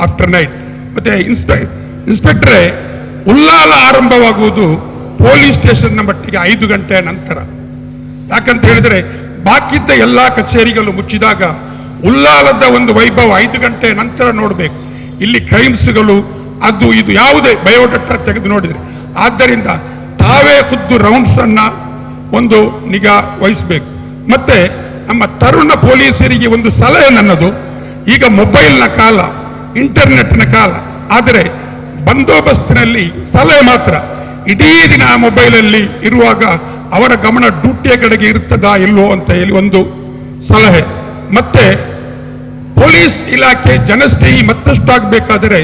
ಆಫ್ಟರ್ ನೈಟ್ ಮತ್ತೆ ಇನ್ಸ್ಪೆಕ್ಟ್ರೆ ಉಲ್ಲಾಲ ಆರಂಭವಾಗುವುದು ಪೊಲೀಸ್ ಸ್ಟೇಷನ್ನ ಮಟ್ಟಿಗೆ 5 ಗಂಟೆಯ ನಂತರ. ಯಾಕಂತ ಹೇಳಿದ್ರೆ ಬಾಕಿದ್ದ ಎಲ್ಲಾ ಕಚೇರಿಗಳು ಮುಚ್ಚಿದಾಗ ಉಲ್ಲಾಲದ ಒಂದು ವೈಭವ 5 ಗಂಟೆಯ ನಂತರ ನೋಡಬೇಕು. ಇಲ್ಲಿ ಕ್ರೈಮ್ಸ್ಗಳು ಅದು ಇದು ಯಾವುದೇ ಬಯೋಡಾಟಾ ತೆಗೆದು ನೋಡಿದ್ರೆ, ಆದ್ದರಿಂದ ತಾವೇ ಖುದ್ದು ರೌಂಡ್ಸ್ ಅನ್ನ ಒಂದು ನಿಗಾ ವಹಿಸಬೇಕು. ಮತ್ತೆ ನಮ್ಮ ತರುಣ ಪೊಲೀಸರಿಗೆ ಒಂದು ಸಲಹೆ ನನ್ನದು, ಈಗ ಮೊಬೈಲ್ನ ಕಾಲ, ಇಂಟರ್ನೆಟ್ನ ಕಾಲ, ಆದರೆ ಬಂದೋಬಸ್ತಿನಲ್ಲಿ ಸಲಹೆ ಮಾತ್ರ. ಇಡೀ ದಿನ ಮೊಬೈಲಲ್ಲಿ ಇರುವಾಗ ಅವರ ಗಮನ ಡ್ಯೂಟಿಯ ಕಡೆಗೆ ಇರ್ತದಾ ಇಲ್ವೋ ಅಂತ ಹೇಳಿ ಒಂದು ಸಲಹೆ. ಮತ್ತೆ ಪೊಲೀಸ್ ಇಲಾಖೆ ಜನಸ್ನೇಹಿ ಮತ್ತಷ್ಟು ಆಗಬೇಕಾದರೆ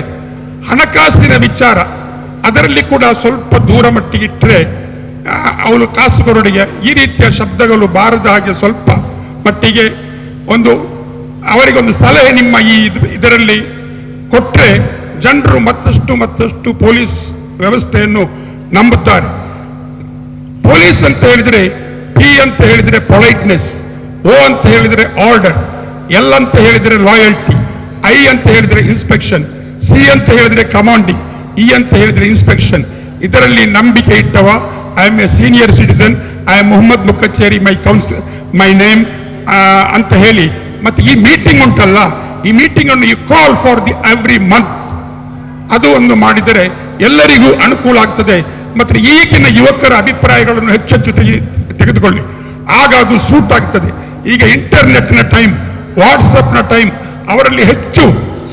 ಹಣಕಾಸಿನ ವಿಚಾರ ಅದರಲ್ಲಿ ಕೂಡ ಸ್ವಲ್ಪ ದೂರ ಮಟ್ಟಿಗಿಟ್ಟರೆ ಅವಳು ಕಾಸುಗೊರಡಿಗೆ ಈ ರೀತಿಯ ಶಬ್ದಗಳು ಬಾರದ ಹಾಗೆ ಸ್ವಲ್ಪ ಮಟ್ಟಿಗೆ ಒಂದು ಅವರಿಗೊಂದು ಸಲಹೆ ನಿಮ್ಮ ಈ ಇದರಲ್ಲಿ ಕೊಟ್ಟರೆ ಜನರು ಮತ್ತಷ್ಟು ಪೊಲೀಸ್ ವ್ಯವಸ್ಥೆಯನ್ನು ನಂಬುತ್ತಾರೆ. ಪೊಲೀಸ್ ಅಂತ ಹೇಳಿದ್ರೆ ಪಿ ಅಂತ ಹೇಳಿದ್ರೆ ಪೊಲೈಟ್ನೆಸ್, ಓ ಅಂತ ಹೇಳಿದ್ರೆ ಆರ್ಡರ್, ಎಲ್ ಅಂತ ಹೇಳಿದ್ರೆ ಲಾಯಲ್ಟಿ, ಐ ಅಂತ ಹೇಳಿದ್ರೆ ಇನ್ಸ್ಪೆಕ್ಷನ್, ಸಿ ಅಂತ ಹೇಳಿದ್ರೆ ಕಮಾಂಡಿಂಗ್, ಇ ಅಂತ ಹೇಳಿದ್ರೆ ಇನ್ಸ್ಪೆಕ್ಷನ್. ಇದರಲ್ಲಿ ನಂಬಿಕೆ ಇಟ್ಟವ I am a senior citizen, I am Mohammed Mukhacheri, my name ಅಂತ ಹೇಳಿ. ಮತ್ತೆ ಈ ಮೀಟಿಂಗ್ ಉಂಟಲ್ಲ, ಈ ಮೀಟಿಂಗ್ ಅನ್ನು you call for the every month, ಅದು ಒಂದು ಮಾಡಿದರೆ ಎಲ್ಲರಿಗೂ ಅನುಕೂಲ ಆಗ್ತದೆ. ಮತ್ತೆ ಈಗಿನ ಯುವಕರ ಅಭಿಪ್ರಾಯಗಳನ್ನು ಹೆಚ್ಚೆಚ್ಚು ತೆಗೆದುಕೊಳ್ಳಿ, ಆಗ ಅದು ಸೂಟ್ ಆಗ್ತದೆ. ಈಗ ಇಂಟರ್ನೆಟ್ನ ಟೈಮ್, ವಾಟ್ಸಪ್ನ ಟೈಮ್, ಅವರಲ್ಲಿ ಹೆಚ್ಚು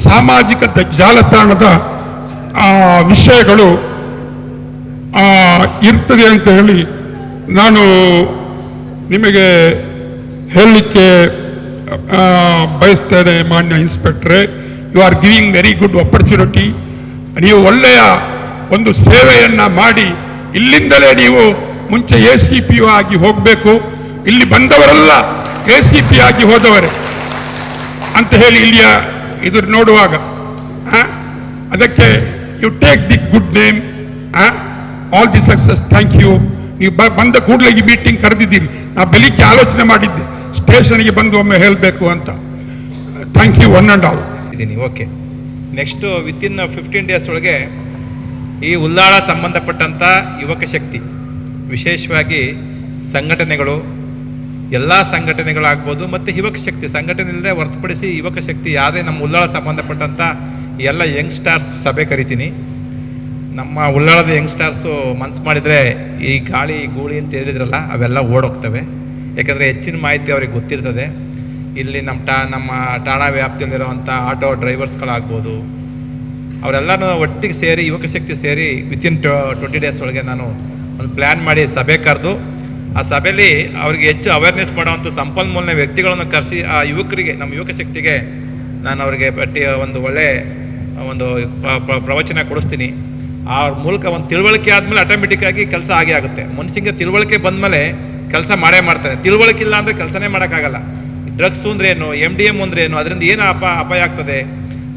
ಸಾಮಾಜಿಕ ಜಾಲತಾಣದ ವಿಷಯಗಳು ಇರ್ತದೆ ಅಂತ ಹೇಳಿ ನಾನು ನಿಮಗೆ ಹೇಳಲಿಕ್ಕೆ ಬಯಸ್ತೇನೆ. ಮಾನ್ಯ ಇನ್ಸ್ಪೆಕ್ಟ್ರೆ, you are giving very good opportunity. ನೀವು ಒಳ್ಳೆಯ ಒಂದು ಸೇವೆಯನ್ನ ಮಾಡಿ ಇಲ್ಲಿಂದಲೇ ನೀವು ಮುಂಚೆ ACP ಆಗಿ ಹೋಗಬೇಕು, ಇಲ್ಲಿ ಬಂದವರೆಲ್ಲ ACP ಆಗಿ ಹೋದವರೇ ಅಂತ ಹೇಳಿ ಇಲ್ಲಿಯ ಇದು ನೋಡುವಾಗ ಅದಕ್ಕೆ you take the good name, all the success, thank you. ನೀವು ಬಂದ ಕೂಡಲೇ ಈ ಮೀಟಿಂಗ್ ಕರೆದಿದ್ದೀರಿ. ನಾ ಬೆಳಿಗ್ಗೆ ಆಲೋಚನೆ ಮಾಡಿದ್ದೆ ಸ್ಟೇಷನ್ಗೆ ಬಂದು ಒಮ್ಮೆ ಹೇಳಬೇಕು ಅಂತ. Thank you one and all. ಇದ್ದೀನಿ. ಓಕೆ, ನೆಕ್ಸ್ಟು ವಿತಿನ್ 15 ಡೇಸ್ ಒಳಗೆ ಈ ಉಲ್ಲಾಳ ಸಂಬಂಧಪಟ್ಟಂಥ ಯುವಕ ಶಕ್ತಿ, ವಿಶೇಷವಾಗಿ ಸಂಘಟನೆಗಳು, ಎಲ್ಲ ಸಂಘಟನೆಗಳಾಗ್ಬೋದು, ಮತ್ತು ಯುವಕ ಶಕ್ತಿ ಸಂಘಟನೆಯಲ್ಲದೆ ಹೊರತುಪಡಿಸಿ ಯುವಕ ಶಕ್ತಿ ಯಾವುದೇ ನಮ್ಮ ಉಲ್ಲಾಳ ಸಂಬಂಧಪಟ್ಟಂಥ ಎಲ್ಲ ಯಂಗ್ಸ್ಟಾರ್ಸ್ ಸಭೆ ಕರಿತೀನಿ. ನಮ್ಮ ಉಲ್ಲಾಳದ ಯಂಗ್ಸ್ಟಾರ್ಸು ಮನ್ಸು ಮಾಡಿದರೆ ಈ ಗಾಳಿ ಗೂಳಿ ಅಂತ ಹೇಳಿದ್ರಲ್ಲ ಅವೆಲ್ಲ ಓಡೋಗ್ತವೆ. ಯಾಕಂದರೆ ಹೆಚ್ಚಿನ ಮಾಹಿತಿ ಅವ್ರಿಗೆ ಗೊತ್ತಿರ್ತದೆ. ಇಲ್ಲಿ ನಮ್ಮ ಠಾಣಾ ವ್ಯಾಪ್ತಿಯಲ್ಲಿರುವಂಥ ಆಟೋ ಡ್ರೈವರ್ಸ್ಗಳಾಗ್ಬೋದು, ಅವರೆಲ್ಲನೂ ಒಟ್ಟಿಗೆ ಸೇರಿ ಯುವಕ ಶಕ್ತಿ ಸೇರಿ ವಿತಿನ್ 20 ಡೇಸ್ ಒಳಗೆ ನಾನು ಒಂದು ಪ್ಲ್ಯಾನ್ ಮಾಡಿ ಸಭೆ ಕರೆದು ಆ ಸಭೆಯಲ್ಲಿ ಅವ್ರಿಗೆ ಹೆಚ್ಚು ಅವೇರ್ನೆಸ್ ಮಾಡುವಂಥ ಸಂಪನ್ಮೂಲ ವ್ಯಕ್ತಿಗಳನ್ನು ಕರೆಸಿ ಆ ಯುವಕರಿಗೆ, ನಮ್ಮ ಯುವಕ ಶಕ್ತಿಗೆ ನಾನು ಅವರಿಗೆ ಒಂದು ಒಳ್ಳೆ ಒಂದು ಪ್ರವಚನ ಕೊಡಿಸ್ತೀನಿ. ಆ ಮೂಲಕ ಒಂದು ತಿಳುವಳಿಕೆ ಆದಮೇಲೆ ಆಟೋಮೆಟಿಕ್ ಆಗಿ ಕೆಲಸ ಆಗೇ ಆಗುತ್ತೆ. ಮನುಷ್ಯಂಗೆ ತಿಳುವಳಿಕೆ ಬಂದಮೇಲೆ ಕೆಲಸ ಮಾಡೇ ಮಾಡ್ತಾನೆ. ತಿಳುವಳಿಕೆ ಇಲ್ಲ ಅಂದರೆ ಕೆಲಸನೇ ಮಾಡೋಕ್ಕಾಗಲ್ಲ. ಡ್ರಗ್ಸು ಅಂದ್ರೆ ಏನು, MDM ಅಂದ್ರೆ ಏನು, ಅದರಿಂದ ಏನು ಅಪಾಯ ಆಗ್ತದೆ,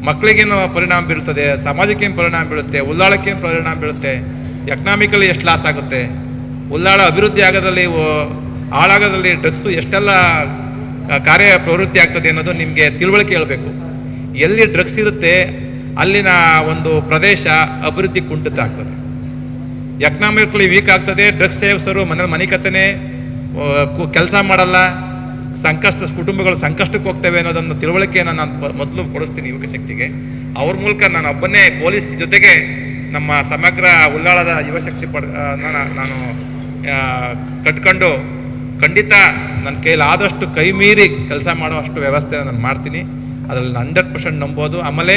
ಮಕ್ಕಳಿಗೇನು ಪರಿಣಾಮ ಬೀಳ್ತದೆ, ಸಮಾಜಕ್ಕೇನು ಪರಿಣಾಮ ಬೀಳುತ್ತೆ, ಉಲ್ಲಾಳಕ್ಕೇನು ಪರಿಣಾಮ ಬೀಳುತ್ತೆ, ಎಕನಾಮಿಕಲಿ ಎಷ್ಟು ಲಾಸ್ ಆಗುತ್ತೆ, ಉಲ್ಲಾಳ ಅಭಿವೃದ್ಧಿ ಆಗೋದ್ರಲ್ಲಿ ಹಾಳಾಗೋದ್ರಲ್ಲಿ ಡ್ರಗ್ಸು ಎಷ್ಟೆಲ್ಲ ಕಾರ್ಯ ಪ್ರವೃತ್ತಿ ಆಗ್ತದೆ ಅನ್ನೋದು ನಿಮಗೆ ತಿಳುವಳಿಕೆ ಹೇಳಬೇಕು. ಎಲ್ಲಿ ಡ್ರಗ್ಸ್ ಇರುತ್ತೆ ಅಲ್ಲಿನ ಒಂದು ಪ್ರದೇಶ ಅಭಿವೃದ್ಧಿ ಕುಂಠಿತ ಆಗ್ತದೆ, ಎಕನಾಮಿಕಲಿ ವೀಕ್ ಆಗ್ತದೆ. ಡ್ರಗ್ಸ್ ಸೇವಿಸೋರು ಮನೆ ಕತ್ತನೆ ಕೆಲಸ ಮಾಡಲ್ಲ, ಕುಟುಂಬಗಳು ಸಂಕಷ್ಟಕ್ಕೆ ಹೋಗ್ತವೆ ಅನ್ನೋದನ್ನು ತಿಳುವಳಿಕೆಯನ್ನು ನಾನು ಮೊದಲು ಕೊಡಿಸ್ತೀನಿ ಯುವಕ ಶಕ್ತಿಗೆ. ಅವ್ರ ಮೂಲಕ ನಾನು ಒಬ್ಬನೇ ಪೊಲೀಸ್ ಜೊತೆಗೆ ನಮ್ಮ ಸಮಗ್ರ ಉಲ್ಲಾಳದ ಯುವಶಕ್ತಿ ನಾನು ಕಟ್ಕೊಂಡು ಖಂಡಿತ ನನ್ನ ಕೈಲಿ ಆದಷ್ಟು ಕೈ ಮೀರಿ ಕೆಲಸ ಮಾಡುವಷ್ಟು ವ್ಯವಸ್ಥೆ ನಾನು ಮಾಡ್ತೀನಿ. ಅದರಲ್ಲಿ 100% ನಂಬೋದು. ಆಮೇಲೆ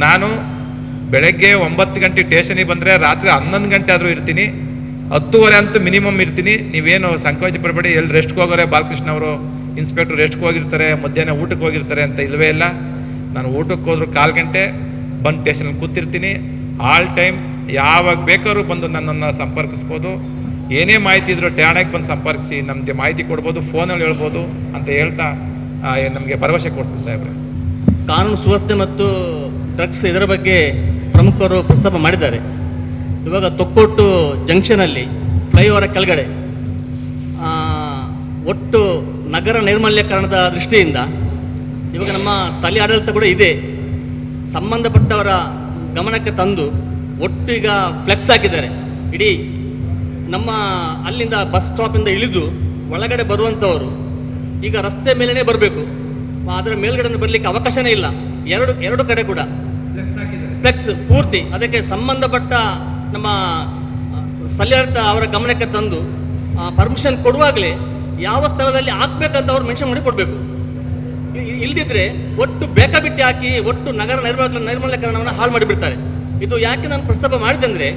ನಾನು ಬೆಳಗ್ಗೆ 9 ಗಂಟೆ ಸ್ಟೇಷನಿಗೆ ಬಂದರೆ ರಾತ್ರಿ 11 ಗಂಟೆ ಆದರೂ ಇರ್ತೀನಿ, 10:30 ಅಂತೂ ಮಿನಿಮಮ್ ಇರ್ತೀನಿ. ನೀವೇನು ಸಂಕೋಚ ಪಡಬೇಡಿ. ಎಲ್ಲಿ ರೆಸ್ಟ್ಗೆ ಹೋಗೋರೆ, ಬಾಲಕೃಷ್ಣ ಅವರು ಇನ್ಸ್ಪೆಕ್ಟರ್ ರೆಸ್ಟ್ಗೆ ಹೋಗಿರ್ತಾರೆ, ಮಧ್ಯಾಹ್ನ ಊಟಕ್ಕೆ ಹೋಗಿರ್ತಾರೆ ಅಂತ ಇಲ್ಲವೇ ಇಲ್ಲ. ನಾನು ಊಟಕ್ಕೆ ಹೋದ್ರು 1/4 ಗಂಟೆ ಬಂದು ಸ್ಟೇಷನಲ್ಲಿ ಕೂತಿರ್ತೀನಿ. ಆಲ್ ಟೈಮ್ ಯಾವಾಗ ಬೇಕಾದ್ರೂ ಬಂದು ನನ್ನನ್ನು ಸಂಪರ್ಕಿಸ್ಬೋದು. ಏನೇ ಮಾಹಿತಿ ಇದ್ರೂ ಠಾಣೆಗೆ ಬಂದು ಸಂಪರ್ಕಿಸಿ ನಮಗೆ ಮಾಹಿತಿ ಕೊಡ್ಬೋದು, ಫೋನಲ್ಲಿ ಹೇಳ್ಬೋದು ಅಂತ ಹೇಳ್ತಾ ನಮಗೆ ಭರವಸೆ ಕೊಡ್ತೀನಿ ಸಾಹೇಬ್ರೆ. ಕಾನೂನು ಸುವ್ಯವಸ್ಥೆ ಮತ್ತು ಡ್ರಗ್ಸ್ ಇದರ ಬಗ್ಗೆ ಪ್ರಮುಖರು ಪ್ರಸ್ತಾಪ ಮಾಡಿದ್ದಾರೆ. ಇವಾಗ ತೊಕ್ಕೋಟು ಜಂಕ್ಷನಲ್ಲಿ ಫ್ಲೈಓವರ್ ಕೆಳಗಡೆ ಒಟ್ಟು ನಗರ ನೈರ್ಮಲ್ಯೀಕರಣದ ದೃಷ್ಟಿಯಿಂದ ಇವಾಗ ನಮ್ಮ ಸ್ಥಳೀಯ ಆಡಳಿತ ಕೂಡ ಇದೆ, ಸಂಬಂಧಪಟ್ಟವರ ಗಮನಕ್ಕೆ ತಂದು ಒಟ್ಟು ಈಗ ಫ್ಲೆಕ್ಸ್ ಹಾಕಿದ್ದಾರೆ. ಇಡೀ ನಮ್ಮ ಅಲ್ಲಿಂದ ಬಸ್ ಸ್ಟಾಪಿಂದ ಇಳಿದು ಒಳಗಡೆ ಬರುವಂಥವರು ಈಗ ರಸ್ತೆ ಮೇಲೇ ಬರಬೇಕು, ಅದರ ಮೇಲ್ಗಡೆ ಬರಲಿಕ್ಕೆ ಅವಕಾಶನೇ ಇಲ್ಲ. ಎರಡು ಕಡೆ ಕೂಡ ಫ್ಲೆಕ್ಸ್ ಪೂರ್ತಿ. ಅದಕ್ಕೆ ಸಂಬಂಧಪಟ್ಟ ನಮ್ಮ ಸ್ಥಳೀಯಾಡಳಿತ ಅವರ ಗಮನಕ್ಕೆ ತಂದು ಪರ್ಮಿಷನ್ ಕೊಡುವಾಗಲೇ ಯಾವ ಸ್ಥಳದಲ್ಲಿ ಹಾಕ್ಬೇಕಂತ ಅವ್ರು ಮೆನ್ಷನ್ ಮಾಡಿ ಕೊಡಬೇಕು. ಇಲ್ದಿದ್ರೆ ಒಟ್ಟು ಬೇಕಾಬಿಟ್ಟಿ ಹಾಕಿ ಒಟ್ಟು ನಗರ ನೈರ್ಮಲ್ಯೀಕರಣವನ್ನು ಹಾಳು ಮಾಡಿಬಿಡ್ತಾರೆ. ಇದು ಯಾಕೆ ನಾನು ಪ್ರಸ್ತಾಪ ಮಾಡಿದೆ ಅಂದರೆ,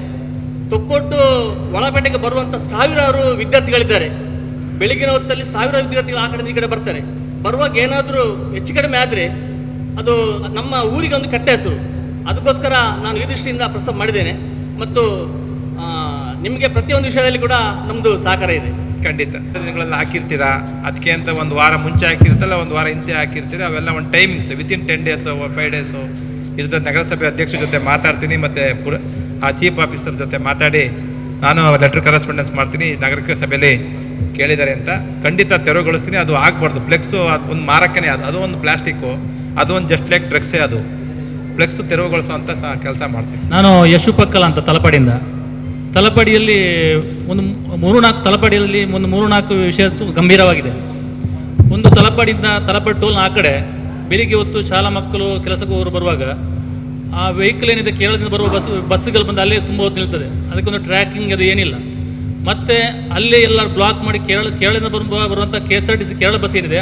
ತೊಕ್ಕೊಟ್ಟು ಒಳಪೇಟೆಗೆ ಬರುವಂಥ ಸಾವಿರಾರು ವಿದ್ಯಾರ್ಥಿಗಳಿದ್ದಾರೆ. ಬೆಳಗಿನ ಹೊತ್ತಲ್ಲಿ ಸಾವಿರಾರು ವಿದ್ಯಾರ್ಥಿಗಳು ಆ ಕಡೆ ಈ ಕಡೆ ಬರ್ತಾರೆ. ಬರುವಾಗ ಏನಾದರೂ ಹೆಚ್ಚು ಕಡಿಮೆ ಆದರೆ ಅದು ನಮ್ಮ ಊರಿಗೆ ಒಂದು ಕೆಟ್ಟ ಹೆಸರು. ಅದಕ್ಕೋಸ್ಕರ ನಾನು ಈ ದೃಷ್ಟಿಯಿಂದ ಪ್ರಸ್ತಾಪ ಮಾಡಿದ್ದೇನೆ. ಮತ್ತು ನಿಮಗೆ ಪ್ರತಿಯೊಂದು ವಿಷಯದಲ್ಲಿ ಕೂಡ ನಮ್ಮದು ಸಹಕಾರ ಇದೆ. ಖಂಡಿತ ದಿನಗಳಲ್ಲಿ ಹಾಕಿರ್ತೀರಾ, ಅದಕ್ಕೆ ಅಂತ ಒಂದು ವಾರ ಮುಂಚೆ ಹಾಕಿರ್ತಲ್ಲ, ಒಂದು ವಾರ ಹಿಂದೆ ಹಾಕಿರ್ತೀರಾ, ಅವೆಲ್ಲ ಒಂದು ಟೈಮಿಂಗ್ಸ್ ವಿತಿನ್ 10 days 5 days ಇದ್ರ ನಗರಸಭೆ ಅಧ್ಯಕ್ಷರ ಜೊತೆ ಮಾತಾಡ್ತೀನಿ. ಮತ್ತು ಆ ಚೀಫ್ ಆಫೀಸರ್ ಜೊತೆ ಮಾತಾಡಿ ನಾನು ಲೆಟರ್ ಕರೆಸ್ಪಾಂಡೆನ್ಸ್ ಮಾಡ್ತೀನಿ. ನಗರ ಸಭೆಯಲ್ಲಿ ಕೇಳಿದ್ದಾರೆ ಅಂತ ಖಂಡಿತ ತೆರವುಗೊಳಿಸ್ತೀನಿ. ಅದು ಆಗಬಾರ್ದು. ಫ್ಲೆಕ್ಸು ಅದು ಒಂದು ಮಾರಕ್ಕನೇ, ಅದು ಒಂದು ಪ್ಲಾಸ್ಟಿಕ್ಕು, ಅದು ಒಂದು ಜಸ್ಟ್ ಲೈಕ್ ಡ್ರಗ್ಸೇ. ಅದು ಫ್ಲೆಕ್ಸು ತೆರವುಗೊಳಿಸುವಂಥ ಕೆಲಸ ಮಾಡ್ತೀನಿ. ನಾನು ಯಶು ಪಕ್ಕಲ ಅಂತ ತಲಪಾಡಿಯಲ್ಲಿ ಒಂದು 3-4 ತಲಪಾಡಿಯಲ್ಲಿ ಒಂದು 3-4 ವಿಷಯ ಗಂಭೀರವಾಗಿದೆ. ಒಂದು ತಲಪಾಡಿ ಟೋಲ್ನ ಆ ಕಡೆ ಬೆಳಿಗ್ಗೆ ಹೊತ್ತು ಶಾಲಾ ಮಕ್ಕಳು ಕೆಲಸಕ್ಕೆ ಹೋಗಿ ಬರುವಾಗ ಆ ವೆಹಿಕಲ್ ಏನಿದೆ ಕೇರಳದಿಂದ ಬರುವ ಬಸ್ಸುಗಳು ಬಂದು ಅಲ್ಲೇ ತುಂಬ ಹೊತ್ತು ನಿಲ್ತದೆ. ಅದಕ್ಕೊಂದು ಟ್ರ್ಯಾಕಿಂಗ್ ಅದು ಏನಿಲ್ಲ. ಮತ್ತು ಅಲ್ಲೇ ಎಲ್ಲ ಬ್ಲಾಕ್ ಮಾಡಿ ಕೇರಳದಿಂದ ಬರುವಂಥ KSRTC ಕೇರಳ ಬಸ್ ಏನಿದೆ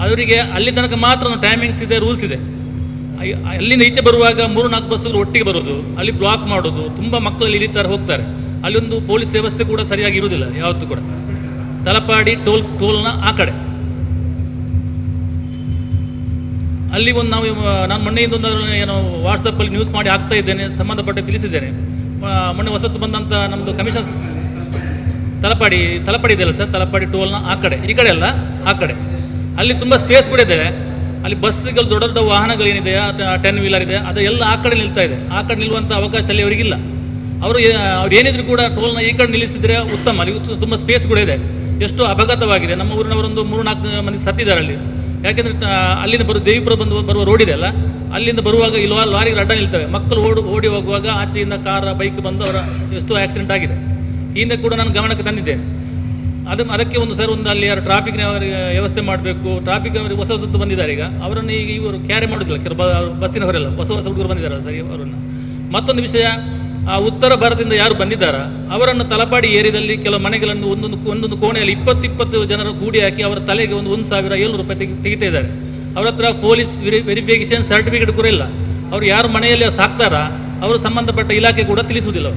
ಅವರಿಗೆ ಅಲ್ಲಿ ತನಕ ಮಾತ್ರ ಒಂದು ಟೈಮಿಂಗ್ಸ್ ಇದೆ, ರೂಲ್ಸ್ ಇದೆ. ಅಲ್ಲಿಂದ ಈಚೆ ಬರುವಾಗ 3-4 ಬಸ್ಸುಗಳು ಒಟ್ಟಿಗೆ ಬರೋದು, ಅಲ್ಲಿ ಬ್ಲಾಕ್ ಮಾಡೋದು, ತುಂಬ ಮಕ್ಕಳು ಅಲ್ಲಿ ಇಳಿತಾರೆ ಹೋಗ್ತಾರೆ. ಅಲ್ಲಿ ಒಂದು ಪೊಲೀಸ್ ವ್ಯವಸ್ಥೆ ಕೂಡ ಸರಿಯಾಗಿ ಇರುವುದಿಲ್ಲ ಯಾವತ್ತೂ ಕೂಡ. ತಲಪಾಡಿ ಟೋಲ್ನ ಆ ಕಡೆ ಅಲ್ಲಿ ಒಂದು ನಾನು ಮೊನ್ನೆಯಿಂದ ಒಂದು ಏನೋ ವಾಟ್ಸಪ್ಪಲ್ಲಿ ನ್ಯೂಸ್ ಮಾಡಿ ಹಾಕ್ತಾ ಇದ್ದೇನೆ, ಸಂಬಂಧಪಟ್ಟ ತಿಳಿಸಿದ್ದೇನೆ. ಮೊನ್ನೆ ಹೊಸತ್ತು ಬಂದಂಥ ನಮ್ಮದು ಕಮಿಷನ್ ತಲಪಾಡಿ ಇದೆಯಲ್ಲ ಸರ್, ತಲಪಾಡಿ ಟೋಲ್ನ ಆ ಕಡೆ, ಈ ಕಡೆ ಅಲ್ಲ ಆ ಕಡೆ, ಅಲ್ಲಿ ತುಂಬ ಸ್ಪೇಸ್ ಕೂಡ ಇದೆ. ಅಲ್ಲಿ ಬಸ್ಗಳು ದೊಡ್ಡ ದೊಡ್ಡ ವಾಹನಗಳು ಏನಿದೆ 10 wheeler ಇದೆ, ಅದು ಎಲ್ಲ ಆ ಕಡೆ ನಿಲ್ತಾ ಇದೆ. ಆ ಕಡೆ ನಿಲ್ಲುವಂಥ ಅವಕಾಶ ಅಲ್ಲಿ ಅವರಿಗಿಲ್ಲ. ಅವ್ರು ಏನಿದ್ರು ಕೂಡ ಟೋಲ್ನ ಈ ಕಡೆ ನಿಲ್ಲಿಸಿದ್ರೆ ಉತ್ತಮ. ಅಲ್ಲಿ ತುಂಬ ಸ್ಪೇಸ್ ಕೂಡ ಇದೆ. ಎಷ್ಟು ಅಪಘಾತವಾಗಿದೆ. ನಮ್ಮ ಊರಿನವರೊಂದು 3-4 ಮಂದಿ ಸತ್ತಿದ್ದಾರೆ ಅಲ್ಲಿ. ಯಾಕೆಂದರೆ ಅಲ್ಲಿಂದ ದೇವಿಪುರ ಬರುವ ರೋಡ್ ಇದೆ ಅಲ್ಲ, ಅಲ್ಲಿಂದ ಬರುವಾಗ ಇಲ್ಲಿ ಲಾರಿಗೆ ಅಡ್ಡ ನಿಲ್ತವೆ. ಮಕ್ಕಳು ಓಡಿ ಹೋಗುವಾಗ ಆಚೆಯಿಂದ ಕಾರ ಬೈಕ್ ಬಂದು ಅವರ ಎಷ್ಟೋ ಆಕ್ಸಿಡೆಂಟ್ ಆಗಿದೆ. ಹಿಂದೆ ಕೂಡ ನಾನು ಗಮನಕ್ಕೆ ತಂದಿದ್ದೇನೆ. ಅದಕ್ಕೆ ಒಂದು ಅಲ್ಲಿ ಯಾರು ಟ್ರಾಫಿಕ್ ವ್ಯವಸ್ಥೆ ಮಾಡಬೇಕು. ಟ್ರಾಫಿಕ್ ಅವರಿಗೆ ಹೊಸ ಬಂದಿದ್ದಾರೆ. ಈಗ ಅವರನ್ನು ಈಗ ಇವರು ಕ್ಯಾರಿ ಮಾಡೋದಿಲ್ಲ, ಬಸ್ಸಿನವರೆಲ್ಲ ಹೊಸ ಹುಡುಗರು ಬಂದಿದ್ದಾರೆ ಸರಿ ಅವರನ್ನು. ಮತ್ತೊಂದು ವಿಷಯ, ಆ ಉತ್ತರ ಭಾರತದಿಂದ ಯಾರು ಬಂದಿದ್ದಾರ ಅವರನ್ನು ತಲಪಾಡಿ ಏರಿಯಾದಲ್ಲಿ ಕೆಲವು ಮನೆಗಳನ್ನು ಒಂದೊಂದು ಕೋಣೆಯಲ್ಲಿ 20 ಜನರು ಕೂಡಿ ಹಾಕಿ ಅವರ ತಲೆಗೆ 1,700 ರೂಪಾಯಿ ತೆಗಿತಾ ಇದ್ದಾರೆ. ಅವರ ಹತ್ರ ಪೊಲೀಸ್ ವೆರಿಫಿಕೇಶನ್ ಸರ್ಟಿಫಿಕೇಟ್ ಕೂಡ ಇಲ್ಲ. ಅವರು ಯಾರು ಮನೆಯಲ್ಲಿ ಸಾಕ್ತಾರ ಅವರು ಸಂಬಂಧಪಟ್ಟ ಇಲಾಖೆ ಕೂಡ ತಿಳಿಸುವುದಿಲ್ಲ.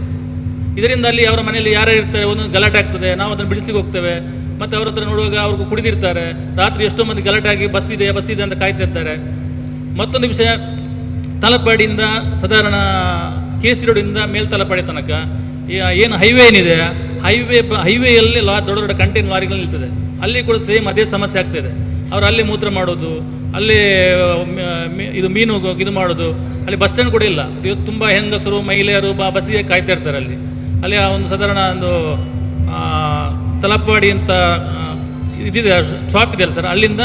ಇದರಿಂದ ಅಲ್ಲಿ ಅವರ ಮನೆಯಲ್ಲಿ ಯಾರು ಇರ್ತಾರೆ, ಒಂದೊಂದು ಗಲಾಟೆ ಆಗ್ತದೆ. ನಾವು ಅದನ್ನು ಬಿಡಿಸಿಗೆ ಹೋಗ್ತೇವೆ. ಮತ್ತು ಅವ್ರ ಹತ್ರ ನೋಡುವಾಗ ಅವ್ರಿಗೆ ಕುಡಿದಿರ್ತಾರೆ. ರಾತ್ರಿ ಎಷ್ಟೋ ಮಂದಿ ಗಲಾಟೆ ಆಗಿ ಬಸ್ ಇದೆ ಅಂತ ಕಾಯ್ತಿರ್ತಾರೆ. ಮತ್ತೊಂದು ವಿಷಯ, ತಲಪಾಡಿಯಿಂದ ಸಾಧಾರಣ KC ರೋಡಿಂದ ಮೇಲ್ತಲಪಡೆ ತನಕ ಏನು ಹೈವೇ ಏನಿದೆ, ಹೈವೇಯಲ್ಲಿ ದೊಡ್ಡ ದೊಡ್ಡ ಕಂಟೈನರ್ ಲಾರಿಗಳು ನಿಲ್ತದೆ. ಅಲ್ಲಿ ಕೂಡ ಸೇಮ್ ಅದೇ ಸಮಸ್ಯೆ ಆಗ್ತದೆ. ಅವರು ಅಲ್ಲಿ ಮೂತ್ರ ಮಾಡೋದು, ಅಲ್ಲಿ ಇದು ಮೀನು ಇದು ಮಾಡೋದು. ಅಲ್ಲಿ ಬಸ್ ಸ್ಟ್ಯಾಂಡ್ ಕೂಡ ಇಲ್ಲ. ತುಂಬ ಹೆಂಗಸರು ಮಹಿಳೆಯರು ಬಸ್ಸಿಗೆ ಕಾಯ್ತಾ ಇರ್ತಾರೆ. ಅಲ್ಲಿ ಒಂದು ಸಾಧಾರಣ ಒಂದು ತಲಪಾಡಿ ಅಂತ ಇದಿದೆ, ಶಾಪ್ ಇದೆ ಸರ್. ಅಲ್ಲಿಂದ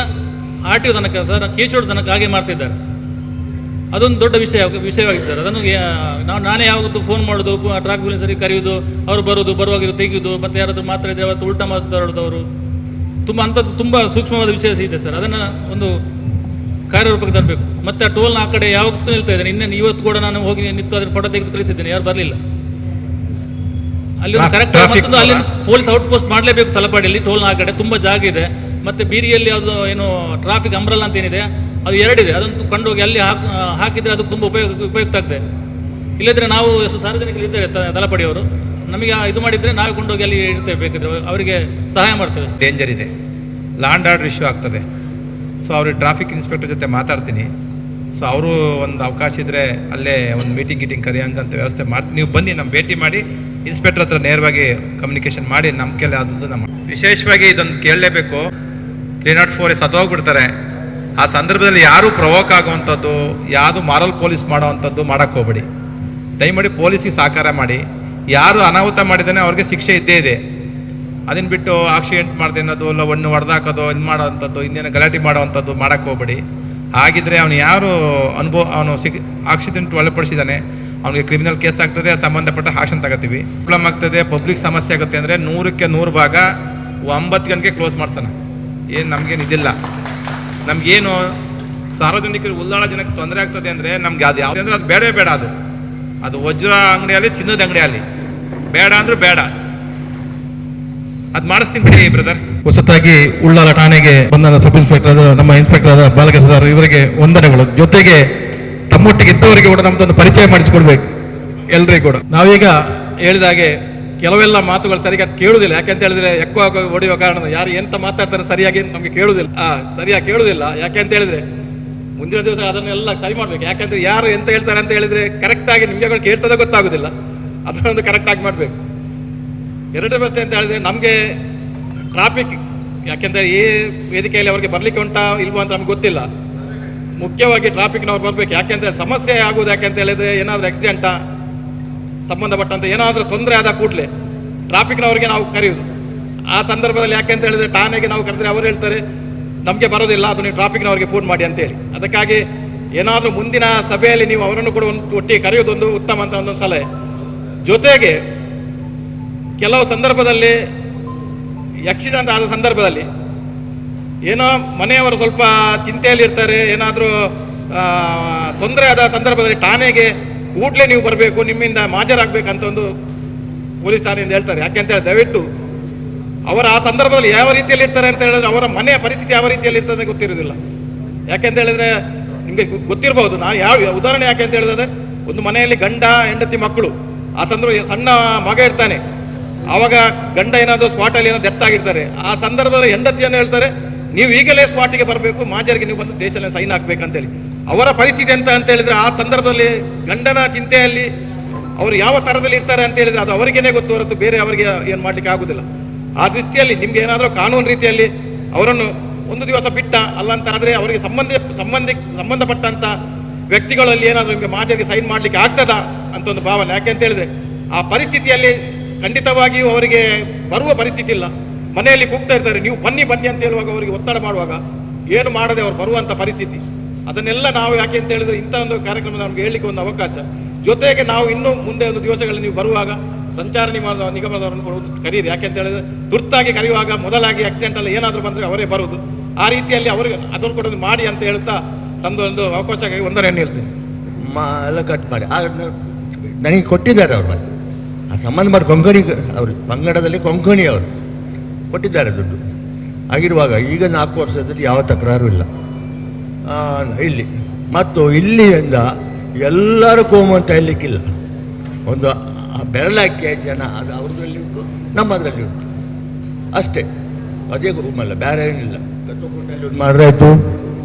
RTO ತನಕ ಸರ್, KC ರೋಡ್ ತನಕ ಹಾಗೆ ಮಾಡ್ತಿದ್ದಾರೆ. ಅದೊಂದು ದೊಡ್ಡ ವಿಷಯವಾಗಿದೆ ಸರ್. ಅದನ್ನು ನಾನೇ ಯಾವತ್ತೂ ಫೋನ್ ಮಾಡೋದು, ಟ್ರಾಫಿಕ್ ಪೊಲೀಸರಿಗೆ ಕರೆಯೋದು, ಅವರು ಬರೋದು, ಬರುವಾಗ ತೆಗೆಯೋದು, ಮತ್ತು ಯಾರಾದರೂ ಮಾತಾಡಿದ್ರೆ ಅವತ್ತು ಉಲ್ಟಾ ಮಾತಾಡೋದು. ಅವರು ಅಂಥದ್ದು ತುಂಬ ಸೂಕ್ಷ್ಮವಾದ ವಿಷಯ ಇದೆ ಸರ್. ಅದನ್ನು ಒಂದು ಕಾರ್ಯರೂಪಕ್ಕೆ ತರಬೇಕು. ಮತ್ತು ಆ ಟೋಲ್ನ ಆ ಕಡೆ ಯಾವತ್ತೂ ನಿಲ್ತಾ ಇದ್ದೇನೆ. ಇವತ್ತು ಕೂಡ ನಾನು ಹೋಗಿ ನಿಂತು ಅದನ್ನು ಫೋಟೋ ತೆಗೆದು ಕಳಿಸಿದ್ದೇನೆ, ಯಾರು ಬರಲಿಲ್ಲ. ಅಲ್ಲಿ ಒಂದು ಕರೆಕ್ಟ್ ಮತ್ತೊಂದು ಅಲ್ಲಿ ಪೊಲೀಸ್ ಔಟ್ ಪೋಸ್ಟ್ ಮಾಡಲೇಬೇಕು ತಲಪಾಡಿಯಲ್ಲಿ. ಟೋಲ್ನ ಆ ಕಡೆ ತುಂಬ ಜಾಗ ಇದೆ. ಮತ್ತು ಬೀರಿಯಲ್ಲಿ ಅದು ಏನು ಟ್ರಾಫಿಕ್ ಅಂಬ್ರಲ್ಲ ಅಂತ ಏನಿದೆ, ಅದು 2 ಇದೆ. ಅದನ್ನು ಕೊಂಡೋಗಿ ಅಲ್ಲಿ ಹಾಕಿದರೆ ಅದು ತುಂಬ ಉಪಯುಕ್ತ ಆಗ್ತದೆ. ಇಲ್ಲದ್ರೆ ನಾವು ಸಾರ್ವಜನಿಕರು ಇದ್ದೇವೆ ತಲಪಾಡಿಯವರು, ನಮಗೆ ಇದು ಮಾಡಿದರೆ ನಾವೇ ಕೊಂಡೋಗಿ ಅಲ್ಲಿ ಇಡ್ತೇವೆ, ಬೇಕಿದ್ರೆ ಅವರಿಗೆ ಸಹಾಯ ಮಾಡ್ತೇವೆ. ಡೇಂಜರ್ ಇದೆ, ಲ್ಯಾಂಡ್ ಆರ್ಡರ್ ಇಶ್ಯೂ ಆಗ್ತದೆ. ಸೊ ಅವ್ರಿಗೆ ಟ್ರಾಫಿಕ್ ಇನ್ಸ್ಪೆಕ್ಟರ್ ಜೊತೆ ಮಾತಾಡ್ತೀನಿ. ಸೊ ಅವರು ಒಂದು ಅವಕಾಶ ಇದ್ದರೆ ಅಲ್ಲೇ ಒಂದು ಮೀಟಿಂಗ್ ಕರೆಯೋಂಗಂತ ವ್ಯವಸ್ಥೆ ಮಾಡ್ತೀನಿ. ನೀವು ಬನ್ನಿ, ನಮ್ಮ ಭೇಟಿ ಮಾಡಿ ಇನ್ಸ್ಪೆಕ್ಟರ್ ಹತ್ರ ನೇರವಾಗಿ ಕಮ್ಯುನಿಕೇಷನ್ ಮಾಡಿ ನಮ್ಮ ಕೈಲಿ ಆದದ್ದು ನಮ್ಮ ವಿಶೇಷವಾಗಿ ಇದನ್ನು ಕೇಳಲೇಬೇಕು. 304 ಸತ್ತೋಗ್ಬಿಡ್ತಾರೆ. ಆ ಸಂದರ್ಭದಲ್ಲಿ ಯಾರೂ ಪ್ರವೋಕ್ ಆಗುವಂಥದ್ದು, ಯಾವುದು ಮಾರಲ್ ಪೊಲೀಸ್ ಮಾಡೋವಂಥದ್ದು ಮಾಡೋಕ್ಕೆ ಹೋಗ್ಬೇಡಿ. ದಯಮಾಡಿ ಪೊಲೀಸಿಗೆ ಸಹಕಾರ ಮಾಡಿ. ಯಾರು ಅನಾಹುತ ಮಾಡಿದ್ದಾನೆ ಅವ್ರಿಗೆ ಶಿಕ್ಷೆ ಇದ್ದೇ ಇದೆ. ಅದನ್ನು ಬಿಟ್ಟು ಆಕ್ಸಿಡೆಂಟ್ ಮಾಡ್ದೆ ಅನ್ನೋದು, ಇಲ್ಲ ಒಣ್ಣು ಹೊಡೆದಾಕೋದು, ಇದು ಮಾಡೋವಂಥದ್ದು, ಇನ್ನೇನು ಗಲಾಟೆ ಮಾಡೋವಂಥದ್ದು ಮಾಡೋಕ್ಕೆ ಹೋಗ್ಬೇಡಿ. ಹಾಗಿದ್ರೆ ಅವನು ಯಾರು ಅವನು ಆಕ್ಸಿಡೆಂಟ್ ಒಳಪಡಿಸಿದ್ದಾನೆ ಅವನಿಗೆ ಕ್ರಿಮಿನಲ್ ಕೇಸ್ ಆಗ್ತದೆ, ಸಂಬಂಧಪಟ್ಟ ಆಕ್ಷನ್ ತಗೋತೀವಿ. ಪ್ರಾಬ್ಲಮ್ ಆಗ್ತದೆ, ಪಬ್ಲಿಕ್ ಸಮಸ್ಯೆ ಆಗುತ್ತೆ ಅಂದರೆ 100ಕ್ಕೆ 100 ಭಾಗ 9 ಗಂಟೆಗೆ ಕ್ಲೋಸ್ ಮಾಡ್ಸೋಣ. ಏನು ನಮಗೇನು ಇದಿಲ್ಲ. ನಮಗೇನು ಸಾರ್ವಜನಿಕರು ಉಲ್ಲಾಳ ಜನಕ್ಕೆ ತೊಂದರೆ ಆಗ್ತದೆ ಅಂದರೆ ನಮ್ಗೆ ಅದು ಯಾವುದೇ ಅಂದರೆ ಅದು ಬೇಡವೇ ಬೇಡ. ಅದು ವಜ್ರ ಅಂಗಡಿಯಲ್ಲಿ, ಚಿನ್ನದ ಅಂಗಡಿಯಲ್ಲಿ ಬೇಡ ಅಂದ್ರೆ ಬೇಡ. ಅದು ಮಾಡಿಸ್ತೀನಿ ಬಿಡಿ ಬ್ರದರ್. ಹೊಸತಾಗಿ ಉಳ್ಳಾಲ ಠಾಣೆಗೆ ಬಂದ ಸಬ್ ಇನ್ಸ್ಪೆಕ್ಟರ್ ನಮ್ಮ ಇನ್ಸ್ಪೆಕ್ಟರ್ ಆದ ಬಾಲಕೃಷ್ಣ ಸರ್, ಇವರಿಗೆ ವಂದನೆಗಳು. ಜೊತೆಗೆ ತಮ್ಮೊಟ್ಟಿಗೆ ಇದ್ದವರಿಗೆ ಕೂಡ ನಮ್ದೊಂದು ಪರಿಚಯ ಮಾಡಿಸಿಕೊಡ್ಬೇಕು ಎಲ್ರಿಗೂ ಕೂಡ. ನಾವೀಗ ಹೇಳಿದಾಗೆ ಕೆಲವೆಲ್ಲ ಮಾತುಗಳು ಸರಿಯಾಗಿ ಕೇಳುವುದಿಲ್ಲ. ಯಾಕೆಂತ ಹೇಳಿದ್ರೆ ಎಕ್ಕೋ ಹೊಡೆಯುವ ಕಾರಣ ಯಾರು ಎಂತ ಮಾತಾಡ್ತಾರೆ ಸರಿಯಾಗಿ ನಮಗೆ ಕೇಳುವುದಿಲ್ಲ, ಸರಿಯಾಗಿ ಕೇಳುವುದಿಲ್ಲ. ಯಾಕೆಂತ ಹೇಳಿದ್ರೆ ಮುಂದಿನ ದಿವಸ ಅದನ್ನೆಲ್ಲ ಸರಿ ಮಾಡ್ಬೇಕು. ಯಾಕಂದ್ರೆ ಯಾರು ಎಂತ ಹೇಳ್ತಾರೆ ಅಂತ ಹೇಳಿದ್ರೆ ಕರೆಕ್ಟಾಗಿ ನಿಮಗೆ ಕೇಳ್ತದೆ ಗೊತ್ತಾಗುದಿಲ್ಲ. ಅದನ್ನೊಂದು ಕರೆಕ್ಟಾಗಿ ಮಾಡಬೇಕು. 2 ಪ್ರಶ್ನೆ ಅಂತ ಹೇಳಿದ್ರೆ ನಮಗೆ ಟ್ರಾಫಿಕ್, ಯಾಕೆಂದ್ರೆ ಈ ವೇದಿಕೆಯಲ್ಲಿ ಅವರಿಗೆ ಬರ್ಲಿಕ್ಕೆ ಉಂಟಾ ಇಲ್ವಾ ಅಂತ ನಮ್ಗೆ ಗೊತ್ತಿಲ್ಲ. ಮುಖ್ಯವಾಗಿ ಟ್ರಾಫಿಕ್ನವ್ರು ಬರ್ಬೇಕು. ಯಾಕೆಂದ್ರೆ ಸಮಸ್ಯೆ ಆಗುವುದು ಯಾಕೆಂತ ಹೇಳಿದ್ರೆ ಏನಾದರೂ ಆಕ್ಸಿಡೆಂಟಾ ಸಂಬಂಧಪಟ್ಟಂತೆ ಏನಾದರೂ ತೊಂದರೆ ಆದ ಕೂಡಲೇ ಟ್ರಾಫಿಕ್ನವರಿಗೆ ನಾವು ಕರೆಯುವುದು. ಆ ಸಂದರ್ಭದಲ್ಲಿ ಯಾಕೆಂತ ಹೇಳಿದ್ರೆ ಠಾಣೆಗೆ ನಾವು ಕರೆದ್ರೆ ಅವರು ಹೇಳ್ತಾರೆ ನಮಗೆ ಬರೋದಿಲ್ಲ, ಅದು ನೀವು ಟ್ರಾಫಿಕ್ನವರಿಗೆ ಫೋನ್ ಮಾಡಿ ಅಂತೇಳಿ. ಅದಕ್ಕಾಗಿ ಏನಾದರೂ ಮುಂದಿನ ಸಭೆಯಲ್ಲಿ ನೀವು ಅವರನ್ನು ಕೂಡ ಒಟ್ಟಿಗೆ ಕರೆಯುವುದೊಂದು ಉತ್ತಮ ಅಂತ ಒಂದೊಂದು ಸಲಹೆ. ಜೊತೆಗೆ ಕೆಲವು ಸಂದರ್ಭದಲ್ಲಿ ಆಕ್ಸಿಡೆಂಟ್ ಆದ ಸಂದರ್ಭದಲ್ಲಿ ಏನೋ ಮನೆಯವರು ಸ್ವಲ್ಪ ಚಿಂತೆಯಲ್ಲಿ ಇರ್ತಾರೆ, ಏನಾದರೂ ತೊಂದರೆ ಆದ ಸಂದರ್ಭದಲ್ಲಿ ಠಾಣೆಗೆ ಕೂಡಲೇ ನೀವು ಬರಬೇಕು, ನಿಮ್ಮಿಂದ ಹಾಜರಾಗಬೇಕಂತ ಒಂದು ಪೊಲೀಸ್ ಠಾಣೆಯಿಂದ ಹೇಳ್ತಾರೆ. ಯಾಕೆಂತ ಹೇಳಿ ದಯವಿಟ್ಟು ಅವರ ಆ ಸಂದರ್ಭದಲ್ಲಿ ಯಾವ ರೀತಿಯಲ್ಲಿ ಇರ್ತಾರೆ ಅಂತ ಹೇಳಿದ್ರೆ ಅವರ ಮನೆಯ ಪರಿಸ್ಥಿತಿ ಯಾವ ರೀತಿಯಲ್ಲಿ ಇರ್ತದೆ ಗೊತ್ತಿರೋದಿಲ್ಲ. ಯಾಕೆಂತ ಹೇಳಿದ್ರೆ ನಿಮಗೆ ಗೊತ್ತಿರಬಹುದು. ನಾನು ಯಾವ ಉದಾಹರಣೆ ಯಾಕೆ ಅಂತ ಹೇಳಿದ್ರೆ, ಒಂದು ಮನೆಯಲ್ಲಿ ಗಂಡ ಹೆಂಡತಿ ಮಕ್ಕಳು, ಆ ಸಂದರ್ಭ ಸಣ್ಣ ಮಗ ಇರ್ತಾನೆ, ಆವಾಗ ಗಂಡ ಏನಾದರೂ ಸ್ಪಾಟಲ್ಲಿ ಏನೋ ಡೆತ್ ಆಗಿರ್ತಾರೆ. ಆ ಸಂದರ್ಭದಲ್ಲಿ ಹೆಂಡತಿಯನ್ನು ಹೇಳ್ತಾರೆ ನೀವು ಈಗಲೇ ಸ್ಪಾಟಿಗೆ ಬರಬೇಕು, ಮಾಜರಿಗೆ ನೀವು ಬಂದು ಸ್ಟೇಷನ್ ಸೈನ್ ಹಾಕ್ಬೇಕಂತೇಳಿ. ಅವರ ಪರಿಸ್ಥಿತಿ ಎಂತ ಅಂತ ಹೇಳಿದ್ರೆ ಆ ಸಂದರ್ಭದಲ್ಲಿ ಗಂಡನ ಚಿಂತೆಯಲ್ಲಿ ಅವರು ಯಾವ ಥರದಲ್ಲಿ ಇರ್ತಾರೆ ಅಂತ ಹೇಳಿದ್ರೆ ಅದು ಅವರಿಗೇನೆ ಗೊತ್ತು ಹೊರತು ಬೇರೆ ಅವರಿಗೆ ಏನು ಮಾಡಲಿಕ್ಕೆ ಆಗುದಿಲ್ಲ. ಆ ದೃಷ್ಟಿಯಲ್ಲಿ ನಿಮ್ಗೆ ಏನಾದರೂ ಕಾನೂನು ರೀತಿಯಲ್ಲಿ ಅವರನ್ನು ಒಂದು ದಿವಸ ಬಿಟ್ಟ ಅಲ್ಲ ಅಂತ ಆದರೆ ಅವರಿಗೆ ಸಂಬಂಧಪಟ್ಟಂತ ವ್ಯಕ್ತಿಗಳಲ್ಲಿ ಏನಾದರೂ ನಿಮಗೆ ಮಾಜರಿಗೆ ಸೈನ್ ಮಾಡಲಿಕ್ಕೆ ಆಗ್ತದಾ ಅಂತ ಒಂದು ಭಾವನೆ. ಯಾಕೆ ಅಂತ ಹೇಳಿದ್ರೆ ಆ ಪರಿಸ್ಥಿತಿಯಲ್ಲಿ ಖಂಡಿತವಾಗಿಯೂ ಅವರಿಗೆ ಬರುವ ಪರಿಸ್ಥಿತಿ ಇಲ್ಲ. ಮನೆಯಲ್ಲಿ ಕೂಗ್ತಾ ಇರ್ತಾರೆ ನೀವು ಬನ್ನಿ ಅಂತ ಹೇಳುವಾಗ ಅವರಿಗೆ ಒತ್ತಡ ಮಾಡುವಾಗ ಏನು ಮಾಡದೆ ಅವರು ಬರುವಂಥ ಪರಿಸ್ಥಿತಿ. ಅದನ್ನೆಲ್ಲ ನಾವು ಯಾಕೆ ಅಂತ ಹೇಳಿದ್ರೆ ಇಂಥ ಒಂದು ಕಾರ್ಯಕ್ರಮ ನಮಗೆ ಹೇಳಲಿಕ್ಕೆ ಒಂದು ಅವಕಾಶ. ಜೊತೆಗೆ ನಾವು ಇನ್ನೂ ಮುಂದೆ ಒಂದು ದಿವಸಗಳಲ್ಲಿ ನೀವು ಬರುವಾಗ ಸಂಚಾರ ನಿಗಮದವರನ್ನು ಕೂಡ ಕರೀರಿ. ಯಾಕೆ ಅಂತ ಹೇಳಿದ್ರೆ ತುರ್ತಾಗಿ ಕರೆಯುವಾಗ ಮೊದಲಾಗಿ ಆಕ್ಸಿಡೆಂಟ್ ಅಲ್ಲಿ ಏನಾದರೂ ಬಂದರೆ ಅವರೇ ಬರುವುದು. ಆ ರೀತಿಯಲ್ಲಿ ಅವರಿಗೆ ಅದನ್ನು ಕೂಡ ಮಾಡಿ ಅಂತ ಹೇಳ್ತಾ ತಂದೊಂದು ಅವಕಾಶಕ್ಕಾಗಿ ವಂದನೆಯನ್ನು ಹೇಳ್ತೀನಿ. ಎಲ್ಲ ಕಟ್ ಮಾಡಿ ನನಗೆ ಕೊಟ್ಟಿದ್ದಾರೆ ಅವರು. ಆ ಸಂಬಂಧಪಟ್ಟ ಕೊಂಕಣಿ ಅವರು ಪಂಗಡದಲ್ಲಿ ಕೊಂಕಣಿ ಅವರು ಕೊಟ್ಟಿದ್ದಾರೆ ದುಡ್ಡು. ಆಗಿರುವಾಗ ಈಗ 4 ವರ್ಷದಲ್ಲಿ ಯಾವ ತಕರಾರು ಇಲ್ಲ ಇಲ್ಲಿ. ಮತ್ತು ಇಲ್ಲಿಯಿಂದ ಎಲ್ಲರೂ ಕೋಮು ಅಂತ ಹೇಳಲಿಕ್ಕಿಲ್ಲ. ಒಂದು ಬೆರಳಾಕಿ ಜನ ಅದು ಅವ್ರದ್ರಲ್ಲಿ ಉಂಟು, ನಮ್ಮದರಲ್ಲಿ ಉಂಟು ಅಷ್ಟೇ. ಅದೇ ಕೋಮಲ್ಲ, ಬೇರೆ ಏನಿಲ್ಲ. ಕತ್ತೋಕೋಟೆಯಲ್ಲಿ ಒಂದು ಮಾಡ್ರಾಯ್ತು,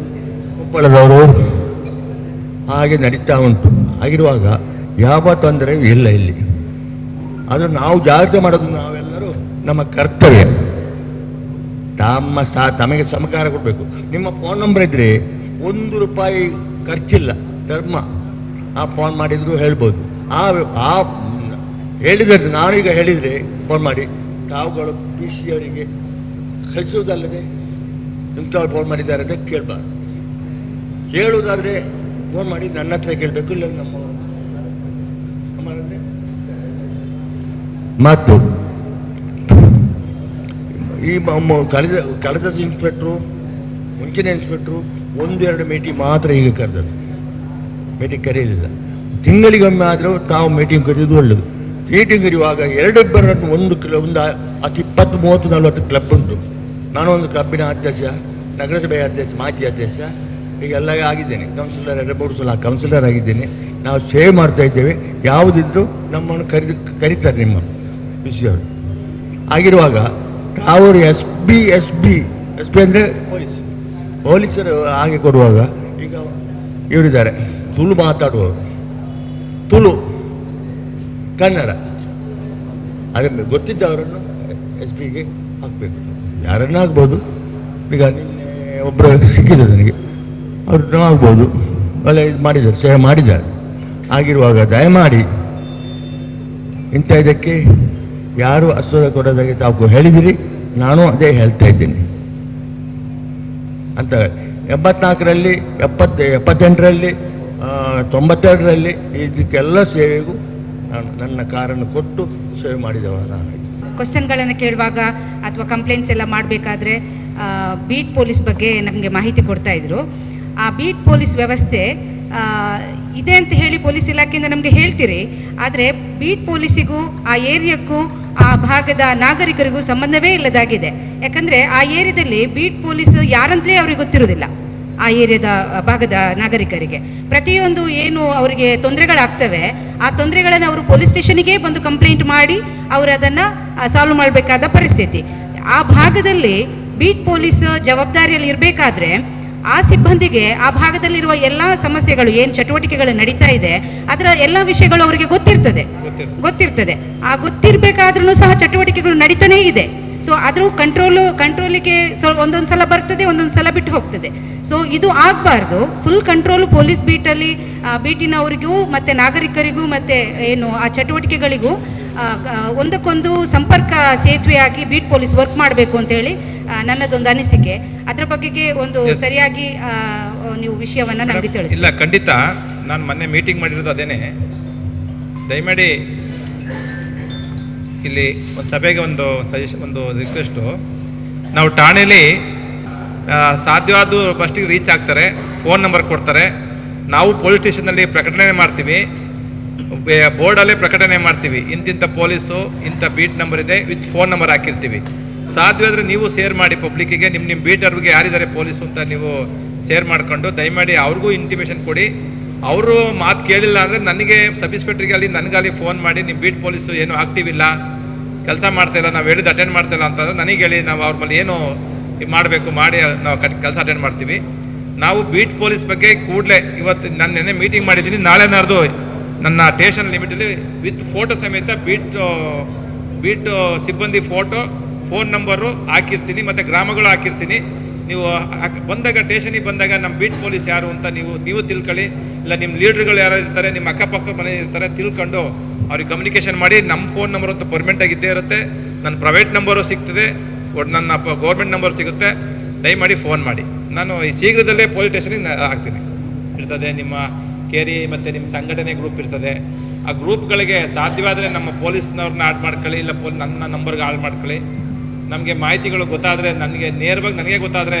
ಕೊಪ್ಪಳದವರು ಹಾಗೆ ನಡೀತಾ ಉಂಟು. ಆಗಿರುವಾಗ ಯಾವ ತೊಂದರೆಯೂ ಇಲ್ಲ ಇಲ್ಲಿ. ಅದು ನಾವು ಜಾಗ್ರತೆ ಮಾಡೋದು ನಾವೆಲ್ಲರೂ ನಮ್ಮ ಕರ್ತವ್ಯ. ತಮಗೆ ಸಹಕಾರ ಕೊಡಬೇಕು. ನಿಮ್ಮ ಫೋನ್ ನಂಬರ್ ಇದ್ದರೆ ₹1 ಖರ್ಚಿಲ್ಲ, ಧರ್ಮ. ಆ ಫೋನ್ ಮಾಡಿದ್ರು ಹೇಳ್ಬೋದು. ಆ ಹೇಳಿದರೆ ನಾನೀಗ ಹೇಳಿದರೆ ಫೋನ್ ಮಾಡಿ ತಾವುಗಳು PC ಅವರಿಗೆ ಕಳಿಸೋದಲ್ಲದೆ ಇಂಥವ್ರು ಫೋನ್ ಮಾಡಿದ್ದಾರೆ ಅಂತ ಕೇಳಬಾರ್ದು. ಕೇಳುವುದಾದರೆ ಫೋನ್ ಮಾಡಿ ನನ್ನ ಹತ್ರ ಕೇಳಬೇಕು, ಇಲ್ಲ ನಮ್ಮವರನ್ನೇ. ಮತ್ತು ಈ ಕಳೆದ ಇನ್ಸ್ಪೆಕ್ಟ್ರು, ಮುಂಚಿನ ಇನ್ಸ್ಪೆಕ್ಟ್ರು 1-2 ಮೀಟಿಂಗ್ ಮಾತ್ರ ಈಗ ಕರೆದದ್ದು, ಮೀಟಿಂಗ್ ಕರೆಯಲಿಲ್ಲ. ತಿಂಗಳಿಗೊಮ್ಮೆ ಆದರೂ ತಾವು ಮೀಟಿಂಗ್ ಕರೆಯೋದು ಒಳ್ಳೆಯದು. ಮೀಟಿಂಗ್ ಕರೆಯುವಾಗ 2-2 ಒಂದು 20-30-40 ಕ್ಲಬ್ ಉಂಟು. ನಾನು ಒಂದು ಕ್ಲಬ್ಬಿನ ಅಧ್ಯಕ್ಷ, ನಗರಸಭೆಯ ಅಧ್ಯಕ್ಷ, ಮಾಜಿ ಅಧ್ಯಕ್ಷ, ಹೀಗೆಲ್ಲ ಆಗಿದ್ದೇನೆ. ಕೌನ್ಸಿಲರ್ 2-3 ಸಲ ಕೌನ್ಸಿಲರ್ ಆಗಿದ್ದೇನೆ. ನಾವು ಸೇವೆ ಮಾಡ್ತಾ ಇದ್ದೇವೆ. ಯಾವುದಿದ್ರೂ ನಮ್ಮನ್ನು ಕರೀತಾರೆ ನಿಮ್ಮ ವಿಷಯವರು. ಆಗಿರುವಾಗ ಅವರು ಎಸ್ ಪಿ ಅಂದರೆ ಪೊಲೀಸರು ಹಾಗೆ ಕೊಡುವಾಗ ಈಗ ಇವರಿದ್ದಾರೆ ತುಳು ಮಾತಾಡುವವರು, ತುಳು ಕನ್ನಡ, ಅದನ್ನು ಗೊತ್ತಿದ್ದವರನ್ನು SP ಗೆ ಹಾಕಬೇಕು. ಯಾರನ್ನ ಆಗ್ಬೋದು. ಈಗ ನಿನ್ನೆ ಒಬ್ಬರು ಸಿಕ್ಕಿದೆ ನನಗೆ, ಅವ್ರನ್ನೂ ಆಗ್ಬೋದು. ಒಳ್ಳೆ ಇದು ಮಾಡಿದ್ದಾರೆ, ಸೇವೆ ಮಾಡಿದ್ದಾರೆ. ಆಗಿರುವಾಗ ದಯಮಾಡಿ ಇಂಥ ಇದಕ್ಕೆ ಯಾರು ಅಸ್ವದ ಕೊಡೋದಾಗಿ ತಾವು ಹೇಳಿದಿರಿ. ನಾನು ಅದೇ ಹೇಳ್ತಾ ಇದ್ದೀನಿ ಅಂತ. 74ರಲ್ಲಿ 78ರಲ್ಲಿ 92ರಲ್ಲಿ ಇದಕ್ಕೆಲ್ಲ ಸೇವೆಗೂ ನಾನು ನನ್ನ ಕಾರನ್ನು ಕೊಟ್ಟು ಸೇವೆ ಮಾಡಿದವ ನಾನು. ಕ್ವಶನ್ಗಳನ್ನು ಕೇಳುವಾಗ ಅಥವಾ ಕಂಪ್ಲೇಂಟ್ಸ್ ಎಲ್ಲ ಮಾಡಬೇಕಾದ್ರೆ ಬೀಟ್ ಪೊಲೀಸ್ ಬಗ್ಗೆ ನಮಗೆ ಮಾಹಿತಿ ಕೊಡ್ತಾ ಇದ್ರು. ಆ ಬೀಟ್ ಪೊಲೀಸ್ ವ್ಯವಸ್ಥೆ ಇದೆ ಅಂತ ಹೇಳಿ ಪೊಲೀಸ್ ಇಲಾಖೆಯಿಂದ ನಮಗೆ ಹೇಳ್ತೀರಿ, ಆದರೆ ಬೀಟ್ ಪೊಲೀಸಿಗೂ ಆ ಏರಿಯಾಕ್ಕೂ ಆ ಭಾಗದ ನಾಗರಿಕರಿಗೂ ಸಂಬಂಧವೇ ಇಲ್ಲದಾಗಿದೆ. ಯಾಕಂದರೆ ಆ ಏರಿಯಾದಲ್ಲಿ ಬೀಟ್ ಪೊಲೀಸ್ ಯಾರಂತಲೇ ಅವ್ರಿಗೆ ಗೊತ್ತಿರೋದಿಲ್ಲ. ಆ ಏರಿಯಾದ ಭಾಗದ ನಾಗರಿಕರಿಗೆ ಪ್ರತಿಯೊಂದು ಏನು ಅವರಿಗೆ ತೊಂದರೆಗಳಾಗ್ತವೆ, ಆ ತೊಂದರೆಗಳನ್ನು ಅವರು ಪೊಲೀಸ್ ಸ್ಟೇಷನ್ಗೆ ಬಂದು ಕಂಪ್ಲೇಂಟ್ ಮಾಡಿ ಅವರು ಅದನ್ನು ಸಾಲ್ವ್ ಮಾಡಬೇಕಾದ ಪರಿಸ್ಥಿತಿ. ಆ ಭಾಗದಲ್ಲಿ ಬೀಟ್ ಪೊಲೀಸ್ ಜವಾಬ್ದಾರಿಯಲ್ಲಿ ಇರಬೇಕಾದ್ರೆ ಆ ಸಿಬ್ಬಂದಿಗೆ ಆ ಭಾಗದಲ್ಲಿರುವ ಎಲ್ಲ ಸಮಸ್ಯೆಗಳು, ಏನು ಚಟುವಟಿಕೆಗಳು ನಡೀತಾ ಇದೆ, ಅದರ ಎಲ್ಲ ವಿಷಯಗಳು ಅವರಿಗೆ ಗೊತ್ತಿರ್ತದೆ. ಆ ಗೊತ್ತಿರಬೇಕಾದ್ರೂ ಸಹ ಚಟುವಟಿಕೆಗಳು ನಡೀತಾನೇ ಇದೆ. ಸೊ ಅದ್ರ ಕಂಟ್ರೋಲಿಗೆ ಒಂದೊಂದು ಸಲ ಬರ್ತದೆ, ಒಂದೊಂದು ಸಲ ಬಿಟ್ಟು ಹೋಗ್ತದೆ. ಸೊ ಇದು ಆಗಬಾರ್ದು. ಫುಲ್ ಕಂಟ್ರೋಲು ಪೊಲೀಸ್ ಬೀಟಿನವರಿಗೂ ಮತ್ತು ನಾಗರಿಕರಿಗೂ ಮತ್ತು ಏನು ಆ ಚಟುವಟಿಕೆಗಳಿಗೂ ಒಂದಕ್ಕೊಂದು ಸಂಪರ್ಕ ಸೇತುವೆಯಾಗಿ ಬೀಟ್ ಪೊಲೀಸ್ ವರ್ಕ್ ಮಾಡಬೇಕು ಅಂತೇಳಿ ನನ್ನದೊಂದು ಅನಿಸಿಕೆ. ಅದರ ಬಗೆಗೆ ಒಂದು ಸರಿಯಾಗಿ ನೀವು ವಿಷಯವನ್ನು ನಮಗೆ ತಿಳಿಸಿ. ಇಲ್ಲ, ಖಂಡಿತ. ನಾನು ಮೊನ್ನೆ ಮೀಟಿಂಗ್ ಮಾಡಿರೋದು ಅದೇನೆ. ದಯಮಾಡಿ ಇಲ್ಲಿ ಒಂದು ಸಭೆಗೆ ಒಂದು ಸಜೆಷನ್, ಒಂದು ರಿಕ್ವೆಸ್ಟು. ನಾವು ಠಾಣೆಯಲ್ಲಿ ಸಾಧ್ಯವಾದ ಫಸ್ಟಿಗೆ ರೀಚ್ ಆಗ್ತಾರೆ, ಫೋನ್ ನಂಬರ್ ಕೊಡ್ತಾರೆ. ನಾವು ಪೊಲೀಸ್ ಸ್ಟೇಷನಲ್ಲಿ ಪ್ರಕಟಣೆ ಮಾಡ್ತೀವಿ, ಬೋರ್ಡಲ್ಲೇ ಪ್ರಕಟಣೆ ಮಾಡ್ತೀವಿ. ಇಂತಿಂಥ ಪೊಲೀಸು ಇಂಥ ಬೀಟ್ ನಂಬರ್ ಇದೆ ವಿತ್ ಫೋನ್ ನಂಬರ್ ಹಾಕಿರ್ತೀವಿ. ಸಾಧ್ಯವಾದರೆ ನೀವು ಶೇರ್ ಮಾಡಿ ಪಬ್ಲಿಕ್ಕಿಗೆ, ನಿಮ್ಮ ಬೀಟರ್ಗೆ ಯಾರಿದ್ದಾರೆ ಪೊಲೀಸು ಅಂತ ನೀವು ಶೇರ್ ಮಾಡಿಕೊಂಡು ದಯಮಾಡಿ ಅವ್ರಿಗೂ ಇಂಟಿಮೇಷನ್ ಕೊಡಿ. ಅವರು ಮಾತು ಕೇಳಿಲ್ಲ ಅಂದರೆ ನನಗೆ ಸಬ್ ಇನ್ಸ್ಪೆಕ್ಟ್ರಿಗೆ ಅಲ್ಲಿ ನನಗಲ್ಲಿ ಫೋನ್ ಮಾಡಿ ನಿಮ್ಮ ಬೀಟ್ ಪೊಲೀಸು ಏನು ಆಕ್ಟಿವ್ ಇಲ್ಲ, ಕೆಲಸ ಮಾಡ್ತಾಯಿಲ್ಲ, ನಾವು ಹೇಳಿದ್ದು ಅಟೆಂಡ್ ಮಾಡ್ತಾಯಿಲ್ಲ ಅಂತಂದ್ರೆ ನನಗೆ ಹೇಳಿ, ನಾವು ಅವ್ರ ಮೇಲೆ ಏನು ಮಾಡಬೇಕು ಮಾಡಿ ನಾವು ಕೆಲಸ ಅಟೆಂಡ್ ಮಾಡ್ತೀವಿ. ನಾವು ಬೀಟ್ ಪೊಲೀಸ್ ಬಗ್ಗೆ ಕೂಡಲೇ ಇವತ್ತು ನಾನು ನೆನ್ನೆ ಮೀಟಿಂಗ್ ಮಾಡಿದ್ದೀನಿ. ನಾಳೆ ನಾಡ್ದು ನನ್ನ ಸ್ಟೇಷನ್ ಲಿಮಿಟಲ್ಲಿ ವಿತ್ ಫೋಟೋ ಸಮೇತ ಬೀಟ್ ಸಿಬ್ಬಂದಿ ಫೋಟೋ, ಫೋನ್ ನಂಬರು ಹಾಕಿರ್ತೀನಿ ಮತ್ತು ಗ್ರಾಮಗಳು ಹಾಕಿರ್ತೀನಿ. ನೀವು ಬಂದಾಗ ಸ್ಟೇಷನಿಗೆ ಬಂದಾಗ ನಮ್ಮ ಬೀಟ್ ಪೊಲೀಸ್ ಯಾರು ಅಂತ ನೀವು ತಿಳ್ಕೊಳ್ಳಿ. ಇಲ್ಲ ನಿಮ್ಮ ಲೀಡ್ರ್ಗಳು ಯಾರು ಇರ್ತಾರೆ, ನಿಮ್ಮ ಅಕ್ಕಪಕ್ಕ ಮನೆ ಇರ್ತಾರೆ, ತಿಳ್ಕೊಂಡು ಅವ್ರಿಗೆ ಕಮ್ಯುನಿಕೇಷನ್ ಮಾಡಿ. ನಮ್ಮ ಫೋನ್ ನಂಬರ್ ಅಂತೂ ಪರ್ಮನೆಂಟಾಗಿ ಇದ್ದೇ ಇರುತ್ತೆ. ನನ್ನ ಪ್ರೈವೇಟ್ ನಂಬರು ಸಿಗ್ತದೆ, ನನ್ನ ಗೌರ್ಮೆಂಟ್ ನಂಬರ್ ಸಿಗುತ್ತೆ. ದಯಮಾಡಿ ಫೋನ್ ಮಾಡಿ. ನಾನು ಈ ಶೀಘ್ರದಲ್ಲೇ ಪೊಲೀಸ್ ಸ್ಟೇಷನಿಗೆ ಹಾಕ್ತೀನಿ. ಇರ್ತದೆ ನಿಮ್ಮ ಕೇರಿ ಮತ್ತು ನಿಮ್ಮ ಸಂಘಟನೆ ಗ್ರೂಪ್ ಇರ್ತದೆ. ಆ ಗ್ರೂಪ್ಗಳಿಗೆ ಸಾಧ್ಯವಾದರೆ ನಮ್ಮ ಪೊಲೀಸ್ನವ್ರನ್ನ ಆಡ್ ಮಾಡ್ಕೊಳ್ಳಿ, ಇಲ್ಲ ನನ್ನ ನಂಬರ್ಗೆ ಆಡ್ ಮಾಡ್ಕೊಳ್ಳಿ. ನಮಗೆ ಮಾಹಿತಿಗಳು ಗೊತ್ತಾದರೆ, ನನಗೆ ನೇರವಾಗಿ ನನಗೆ ಗೊತ್ತಾದರೆ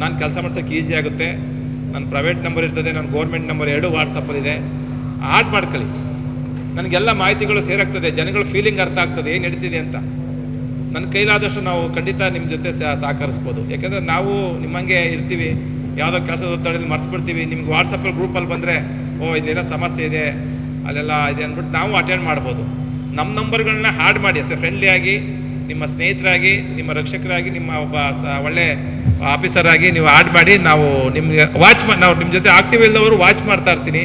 ನಾನು ಕೆಲಸ ಮಾಡ್ಸೋಕ್ಕೆ ಈಸಿ ಆಗುತ್ತೆ. ನನ್ನ ಪ್ರೈವೇಟ್ ನಂಬರ್ ಇರ್ತದೆ, ನನ್ನ ಗೌರ್ಮೆಂಟ್ ನಂಬರ್ 2 ವಾಟ್ಸಪ್ಪಲ್ಲಿದೆ. ಆಡ್ ಮಾಡ್ಕೊಳ್ಳಿ. ನನಗೆಲ್ಲ ಮಾಹಿತಿಗಳು ಸೇರಾಗ್ತದೆ, ಜನಗಳ ಫೀಲಿಂಗ್ ಅರ್ಥ ಆಗ್ತದೆ ಏನು ನಡೀತಿದೆ ಅಂತ. ನನ್ನ ಕೈಲಾದಷ್ಟು ನಾವು ಖಂಡಿತ ನಿಮ್ಮ ಜೊತೆ ಸಹಕರಿಸ್ಬೋದು. ಯಾಕೆಂದರೆ ನಾವು ನಿಮ್ಮಂಗೆ ಇರ್ತೀವಿ, ಯಾವುದೋ ಕೆಲಸದ ಒತ್ತಡದಲ್ಲಿ ಮರ್ತ್ಬಿಡ್ತೀವಿ. ನಿಮ್ಗೆ ವಾಟ್ಸಪ್ಪಲ್ಲಿ ಗ್ರೂಪಲ್ಲಿ ಬಂದರೆ ಇದೇನೋ ಸಮಸ್ಯೆ ಇದೆ, ಅಲ್ಲೆಲ್ಲ ಇದೆ ಅಂದ್ಬಿಟ್ಟು ನಾವು ಅಟೆಂಡ್ ಮಾಡ್ಬೋದು. ನಮ್ಮ ನಂಬರ್ಗಳನ್ನ ಆಡ್ ಮಾಡಿ, ಫ್ರೆಂಡ್ಲಿಯಾಗಿ, ನಿಮ್ಮ ಸ್ನೇಹಿತರಾಗಿ, ನಿಮ್ಮ ರಕ್ಷಕರಾಗಿ, ನಿಮ್ಮ ಒಬ್ಬ ಒಳ್ಳೆ ಆಫೀಸರ್ ಆಗಿ ನೀವು ಆಡ್ ಮಾಡಿ. ನಾವು ನಿಮಗೆ ನಾವು ನಿಮ್ಮ ಜೊತೆ ಆಕ್ಟಿವ್ ಇಲ್ಲದವರು ವಾಚ್ ಮಾಡ್ತಾ ಇರ್ತೀನಿ.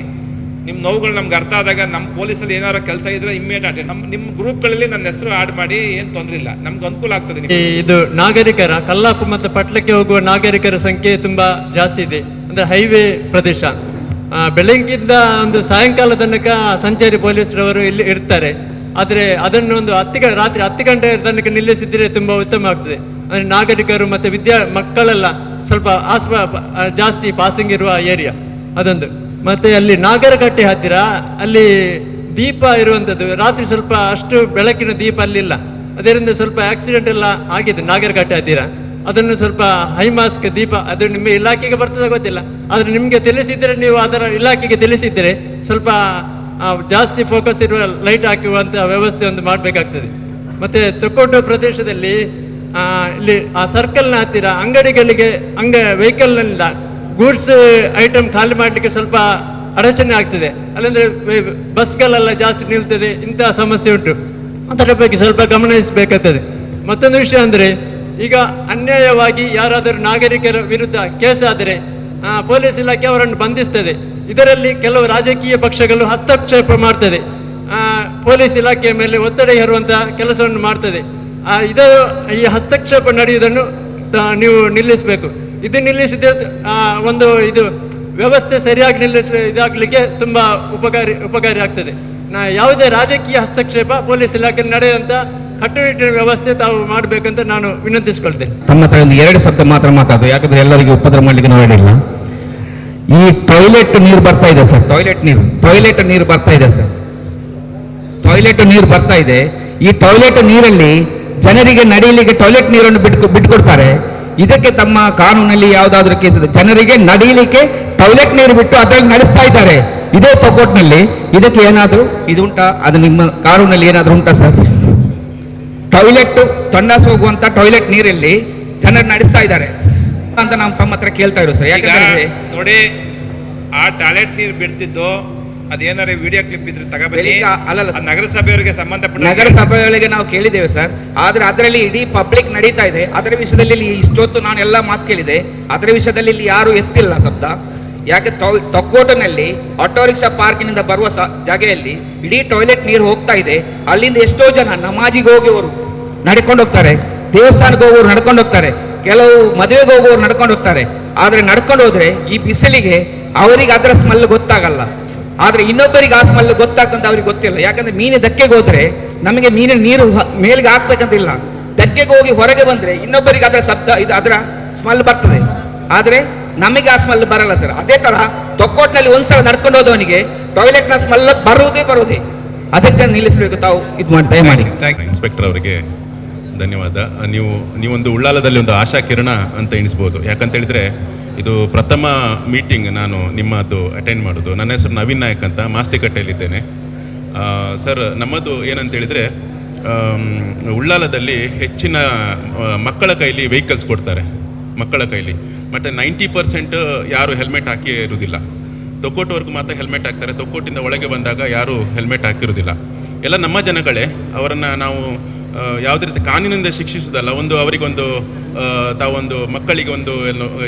ನಿಮ್ಮ ನೋವುಗಳು ನಮ್ಗೆ ಅರ್ಥ ಆದಾಗ ನಮ್ಮ ಪೊಲೀಸಲ್ಲಿ ಏನಾದ್ರು ಕೆಲಸ ಇದ್ರೆ ಇಮ್ಮಿಡಿಯೇಟ್ ನಿಮ್ಮ ಗ್ರೂಪ್ಗಳಲ್ಲಿ ನನ್ನ ಹೆಸರು ಆಡ್ ಮಾಡಿ ಏನು ತೊಂದರೆ ಇಲ್ಲ, ನಮ್ಗೆ ಅನುಕೂಲ ಆಗ್ತದೆ. ಇದು ನಾಗರಿಕರ ಕಲ್ಲಾಪು ಮತ್ತು ಪಟ್ಲಕ್ಕೆ ಹೋಗುವ ನಾಗರಿಕರ ಸಂಖ್ಯೆ ತುಂಬಾ ಜಾಸ್ತಿ ಇದೆ. ಅಂದ್ರೆ ಹೈವೇ ಪ್ರದೇಶ, ಬೆಳಗ್ಗಿಂದ ಒಂದು ಸಾಯಂಕಾಲ ತನಕ ಸಂಚಾರಿ ಪೊಲೀಸರವರು ಇಲ್ಲಿ ಇರ್ತಾರೆ. ಆದರೆ ಅದನ್ನು ಒಂದು ರಾತ್ರಿ 10 ಗಂಟೆ ತನಕ ನಿಲ್ಲಿಸಿದ್ರೆ ತುಂಬಾ ಉತ್ತಮ ಆಗ್ತದೆ. ಅಂದ್ರೆ ನಾಗರಿಕರು ಮತ್ತೆ ಮಕ್ಕಳೆಲ್ಲ ಸ್ವಲ್ಪ ಜಾಸ್ತಿ ಪಾಸಿಂಗ್ ಇರುವ ಏರಿಯಾ ಅದೊಂದು. ಮತ್ತೆ ಅಲ್ಲಿ ನಾಗರಕಟ್ಟೆ ಹತ್ತಿರ ಅಲ್ಲಿ ದೀಪ ಇರುವಂಥದ್ದು, ರಾತ್ರಿ ಸ್ವಲ್ಪ ಅಷ್ಟು ಬೆಳಕಿನ ದೀಪ ಅಲ್ಲಿಲ್ಲ, ಅದರಿಂದ ಸ್ವಲ್ಪ ಆಕ್ಸಿಡೆಂಟ್ ಎಲ್ಲ ಆಗಿದೆ ನಾಗರಕಟ್ಟೆ ಹತ್ತಿರ. ಅದನ್ನು ಸ್ವಲ್ಪ ಹೈ ಮಾಸ್ಕ್ ದೀಪ ಅದು ನಿಮ್ಮ ಇಲಾಖೆಗೆ ಬರ್ತದೆ ಗೊತ್ತಿಲ್ಲ, ಆದರೆ ನಿಮಗೆ ತಿಳಿಸಿದ್ರೆ ನೀವು ಅದರ ಇಲಾಖೆಗೆ ತಿಳಿಸಿದ್ರೆ ಸ್ವಲ್ಪ ಜಾಸ್ತಿ ಫೋಕಸ್ ಇರುವ ಲೈಟ್ ಹಾಕುವಂಥ ವ್ಯವಸ್ಥೆ ಒಂದು ಮಾಡಬೇಕಾಗ್ತದೆ. ಮತ್ತೆ ತೊಕ್ಕೋಟು ಪ್ರದೇಶದಲ್ಲಿ ಇಲ್ಲಿ ಆ ಸರ್ಕಲ್ನ ಹತ್ತಿರ ಅಂಗಡಿಗಳಿಗೆ ವೆಹಿಕಲ್ನಿಂದ ಗೂಡ್ಸ್ ಐಟಮ್ ಖಾಲಿ ಮಾಡಲಿಕ್ಕೆ ಸ್ವಲ್ಪ ಅಡಚಣೆ ಆಗ್ತದೆ. ಅಲ್ಲಂದ್ರೆ ಬಸ್ಗಳೆಲ್ಲ ಜಾಸ್ತಿ ನಿಲ್ತದೆ, ಇಂತಹ ಸಮಸ್ಯೆ ಉಂಟು. ಅದರ ಬಗ್ಗೆ ಸ್ವಲ್ಪ ಗಮನಿಸಬೇಕಾಗ್ತದೆ. ಮತ್ತೊಂದು ವಿಷಯ ಅಂದರೆ, ಈಗ ಅನ್ಯಾಯವಾಗಿ ಯಾರಾದರೂ ನಾಗರಿಕರ ವಿರುದ್ಧ ಕೇಸ್ ಆದರೆ ಪೊಲೀಸ್ ಇಲಾಖೆ ಅವರನ್ನು ಬಂಧಿಸ್ತದೆ. ಇದರಲ್ಲಿ ಕೆಲವು ರಾಜಕೀಯ ಪಕ್ಷಗಳು ಹಸ್ತಕ್ಷೇಪ ಮಾಡ್ತದೆ, ಪೊಲೀಸ್ ಇಲಾಖೆಯ ಮೇಲೆ ಒತ್ತಡ ಹೇರುವಂಥ ಕೆಲಸವನ್ನು ಮಾಡ್ತದೆ. ಈ ಹಸ್ತಕ್ಷೇಪ ನಡೆಯುವುದನ್ನು ನೀವು ನಿಲ್ಲಿಸಬೇಕು. ಇದು ನಿಲ್ಲಿಸಿದ ಇದು ವ್ಯವಸ್ಥೆ ಸರಿಯಾಗಿ ಇದಾಗಲಿಕ್ಕೆ ತುಂಬ ಉಪಕಾರಿ ಆಗ್ತದೆ. ಯಾವುದೇ ರಾಜಕೀಯ ಹಸ್ತಕ್ಷೇಪ ಪೊಲೀಸ್ ಇಲಾಖೆ ನಡೆಯುವಂಥ ಕಟ್ಟುನಿಟ್ಟಿನ ವ್ಯವಸ್ಥೆ ತಾವು ಮಾಡಬೇಕಂತ ನಾನು ವಿನಂತಿಸ್ಕೊಳ್ತೇನೆ. ತಮ್ಮ ಹತ್ರ ಒಂದು 2 ಶಬ್ದ ಮಾತ್ರ ಮಾತಾಡೋದು, ಯಾಕಂದ್ರೆ ಎಲ್ಲರಿಗೂ ಉಪದ್ರ ಮಾಡಲಿಕ್ಕೆ ನಾವು ಹೇಳಿಲ್ಲ. ಈ ಟಾಯ್ಲೆಟ್ ನೀರು ಬರ್ತಾ ಇದೆ ಸರ್, ಟಾಯ್ಲೆಟ್ ನೀರು ಬರ್ತಾ ಇದೆ ಸರ್, ಟಾಯ್ಲೆಟ್ ನೀರು ಬರ್ತಾ ಇದೆ. ಈ ಟಾಯ್ಲೆಟ್ ನೀರಲ್ಲಿ ಜನರಿಗೆ ನಡೆಯಲಿಕ್ಕೆ ಟಾಯ್ಲೆಟ್ ನೀರನ್ನು ಬಿಟ್ಕೊಡ್ತಾರೆ. ಇದಕ್ಕೆ ತಮ್ಮ ಕಾನೂನಲ್ಲಿ ಯಾವುದಾದ್ರೂ ಕೇಸ್ ಇದೆ? ಜನರಿಗೆ ನಡೀಲಿಕ್ಕೆ ಟಾಯ್ಲೆಟ್ ನೀರು ಬಿಟ್ಟು ಅದರಲ್ಲಿ ನಡೆಸ್ತಾ ಇದ್ದಾರೆ ಇದೇ ತೊಕ್ಕೋಟ್ನಲ್ಲಿ. ಇದಕ್ಕೆ ಏನಾದರೂ ಇದು ಉಂಟಾ? ಅದು ನಿಮ್ಮ ಕಾನೂನಲ್ಲಿ ಏನಾದರೂ ಉಂಟಾ ಸರ್? ಟಾಯ್ಲೆಟ್ ತಂಡಾಸ ಹೋಗುವಂತ ಟಾಯ್ಲೆಟ್ ನೀರಲ್ಲಿ ಜನರು ನಡೆಸ್ತಾ ಇದ್ದಾರೆ ಅಂತ ನಾವು ತಮ್ಮ ಹತ್ರ ಕೇಳ್ತಾ ಇರೋದು ಸರ್. ಯಾಕಂದ್ರೆ ನೋಡಿ, ಆ ಟಾಯ್ಲೆಟ್ ನೀರು ಬಿಡ್ತಿದ್ದು ಅದೇನಾರ ವಿಡಿಯೋ ಕ್ಲಿಪ್ ಇದ್ರೆ ತಗೋಬನ್ನಿ. ಅಲ್ಲಲ್ಲ, ನಗರಸಭೆಯವರಿಗೆ ಸಂಬಂಧಪಟ್ಟ ನಗರಸಭೆಯವರಿಗೆ ನಾವು ಕೇಳಿದ್ದೇವೆ ಸರ್. ಆದ್ರೆ ಅದರಲ್ಲಿ ಇಡೀ ಪಬ್ಲಿಕ್ ನಡೀತಾ ಇದೆ. ಅದರ ವಿಷಯದಲ್ಲಿ ಇಷ್ಟೊತ್ತು ನಾನು ಎಲ್ಲ ಮಾತು ಕೇಳಿದೆ, ಅದರ ವಿಷಯದಲ್ಲಿ ಇಲ್ಲಿ ಯಾರು ಎತ್ತಿಲ್ಲ ಶಬ್ದ. ಯಾಕೆ ತೊಕ್ಕೋಟನಲ್ಲಿ ಆಟೋ ರಿಕ್ಷಾ ಪಾರ್ಕಿನಿಂದ ಬರುವ ಜಾಗೆಯಲ್ಲಿ ಇಡೀ ಟಾಯ್ಲೆಟ್ ನೀರು ಹೋಗ್ತಾ ಇದೆ. ಅಲ್ಲಿಂದ ಎಷ್ಟೋ ಜನ ನಮಾಜಿಗೆ ಹೋಗುವವರು ನಡ್ಕೊಂಡು ಹೋಗ್ತಾರೆ, ದೇವಸ್ಥಾನಕ್ಕೆ ಹೋಗೋರು ನಡ್ಕೊಂಡು ಹೋಗ್ತಾರೆ, ಕೆಲವು ಮದುವೆಗೆ ಹೋಗುವವರು ನಡ್ಕೊಂಡು ಹೋಗ್ತಾರೆ. ಆದ್ರೆ ನಡ್ಕೊಂಡು ಹೋದ್ರೆ ಈ ಬಿಸಿಲಿಗೆ ಅವರಿಗೆ ಅದರ ಸ್ಮೆಲ್ ಗೊತ್ತಾಗಲ್ಲ, ಆದ್ರೆ ಇನ್ನೊಬ್ಬರಿಗೆ ಆ ಸ್ಮೆಲ್ ಗೊತ್ತಾಗ್ತಂತ ಅವ್ರಿಗೆ ಗೊತ್ತಿಲ್ಲ. ಯಾಕಂದ್ರೆ ಮೀನು ಧಕ್ಕೆಗೆ ಹೋದ್ರೆ ನಮಗೆ ಮೀನಿನ ನೀರು ಮೇಲ್ಗೆ ಹಾಕ್ಬೇಕಂತಿಲ್ಲ, ಧಕ್ಕೆಗೆ ಹೋಗಿ ಹೊರಗೆ ಬಂದ್ರೆ ಇನ್ನೊಬ್ಬರಿಗೆ ಅದರ ಶಬ್ದ ಅದರ ಸ್ಮೆಲ್ ಬರ್ತದೆ, ಆದ್ರೆ ನಮಗೆ ಆ ಸ್ಮೆಲ್ ಬರಲ್ಲ ಸರ್. ಅದೇ ತರಹ ತೊಕ್ಕೋಟ್ನಲ್ಲಿ ಒಂದ್ಸಲ ನಡ್ಕೊಂಡು ಹೋದವನಿಗೆ ಟಾಯ್ಲೆಟ್ ನ ಸ್ಮೆಲ್ ಬರುವುದೇ. ಅದಕ್ಕೆ ನಿಲ್ಲಿಸಬೇಕು. ತಾವು ಇದು ಮಾಡಿ ದಯಮಾಡಿ. ಇನ್ಸ್ಪೆಕ್ಟರ್ ಅವರಿಗೆ ಧನ್ಯವಾದ. ನೀವೊಂದು ಉಳ್ಳಾಲದಲ್ಲಿ ಒಂದು ಆಶಾ ಕಿರಣ ಅಂತ ಎಣಿಸ್ಬೋದು. ಯಾಕಂತ ಹೇಳಿದ್ರೆ ಇದು ಪ್ರಥಮ ಮೀಟಿಂಗ್ ನಾನು ನಿಮ್ಮದು ಅಟೆಂಡ್ ಮಾಡೋದು. ನನ್ನ ಹೆಸರು ನವೀನ್ ನಾಯಕ್ ಅಂತ, ಮಾಸ್ತಿಕಟ್ಟೆಯಲ್ಲಿದ್ದೇನೆ ಸರ್. ನಮ್ಮದು ಏನಂತ ಹೇಳಿದರೆ, ಉಳ್ಳಾಲದಲ್ಲಿ ಹೆಚ್ಚಿನ ಮಕ್ಕಳ ಕೈಲಿ ವೆಹಿಕಲ್ಸ್ ಕೊಡ್ತಾರೆ, ಮಕ್ಕಳ ಕೈಲಿ. ಮತ್ತು 90% ಯಾರು ಹೆಲ್ಮೆಟ್ ಹಾಕಿ ಇರುವುದಿಲ್ಲ. ತೊಕ್ಕೋಟವರೆಗೂ ಮಾತ್ರ ಹೆಲ್ಮೆಟ್ ಹಾಕ್ತಾರೆ, ತೊಕ್ಕೋಟಿಂದ ಒಳಗೆ ಬಂದಾಗ ಯಾರು ಹೆಲ್ಮೆಟ್ ಹಾಕಿರೋದಿಲ್ಲ. ಎಲ್ಲ ನಮ್ಮ ಜನಗಳೇ. ಅವರನ್ನು ನಾವು ಯಾವುದೇ ರೀತಿ ಕಾನೂನಿನಿಂದ ಶಿಕ್ಷಿಸೋದಲ್ಲ, ಅವರಿಗೊಂದು ತಾವೊಂದು ಮಕ್ಕಳಿಗೆ ಒಂದು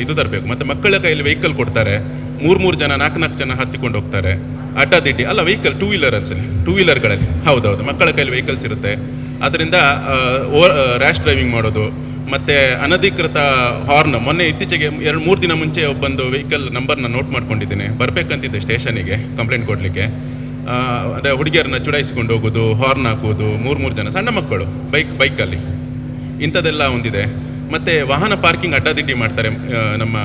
ಇದು ತರಬೇಕು. ಮತ್ತು ಮಕ್ಕಳ ಕೈಯಲ್ಲಿ ವೆಹಿಕಲ್ ಕೊಡ್ತಾರೆ, 3 ಜನ 4 ಜನ ಹತ್ತಿಕೊಂಡು ಹೋಗ್ತಾರೆ ಅಡ್ಡಾದಿಡ್ಡಿ. ಅಲ್ಲ, ವೆಹಿಕಲ್ ಟೂ ವೀಲರ್ಗಳಲ್ಲಿ ಹೌದೌದು ಮಕ್ಕಳ ಕೈಯಲ್ಲಿ ವೆಹಿಕಲ್ಸ್ ಇರುತ್ತೆ. ಅದರಿಂದ ರ್ಯಾಶ್ ಡ್ರೈವಿಂಗ್ ಮಾಡೋದು, ಮತ್ತು ಅನಧಿಕೃತ ಹಾರ್ನ್. ಮೊನ್ನೆ ಇತ್ತೀಚೆಗೆ 2-3 ದಿನ ಮುಂಚೆ ಒಬ್ಬಂದು ವೆಹಿಕಲ್ ನಂಬರ್ನ ನೋಟ್ ಮಾಡ್ಕೊಂಡಿದ್ದೇನೆ, ಬರಬೇಕಂತಿದ್ದೆ ಸ್ಟೇಷನಿಗೆ ಕಂಪ್ಲೇಂಟ್ ಕೊಡಲಿಕ್ಕೆ. ಅದೇ ಹುಡುಗಿಯರನ್ನ ಚುಡಾಯಿಸ್ಕೊಂಡು ಹೋಗೋದು, ಹಾರ್ನ್ ಹಾಕೋದು, 3 ಜನ ಸಣ್ಣ ಮಕ್ಕಳು ಬೈಕಲ್ಲಿ, ಇಂಥದ್ದೆಲ್ಲ ಒಂದಿದೆ. ಮತ್ತು ವಾಹನ ಪಾರ್ಕಿಂಗ್ ಅಡ್ಡಾದಿಡ್ಡಿ ಮಾಡ್ತಾರೆ ನಮ್ಮ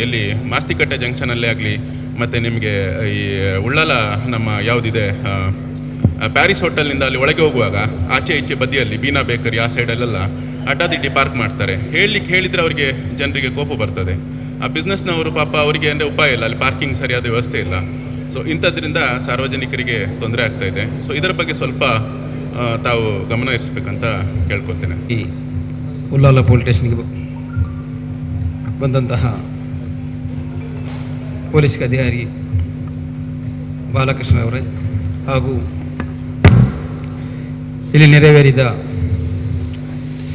ಎಲ್ಲಿ ಮಾಸ್ತಿಕಟ್ಟೆ ಜಂಕ್ಷನಲ್ಲೇ ಆಗಲಿ, ಮತ್ತು ನಿಮಗೆ ಈ ಉಳ್ಳಾಲ ನಮ್ಮ ಯಾವುದಿದೆ ಪ್ಯಾರಿಸ್ ಹೋಟೆಲ್ನಿಂದ ಅಲ್ಲಿ ಒಳಗೆ ಹೋಗುವಾಗ ಆಚೆ ಈಚೆ ಬದಿಯಲ್ಲಿ ಬೀನಾ ಬೇಕರಿ ಆ ಸೈಡಲ್ಲೆಲ್ಲ ಅಡ್ಡಾದಿಡ್ಡಿ ಪಾರ್ಕ್ ಮಾಡ್ತಾರೆ. ಹೇಳಿದರೆ ಅವರಿಗೆ ಜನರಿಗೆ ಕೋಪ ಬರ್ತದೆ. ಆ ಬಿಸ್ನೆಸ್ನವರು ಪಾಪ ಅವರಿಗೆ ಅಂದರೆ ಉಪಾಯ ಇಲ್ಲ, ಅಲ್ಲಿ ಪಾರ್ಕಿಂಗ್ ಸರಿಯಾದ ವ್ಯವಸ್ಥೆ ಇಲ್ಲ. ಸೊ ಇಂಥದ್ರಿಂದ ಸಾರ್ವಜನಿಕರಿಗೆ ತೊಂದರೆ ಆಗ್ತಾ ಇದೆ. ಸೊ ಇದರ ಬಗ್ಗೆ ಸ್ವಲ್ಪ ತಾವು ಗಮನ ಹರಿಸಬೇಕಂತ ಕೇಳ್ಕೊಳ್ತೇನೆ. ಈ ಉಳ್ಳಾಲ ಪೊಲೀಸ್ ಸ್ಟೇಷನ್ಗೆ ಬಂದಂತಹ ಪೊಲೀಸ್ ಅಧಿಕಾರಿ ಬಾಲಕೃಷ್ಣ ಅವರೇ ಹಾಗೂ ಇಲ್ಲಿ ನೆರವೇರಿದ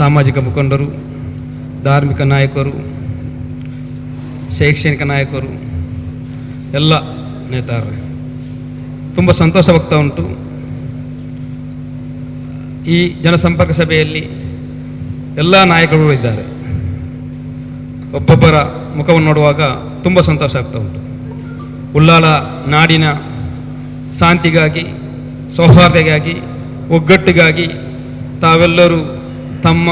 ಸಾಮಾಜಿಕ ಮುಖಂಡರು, ಧಾರ್ಮಿಕ ನಾಯಕರು, ಶೈಕ್ಷಣಿಕ ನಾಯಕರು, ಎಲ್ಲ ನೇತಾರರೇ, ತುಂಬ ಸಂತೋಷವಾಗ್ತಾ ಉಂಟು. ಈ ಜನಸಂಪರ್ಕ ಸಭೆಯಲ್ಲಿ ಎಲ್ಲ ನಾಯಕರು ಇದ್ದಾರೆ. ಒಬ್ಬೊಬ್ಬರ ಮುಖವನ್ನು ನೋಡುವಾಗ ತುಂಬ ಸಂತೋಷ ಆಗ್ತಾ ಉಂಟು. ಉಳ್ಳಾಲ ನಾಡಿನ ಶಾಂತಿಗಾಗಿ, ಸೌಹಾರ್ದತೆಗಾಗಿ, ಒಗ್ಗಟ್ಟಿಗಾಗಿ ತಾವೆಲ್ಲರೂ ತಮ್ಮ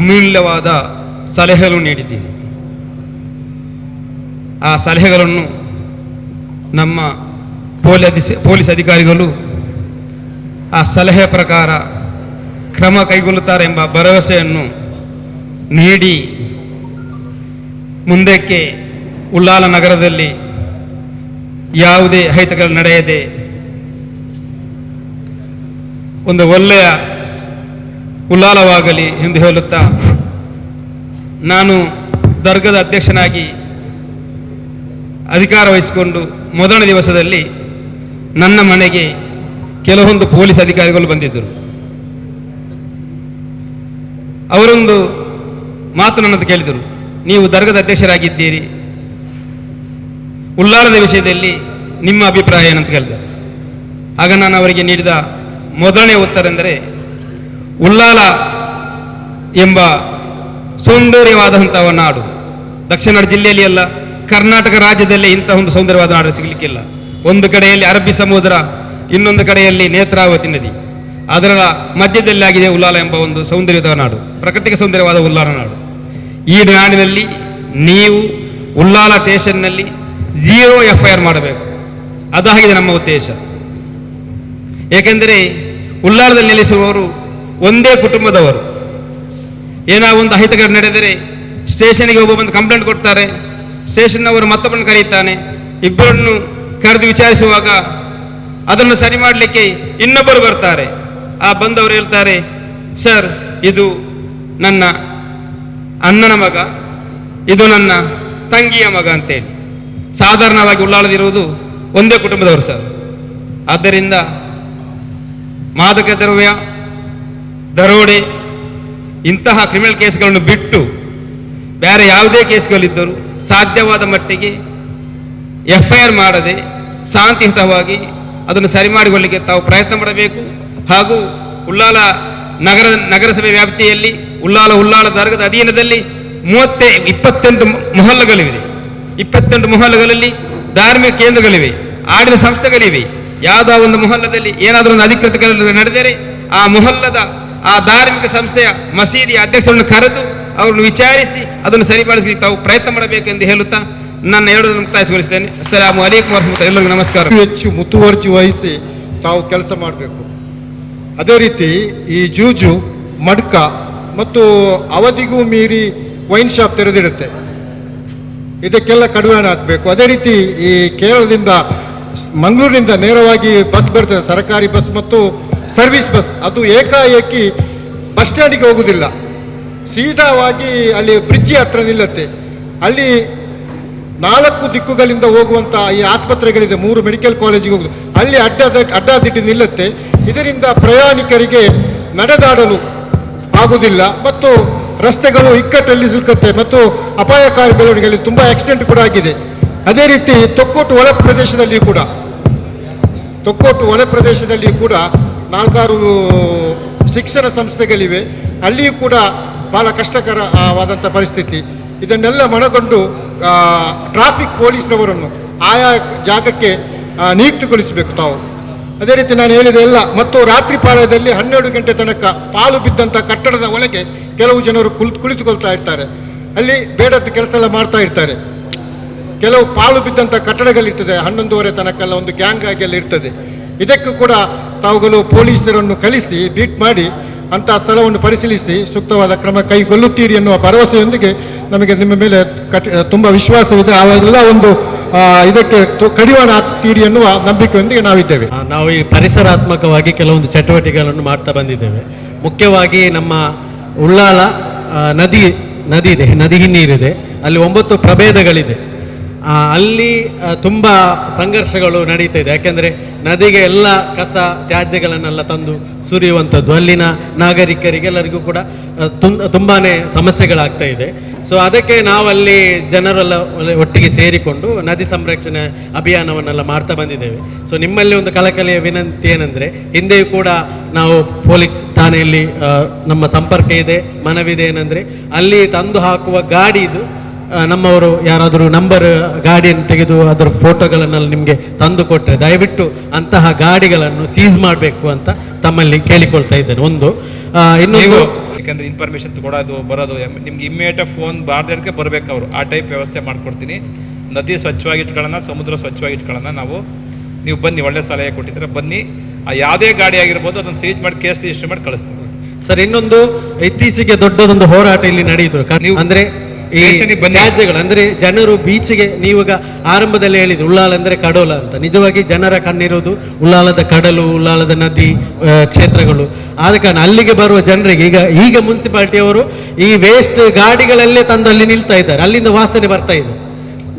ಅಮೂಲ್ಯವಾದ ಸಲಹೆಗಳನ್ನು ನೀಡಿದ್ದೀರಿ. ಆ ಸಲಹೆಗಳನ್ನು ನಮ್ಮ ಪೊಲೀಸ್ ಅಧಿಕಾರಿಗಳು ಆ ಸಲಹೆ ಪ್ರಕಾರ ಕ್ರಮ ಕೈಗೊಳ್ಳುತ್ತಾರೆ ಎಂಬ ಭರವಸೆಯನ್ನು ನೀಡಿ ಮುಂದಕ್ಕೆ ಉಳ್ಳಾಲ ನಗರದಲ್ಲಿ ಯಾವುದೇ ಅಹಿತಗಳು ನಡೆಯದೆ ಒಂದು ಒಳ್ಳೆಯ ಉಳ್ಳಾಲವಾಗಲಿ ಎಂದು ಹೇಳುತ್ತಾ, ನಾನು ದರ್ಗದ ಅಧ್ಯಕ್ಷನಾಗಿ ಅಧಿಕಾರ ವಹಿಸಿಕೊಂಡು ಮೊದಲ ದಿವಸದಲ್ಲಿ ನನ್ನ ಮನೆಗೆ ಕೆಲವೊಂದು ಪೊಲೀಸ್ ಅಧಿಕಾರಿಗಳು ಬಂದಿದ್ದರು. ಅವರೊಂದು ಮಾತು ನನ್ನದು ಕೇಳಿದರು, ನೀವು ದರ್ಗದ ಅಧ್ಯಕ್ಷರಾಗಿದ್ದೀರಿ, ಉಳ್ಳಾಲದ ವಿಷಯದಲ್ಲಿ ನಿಮ್ಮ ಅಭಿಪ್ರಾಯ ಏನಂತ ಕೇಳಿದೆ. ಆಗ ನಾನು ಅವರಿಗೆ ನೀಡಿದ ಮೊದಲನೇ ಉತ್ತರ ಎಂದರೆ, ಉಳ್ಳಾಲ ಎಂಬ ಸೌಂದರ್ಯವಾದಂತಹ ನಾಡು ದಕ್ಷಿಣ ಕನ್ನಡ ಜಿಲ್ಲೆಯಲ್ಲಿ ಅಲ್ಲ, ಕರ್ನಾಟಕ ರಾಜ್ಯದಲ್ಲಿ ಇಂತಹ ಒಂದು ಸೌಂದರ್ಯವಾದ ನಾಡು ಸಿಗಲಿಕ್ಕಿಲ್ಲ. ಒಂದು ಕಡೆಯಲ್ಲಿ ಅರಬ್ಬಿ ಸಮುದ್ರ, ಇನ್ನೊಂದು ಕಡೆಯಲ್ಲಿ ನೇತ್ರಾವತಿ ನದಿ, ಅದರ ಮಧ್ಯದಲ್ಲಿ ಆಗಿದೆ ಉಳ್ಳಾಲ ಎಂಬ ಒಂದು ಸೌಂದರ್ಯದ ನಾಡು, ಪ್ರಾಕೃತಿಕ ಸೌಂದರ್ಯವಾದ ಉಳ್ಳಾಲ ನಾಡು. ಈ ನಾಡಿನಲ್ಲಿ ನೀವು ಉಳ್ಳಾಲ ಸ್ಟೇಷನ್ನಲ್ಲಿ 0 FIR ಮಾಡಬೇಕು, ಅದಾಗಿದೆ ನಮ್ಮ ಉದ್ದೇಶ. ಏಕೆಂದರೆ ಉಳ್ಳಾಲದಲ್ಲಿ ನೆಲೆಸುವವರು ಒಂದೇ ಕುಟುಂಬದವರು. ಏನೋ ಒಂದು ಅಹಿತಕರ ನಡೆದರೆ ಸ್ಟೇಷನ್ಗೆ ಒಬ್ಬ ಬಂದು ಕಂಪ್ಲೇಂಟ್ ಕೊಡ್ತಾರೆ, ಸ್ಟೇಷನ್ನವರು ಮತ್ತೊಬ್ಬರನ್ನು ಕರೆಯುತ್ತಾನೆ, ಇಬ್ಬರನ್ನು ಕರೆದು ವಿಚಾರಿಸುವಾಗ ಅದನ್ನು ಸರಿ ಮಾಡಲಿಕ್ಕೆ ಇನ್ನೊಬ್ಬರು ಬರ್ತಾರೆ. ಆ ಬಂದವರು ಹೇಳ್ತಾರೆ, ಸರ್ ಇದು ನನ್ನ ಅಣ್ಣನ ಮಗ, ಇದು ನನ್ನ ತಂಗಿಯ ಮಗ ಅಂತೇಳಿ. ಸಾಧಾರಣವಾಗಿ ಉಳ್ಳಾಳದಿರುವುದು ಒಂದೇ ಕುಟುಂಬದವರು ಸರ್. ಆದ್ದರಿಂದ ಮಾದಕ ದ್ರವ್ಯ, ದರೋಡೆ ಇಂತಹ ಕ್ರಿಮಿನಲ್ ಕೇಸ್ಗಳನ್ನು ಬಿಟ್ಟು ಬೇರೆ ಯಾವುದೇ ಕೇಸ್ಗಳಿದ್ದರೂ ಸಾಧ್ಯವಾದ ಮಟ್ಟಿಗೆ FIR ಮಾಡದೆ ಶಾಂತಿಯುತವಾಗಿ ಅದನ್ನು ಸರಿ ಮಾಡಿಕೊಳ್ಳಲಿಕ್ಕೆ ತಾವು ಪ್ರಯತ್ನ ಮಾಡಬೇಕು. ಹಾಗೂ ಉಳ್ಳಾಲ ನಗರಸಭೆ ವ್ಯಾಪ್ತಿಯಲ್ಲಿ ಉಳ್ಳಾಲ ದರ್ಗದ ಅಧೀನದಲ್ಲಿ 28 ಮೊಹಲ್ಲಗಳಿವೆ. 28 ಮೊಹಲ್ಲಗಳಲ್ಲಿ ಧಾರ್ಮಿಕ ಕೇಂದ್ರಗಳಿವೆ, ಆಡಳಿತ ಸಂಸ್ಥೆಗಳಿವೆ. ಯಾವುದೋ ಒಂದು ಮೊಹಲ್ಲದಲ್ಲಿ ಏನಾದರೂ ಒಂದು ಅಧಿಕೃತ ಕೆಲಸ ನಡೆದರೆ ಆ ಮೊಹಲ್ಲದ ಆ ಧಾರ್ಮಿಕ ಸಂಸ್ಥೆಯ ಮಸೀದಿಯ ಅಧ್ಯಕ್ಷರನ್ನು ಕರೆದು ಅವರನ್ನು ವಿಚಾರಿಸಿ ಅದನ್ನು ಸರಿಪಡಿಸಲಿಕ್ಕೆ ತಾವು ಪ್ರಯತ್ನ ಮಾಡಬೇಕೆಂದು ಹೇಳುತ್ತಾ ನನ್ನ ಹೇಳುವುದನ್ನು ಮುಕ್ತಾಯಗೊಳಿಸುತ್ತೇನೆ. ಅಸ್ಸಲಾಮು ಅಲೈಕುಂ ವರಹಮತುಲ್ಲಾಹಿ. ಎಲ್ಲರಿಗೂ ನಮಸ್ಕಾರ. ಹೆಚ್ಚು ಮುತುವರ್ಜಿ ವಹಿಸಿ ತಾವು ಕೆಲಸ ಮಾಡಬೇಕು. ಅದೇ ರೀತಿ ಈ ಜೂಜು, ಮಡ್ಕ ಮತ್ತು ಅವಧಿಗೂ ಮೀರಿ ವೈನ್ ಶಾಪ್ ತೆರೆದಿರುತ್ತೆ, ಇದಕ್ಕೆಲ್ಲ ಕಡಿವಾಣ ಹಾಕಬೇಕು. ಅದೇ ರೀತಿ ಈ ಕೇರಳದಿಂದ ಮಂಗಳೂರಿನಿಂದ ನೇರವಾಗಿ ಬಸ್ ಬರ್ತದೆ, ಸರ್ಕಾರಿ ಬಸ್ ಮತ್ತು ಸರ್ವಿಸ್ ಬಸ್. ಅದು ಏಕಾಏಕಿ ಬಸ್ ಸ್ಟ್ಯಾಂಡಿಗೆ ಹೋಗುವುದಿಲ್ಲ, ಸೀದಾವಾಗಿ ಅಲ್ಲಿ ಬ್ರಿಡ್ಜಿ ಹತ್ರ ನಿಲ್ಲುತ್ತೆ. ಅಲ್ಲಿ 4 ದಿಕ್ಕುಗಳಿಂದ ಹೋಗುವಂಥ ಈ ಆಸ್ಪತ್ರೆಗಳಿದೆ, 3 ಮೆಡಿಕಲ್ ಕಾಲೇಜಿಗೆ ಹೋಗುದು, ಅಲ್ಲಿ ಅಡ್ಡಾದಿಡ್ಡಿ ನಿಲ್ಲುತ್ತೆ. ಇದರಿಂದ ಪ್ರಯಾಣಿಕರಿಗೆ ನಡೆದಾಡಲು ಆಗುವುದಿಲ್ಲ ಮತ್ತು ರಸ್ತೆಗಳು ಇಕ್ಕಟ್ಟಲ್ಲಿ ಸಿಲುಕುತ್ತೆ ಮತ್ತು ಅಪಾಯಕಾರಿ ಬೆಳವಣಿಗೆಯಲ್ಲಿ ತುಂಬ ಆಕ್ಸಿಡೆಂಟ್ ಕೂಡ ಆಗಿದೆ. ಅದೇ ರೀತಿ ತೊಕ್ಕೋಟು ಒಳ ಪ್ರದೇಶದಲ್ಲಿ ಕೂಡ 4-6 ಶಿಕ್ಷಣ ಸಂಸ್ಥೆಗಳಿವೆ, ಅಲ್ಲಿಯೂ ಕೂಡ ಬಹಳ ಕಷ್ಟಕರವಾದಂಥ ಪರಿಸ್ಥಿತಿ. ಇದನ್ನೆಲ್ಲ ಮನಗೊಂಡು ಟ್ರಾಫಿಕ್ ಪೊಲೀಸ್ನವರನ್ನು ಆಯಾ ಜಾಗಕ್ಕೆ ನಿಯುಕ್ತಿಗೊಳಿಸಬೇಕು ತಾವು. ಅದೇ ರೀತಿ ನಾನು ಹೇಳಿದೆ ಎಲ್ಲ. ಮತ್ತು ರಾತ್ರಿ ಪಾಳ್ಯದಲ್ಲಿ 12 ಗಂಟೆ ತನಕ ಪಾಳು ಬಿದ್ದಂಥ ಕಟ್ಟಡದ ಒಳಗೆ ಕೆಲವು ಜನರು ಕುಳಿತುಕೊಳ್ತಾ ಇರ್ತಾರೆ, ಅಲ್ಲಿ ಬೇಡದ್ದು ಕೆಲಸ ಎಲ್ಲ ಮಾಡ್ತಾ ಇರ್ತಾರೆ. ಕೆಲವು ಪಾಳು ಬಿದ್ದಂಥ ಕಟ್ಟಡಗಳಿರ್ತದೆ, 11:30 ತನಕ ಎಲ್ಲ ಒಂದು ಗ್ಯಾಂಗ್ ಆಗಿ ಎಲ್ಲ ಇರ್ತದೆ. ಇದಕ್ಕೂ ಕೂಡ ತಾವುಗಳು ಪೊಲೀಸರನ್ನು ಕಳಿಸಿ ಬೀಟ್ ಮಾಡಿ ಅಂತಹ ಸ್ಥಳವನ್ನು ಪರಿಶೀಲಿಸಿ ಸೂಕ್ತವಾದ ಕ್ರಮ ಕೈಗೊಳ್ಳುತ್ತೀರಿ ಎನ್ನುವ ಭರವಸೆಯೊಂದಿಗೆ ನಮಗೆ ನಿಮ್ಮ ಮೇಲೆ ತುಂಬ ವಿಶ್ವಾಸವಿದೆ. ಅವೆಲ್ಲ ಒಂದು ಇದಕ್ಕೆ ಕಡಿವಾಣ ಹಾಕ್ತೀರಿ ಎನ್ನುವ ನಂಬಿಕೆಯೊಂದಿಗೆ ನಾವಿದ್ದೇವೆ. ನಾವು ಈ ಪರಿಸರಾತ್ಮಕವಾಗಿ ಕೆಲವೊಂದು ಚಟುವಟಿಕೆಗಳನ್ನು ಮಾಡ್ತಾ ಬಂದಿದ್ದೇವೆ. ಮುಖ್ಯವಾಗಿ ನಮ್ಮ ಉಳ್ಳಾಲ ನದಿ ಇದೆ, ನದಿಗೆ ನೀರಿದೆ, ಅಲ್ಲಿ 9 ಪ್ರಭೇದಗಳಿದೆ. ಅಲ್ಲಿ ತುಂಬ ಸಂಘರ್ಷಗಳು ನಡೀತಾ ಇದೆ. ಯಾಕೆಂದರೆ ನದಿಗೆ ಎಲ್ಲ ಕಸ ತ್ಯಾಜ್ಯಗಳನ್ನೆಲ್ಲ ತಂದು ಸುರಿಯುವಂಥದ್ದು, ಅಲ್ಲಿನ ನಾಗರಿಕರಿಗೆಲ್ಲರಿಗೂ ಕೂಡ ತುಂಬಾ ಸಮಸ್ಯೆಗಳಾಗ್ತಾ ಇದೆ. ಸೊ ಅದಕ್ಕೆ ನಾವಲ್ಲಿ ಜನರೆಲ್ಲ ಒಟ್ಟಿಗೆ ಸೇರಿಕೊಂಡು ನದಿ ಸಂರಕ್ಷಣೆ ಅಭಿಯಾನವನ್ನೆಲ್ಲ ಮಾಡ್ತಾ ಬಂದಿದ್ದೇವೆ. ಸೊ ನಿಮ್ಮಲ್ಲಿ ಒಂದು ಕಳಕಳಿಯ ವಿನಂತಿ ಏನಂದರೆ, ಹಿಂದೆಯೂ ಕೂಡ ನಾವು ಪೊಲೀಸ್ ಠಾಣೆಯಲ್ಲಿ ನಮ್ಮ ಸಂಪರ್ಕ ಇದೆ, ಮನವಿದೆ ಏನಂದರೆ ಅಲ್ಲಿ ತಂದು ಹಾಕುವ ಗಾಡಿದು ನಮ್ಮವರು ಯಾರಾದರೂ ನಂಬರ್ ಗಾಡಿಯನ್ನು ತೆಗೆದು ಅದರ ಫೋಟೋಗಳನ್ನೆಲ್ಲ ನಿಮಗೆ ತಂದು ಕೊಟ್ಟರೆ ದಯವಿಟ್ಟು ಅಂತಹ ಗಾಡಿಗಳನ್ನು ಸೀಸ್ ಮಾಡಬೇಕು ಅಂತ ತಮ್ಮಲ್ಲಿ ಕೇಳಿಕೊಳ್ತಾ ಇದ್ದೇನೆ. ಒಂದು ಇನ್ನೊಂದು, ಯಾಕಂದ್ರೆ ಇನ್ಫಾರ್ಮೇಶನ್ ಕೊಡೋದು ಬರೋದು ನಿಮ್ಗೆ ಇಮ್ಮಿಡಿಯೇಟ್ ಫೋನ್ ಬಾರ್ದಕ್ಕೆ ಬರ್ಬೇಕು ಅವರು, ಆ ಟೈಪ್ ವ್ಯವಸ್ಥೆ ಮಾಡ್ಕೊಡ್ತೀನಿ. ನದಿ ಸ್ವಚ್ಛವಾಗಿ ಇಟ್ಕೊಳ್ಳೋಣ, ಸಮುದ್ರ ಸ್ವಚ್ಛವಾಗಿ ಇಟ್ಕೊಳ್ಳೋಣ. ನೀವು ಬನ್ನಿ, ಒಳ್ಳೆ ಸಲಹೆ ಕೊಟ್ಟಿದ್ರೆ ಬನ್ನಿ. ಯಾವುದೇ ಗಾಡಿ ಆಗಿರ್ಬೋದು ಅದನ್ನು ಸೀಜ್ ಮಾಡಿ ಕೇಸ್ ರಿಜಿಸ್ಟರ್ ಮಾಡಿ ಕಳಿಸ್ತೀವಿ ಸರ್. ಇನ್ನೊಂದು, ಇತ್ತೀಚೆಗೆ ದೊಡ್ಡದೊಂದು ಹೋರಾಟ ಇಲ್ಲಿ ನಡೆಯಿತು. ಅಂದ್ರೆ ಈ ತ್ಯಾಜ್ಯಗಳು ಅಂದ್ರೆ ಜನರು ಬೀಚ್ಗೆ, ನೀವಾಗ ಆರಂಭದಲ್ಲಿ ಹೇಳಿದ್ರು ಉಳ್ಳಾಲ ಅಂದ್ರೆ ಕಡೋಲ ಅಂತ. ನಿಜವಾಗಿ ಜನರ ಕಣ್ಣಿರೋದು ಉಳ್ಳಾಲದ ಕಡಲು, ಉಳ್ಳಾಲದ ನದಿ ಕ್ಷೇತ್ರಗಳು. ಆದ ಕಾರಣ ಅಲ್ಲಿಗೆ ಬರುವ ಜನರಿಗೆ ಈಗ ಮುನ್ಸಿಪಾಲಿಟಿಯವರು ಈ ವೇಸ್ಟ್ ಗಾಡಿಗಳಲ್ಲೇ ತಂದು ಅಲ್ಲಿ ನಿಲ್ತಾ ಇದ್ದಾರೆ, ಅಲ್ಲಿಂದ ವಾಸನೆ ಬರ್ತಾ ಇದೆ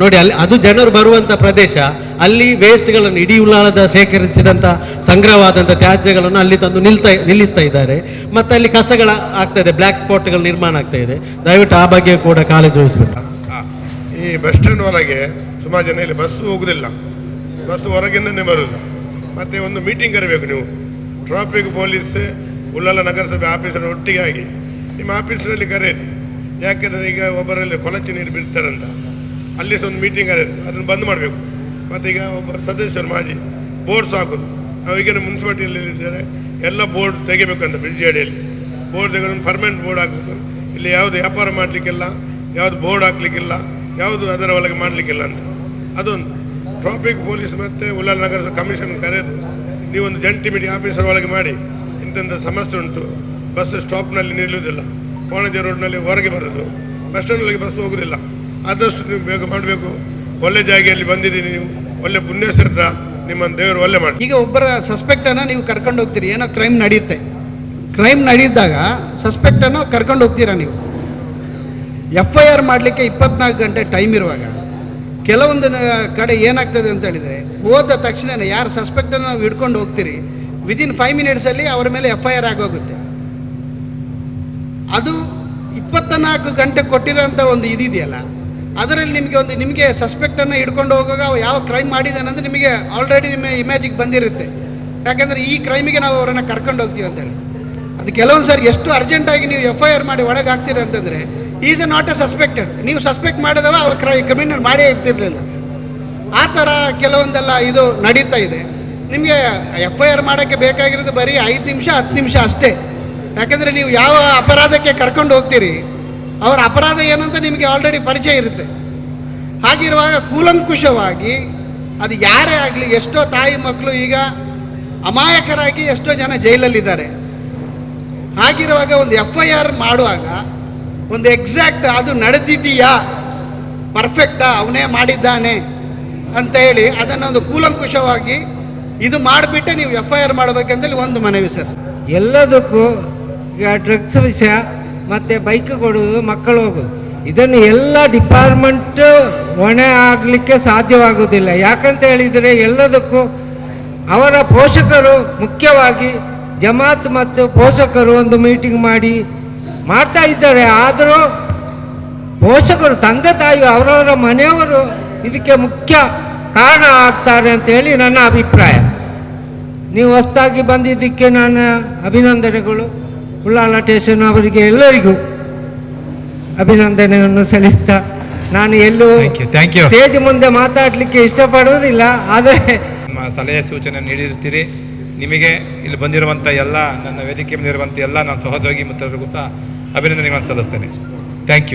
ನೋಡಿ. ಅಲ್ಲಿ ಅದು ಜನರು ಬರುವಂತ ಪ್ರದೇಶ, ಅಲ್ಲಿ ವೇಸ್ಟ್ಗಳನ್ನು ಇಡೀ ಉಳ್ಳಾಲದ ಶೇಖರಿಸಿದಂಥ ಸಂಗ್ರಹವಾದಂಥ ತ್ಯಾಜ್ಯಗಳನ್ನು ಅಲ್ಲಿ ತಂದು ನಿಲ್ಲಿಸ್ತಾ ಇದ್ದಾರೆ. ಮತ್ತು ಅಲ್ಲಿ ಕಸಗಳ ಆಗ್ತಾ ಇದೆ, ಬ್ಲ್ಯಾಕ್ ಸ್ಪಾಟ್ಗಳು ನಿರ್ಮಾಣ ಆಗ್ತಾ ಇದೆ. ದಯವಿಟ್ಟು ಆ ಬಗ್ಗೆ ಕೂಡ ಕಾಳಜಿ ವಹಿಸ್ಬೇಕು. ಈ ಬಸ್ ಸ್ಟ್ಯಾಂಡ್ ಒಳಗೆ ಸುಮಾರು ಜನ ಇಲ್ಲಿ ಬಸ್ಸು ಹೋಗುದಿಲ್ಲ, ಬಸ್ ಹೊರಗಿಂದನೇ ಬರುವುದು. ಮತ್ತು ಒಂದು ಮೀಟಿಂಗ್ ಕರಿಬೇಕು ನೀವು, ಟ್ರಾಫಿಕ್ ಪೊಲೀಸ್ ಉಳ್ಳಾಲ ನಗರಸಭೆ ಆಫೀಸರ್ ಒಟ್ಟಿಗೆ ಆಗಿ ನಿಮ್ಮ ಆಫೀಸರಲ್ಲಿ ಕರೆಯಿರಿ. ಯಾಕೆಂದರೆ ಈಗ ಒಬ್ಬರಲ್ಲಿ ಕೊಳಚೆ ನೀರು ಬಿಡ್ತಾರಂತ, ಅಲ್ಲಿ ಸಹ ಒಂದು ಮೀಟಿಂಗ್ ಕರೆಯಿರಿ, ಅದನ್ನು ಬಂದ್ ಮಾಡಬೇಕು. ಮತ್ತು ಈಗ ಒಬ್ಬ ಸದಸ್ಯರು ಮಾಜಿ ಬೋರ್ಡ್ಸ್ ಹಾಕೋದು, ನಾವು ಈಗ ಮುನ್ಸಿಪಾಲಿಟಿಯಲ್ಲಿ ಇದ್ದಾರೆ, ಎಲ್ಲ ಬೋರ್ಡ್ ತೆಗಿಬೇಕಂತ ಬ್ರಿಡ್ಜ್ ಅಡಿಯಲ್ಲಿ ಬೋರ್ಡ್ ತೆಗೆದು ಒಂದು ಪರ್ಮನೆಂಟ್ ಬೋರ್ಡ್ ಹಾಕಬೇಕು. ಇಲ್ಲಿ ಯಾವುದು ವ್ಯಾಪಾರ ಮಾಡಲಿಕ್ಕಿಲ್ಲ, ಯಾವುದು ಬೋರ್ಡ್ ಹಾಕ್ಲಿಕ್ಕಿಲ್ಲ, ಯಾವುದು ಅದರ ಒಳಗೆ ಮಾಡಲಿಕ್ಕಿಲ್ಲ ಅಂತ. ಅದೊಂದು ಟ್ರಾಫಿಕ್ ಪೊಲೀಸ್ ಮತ್ತು ಉಳ್ಳಾಲ ನಗರ ಕಮಿಷನ್ ಕರೆದು ನೀವೊಂದು ಜಂಟಿ ಮೀಟಿಂಗ್ ಆಫೀಸರ್ ಒಳಗೆ ಮಾಡಿ, ಇಂಥ ಸಮಸ್ಯೆ ಉಂಟು, ಬಸ್ ಸ್ಟಾಪ್ನಲ್ಲಿ ನಿಲ್ಲುವುದಿಲ್ಲ, ಕೋಣಜೆ ರೋಡ್ನಲ್ಲಿ ಹೊರಗೆ ಬರೋದು, ಬಸ್ ಸ್ಟ್ಯಾಂಡ್ನೊಳಗೆ ಬಸ್ ಹೋಗೋದಿಲ್ಲ, ಆದಷ್ಟು ನೀವು ಬೇಗ ಮಾಡಬೇಕು. ಒಳ್ಳೆ ಜಾಗೆಯಲ್ಲಿ ಬಂದಿದ್ದೀನಿ, ನೀವು ಒಳ್ಳೆ ಪುಣ್ಯಸರ, ನಿಮ್ಮನ್ನು ದೇವರು ಒಳ್ಳೆ ಮಾಡಿ. ಈಗ ಒಬ್ಬರ ಸಸ್ಪೆಕ್ಟನ್ನು ನೀವು ಕರ್ಕೊಂಡು ಹೋಗ್ತೀರಿ, ಏನೋ ಕ್ರೈಮ್ ನಡೆಯುತ್ತೆ, ಕ್ರೈಮ್ ನಡೆಯಿದ್ದಾಗ ಸಸ್ಪೆಕ್ಟನ್ನು ಕರ್ಕೊಂಡು ಹೋಗ್ತೀರಾ ನೀವು. FIR ಮಾಡಲಿಕ್ಕೆ 24 ಗಂಟೆ ಟೈಮ್ ಇರುವಾಗ ಕೆಲವೊಂದು ಕಡೆ ಏನಾಗ್ತದೆ ಅಂತ ಹೇಳಿದರೆ, ಹೋದ ತಕ್ಷಣ ಯಾರು ಸಸ್ಪೆಕ್ಟನ್ನು ನಾವು ಹಿಡ್ಕೊಂಡು ಹೋಗ್ತೀರಿ, ವಿದಿನ್ 5 ಮಿನಿಟ್ಸಲ್ಲಿ ಅವರ ಮೇಲೆ FIR ಆಗೋಗುತ್ತೆ. ಅದು 24 ಗಂಟೆ ಕೊಟ್ಟಿರೋಂಥ ಒಂದು ಇದೆಯಲ್ಲ, ಅದರಲ್ಲಿ ನಿಮಗೆ ಸಸ್ಪೆಕ್ಟನ್ನು ಹಿಡ್ಕೊಂಡು ಹೋಗುವಾಗ ಯಾವ ಕ್ರೈಮ್ ಮಾಡಿದ್ದಾನಂದ್ರೆ ನಿಮಗೆ ಆಲ್ರೆಡಿ ನಿಮ್ಮ ಇಮೇಜಿಗೆ ಬಂದಿರುತ್ತೆ. ಯಾಕೆಂದರೆ ಈ ಕ್ರೈಮಿಗೆ ನಾವು ಅವರನ್ನು ಕರ್ಕೊಂಡು ಹೋಗ್ತೀವಿ ಅಂತೇಳಿ. ಅದು ಕೆಲವೊಂದು ಸಾರಿ ಎಷ್ಟು ಅರ್ಜೆಂಟಾಗಿ ನೀವು FIR ಮಾಡಿ ಒಳಗೆ ಹಾಕ್ತೀರಿ ಅಂತಂದರೆ, ಈಸ್ ನಾಟ್ ಎ ಸಸ್ಪೆಕ್ಟೆಡ್, ನೀವು ಸಸ್ಪೆಕ್ಟ್ ಮಾಡಿದವ ಅವ್ರು ಕ್ರಿಮಿನಲ್ ಮಾಡೇ ಇರ್ತಿರ್ಲಿಲ್ಲ. ಆ ಥರ ಕೆಲವೊಂದೆಲ್ಲ ಇದು ನಡೀತಾ ಇದೆ. ನಿಮಗೆ FIR ಮಾಡೋಕ್ಕೆ ಬೇಕಾಗಿರೋದು ಬರೀ 5 ನಿಮಿಷ 10 ನಿಮಿಷ ಅಷ್ಟೇ. ಯಾಕೆಂದರೆ ನೀವು ಯಾವ ಅಪರಾಧಕ್ಕೆ ಕರ್ಕೊಂಡು ಹೋಗ್ತೀರಿ ಅವರ ಅಪರಾಧ ಏನಂತ ನಿಮಗೆ ಆಲ್ರೆಡಿ ಪರಿಚಯ ಇರುತ್ತೆ. ಹಾಗಿರುವಾಗ ಕೂಲಂಕುಷವಾಗಿ ಅದು ಯಾರೇ ಆಗಲಿ, ಎಷ್ಟೋ ತಾಯಿ ಮಕ್ಕಳು ಈಗ ಅಮಾಯಕರಾಗಿ ಎಷ್ಟೋ ಜನ ಜೈಲಲ್ಲಿದ್ದಾರೆ. ಹಾಗಿರುವಾಗ ಒಂದು FIR ಮಾಡುವಾಗ ಒಂದು ಎಕ್ಸಾಕ್ಟ್ ಅದು ನಡೆದಿದೆಯಾ, ಪರ್ಫೆಕ್ಟಾ, ಅವನೇ ಮಾಡಿದ್ದಾನೆ ಅಂತ ಹೇಳಿ ಅದನ್ನೊಂದು ಕೂಲಂಕುಷವಾಗಿ ಇದು ಮಾಡಿಬಿಟ್ಟೆ ನೀವು FIR ಮಾಡಬೇಕಂತೇಳಿ ಒಂದು ಮನವಿ ಸರ್. ಎಲ್ಲದಕ್ಕೂ ಈಗ ಡ್ರಗ್ಸ್ ವಿಷಯ ಮತ್ತು ಬೈಕ್ ಕೊಡೋದು, ಮಕ್ಕಳು ಹೋಗೋದು, ಇದನ್ನು ಎಲ್ಲ ಡಿಪಾರ್ಟ್ಮೆಂಟ್ ಹೊಣೆ ಆಗಲಿಕ್ಕೆ ಸಾಧ್ಯವಾಗುವುದಿಲ್ಲ. ಯಾಕಂತ ಹೇಳಿದರೆ ಎಲ್ಲದಕ್ಕೂ ಅವರ ಪೋಷಕರು, ಮುಖ್ಯವಾಗಿ ಜಮಾತ್ ಮತ್ತು ಪೋಷಕರು ಒಂದು ಮೀಟಿಂಗ್ ಮಾಡಿ ಮಾಡ್ತಾ ಇದ್ದಾರೆ. ಆದರೂ ಪೋಷಕರು, ತಂದೆ ತಾಯಿ, ಅವರವರ ಮನೆಯವರು ಇದಕ್ಕೆ ಮುಖ್ಯ ಕಾರಣ ಆಗ್ತಾರೆ ಅಂತೇಳಿ ನನ್ನ ಅಭಿಪ್ರಾಯ. ನೀವು ಹೊಸದಾಗಿ ಬಂದಿದ್ದಕ್ಕೆ ನನ್ನ ಅಭಿನಂದನೆಗಳು. ಉಳ್ಳಾಲ ಸ್ಟೇಷನ್ ಅವರಿಗೆ ಎಲ್ಲರಿಗೂ ಅಭಿನಂದನೆಯನ್ನು ಸಲ್ಲಿಸ್ತಾ, ನಾನು ಎಲ್ಲೂ ಸ್ಟೇಜ್ ಮುಂದೆ ಮಾತಾಡಲಿಕ್ಕೆ ಇಷ್ಟಪಡುವುದಿಲ್ಲ, ಆದರೆ ಸಲಹೆ ಸೂಚನೆ ನೀಡಿರ್ತೀರಿ. ನಿಮಗೆ ಇಲ್ಲಿ ಬಂದಿರುವಂಥ ಎಲ್ಲ ನನ್ನ ವೇದಿಕೆ ಮೇಲಿರುವಂಥ ಎಲ್ಲ ನನ್ನ ಸಹೋದ್ಯೋಗಿ ಮಿತ್ರರಿಗೂ ಅಭಿನಂದನೆಗಳನ್ನು ಸಲ್ಲಿಸ್ತೇನೆ. Thank you.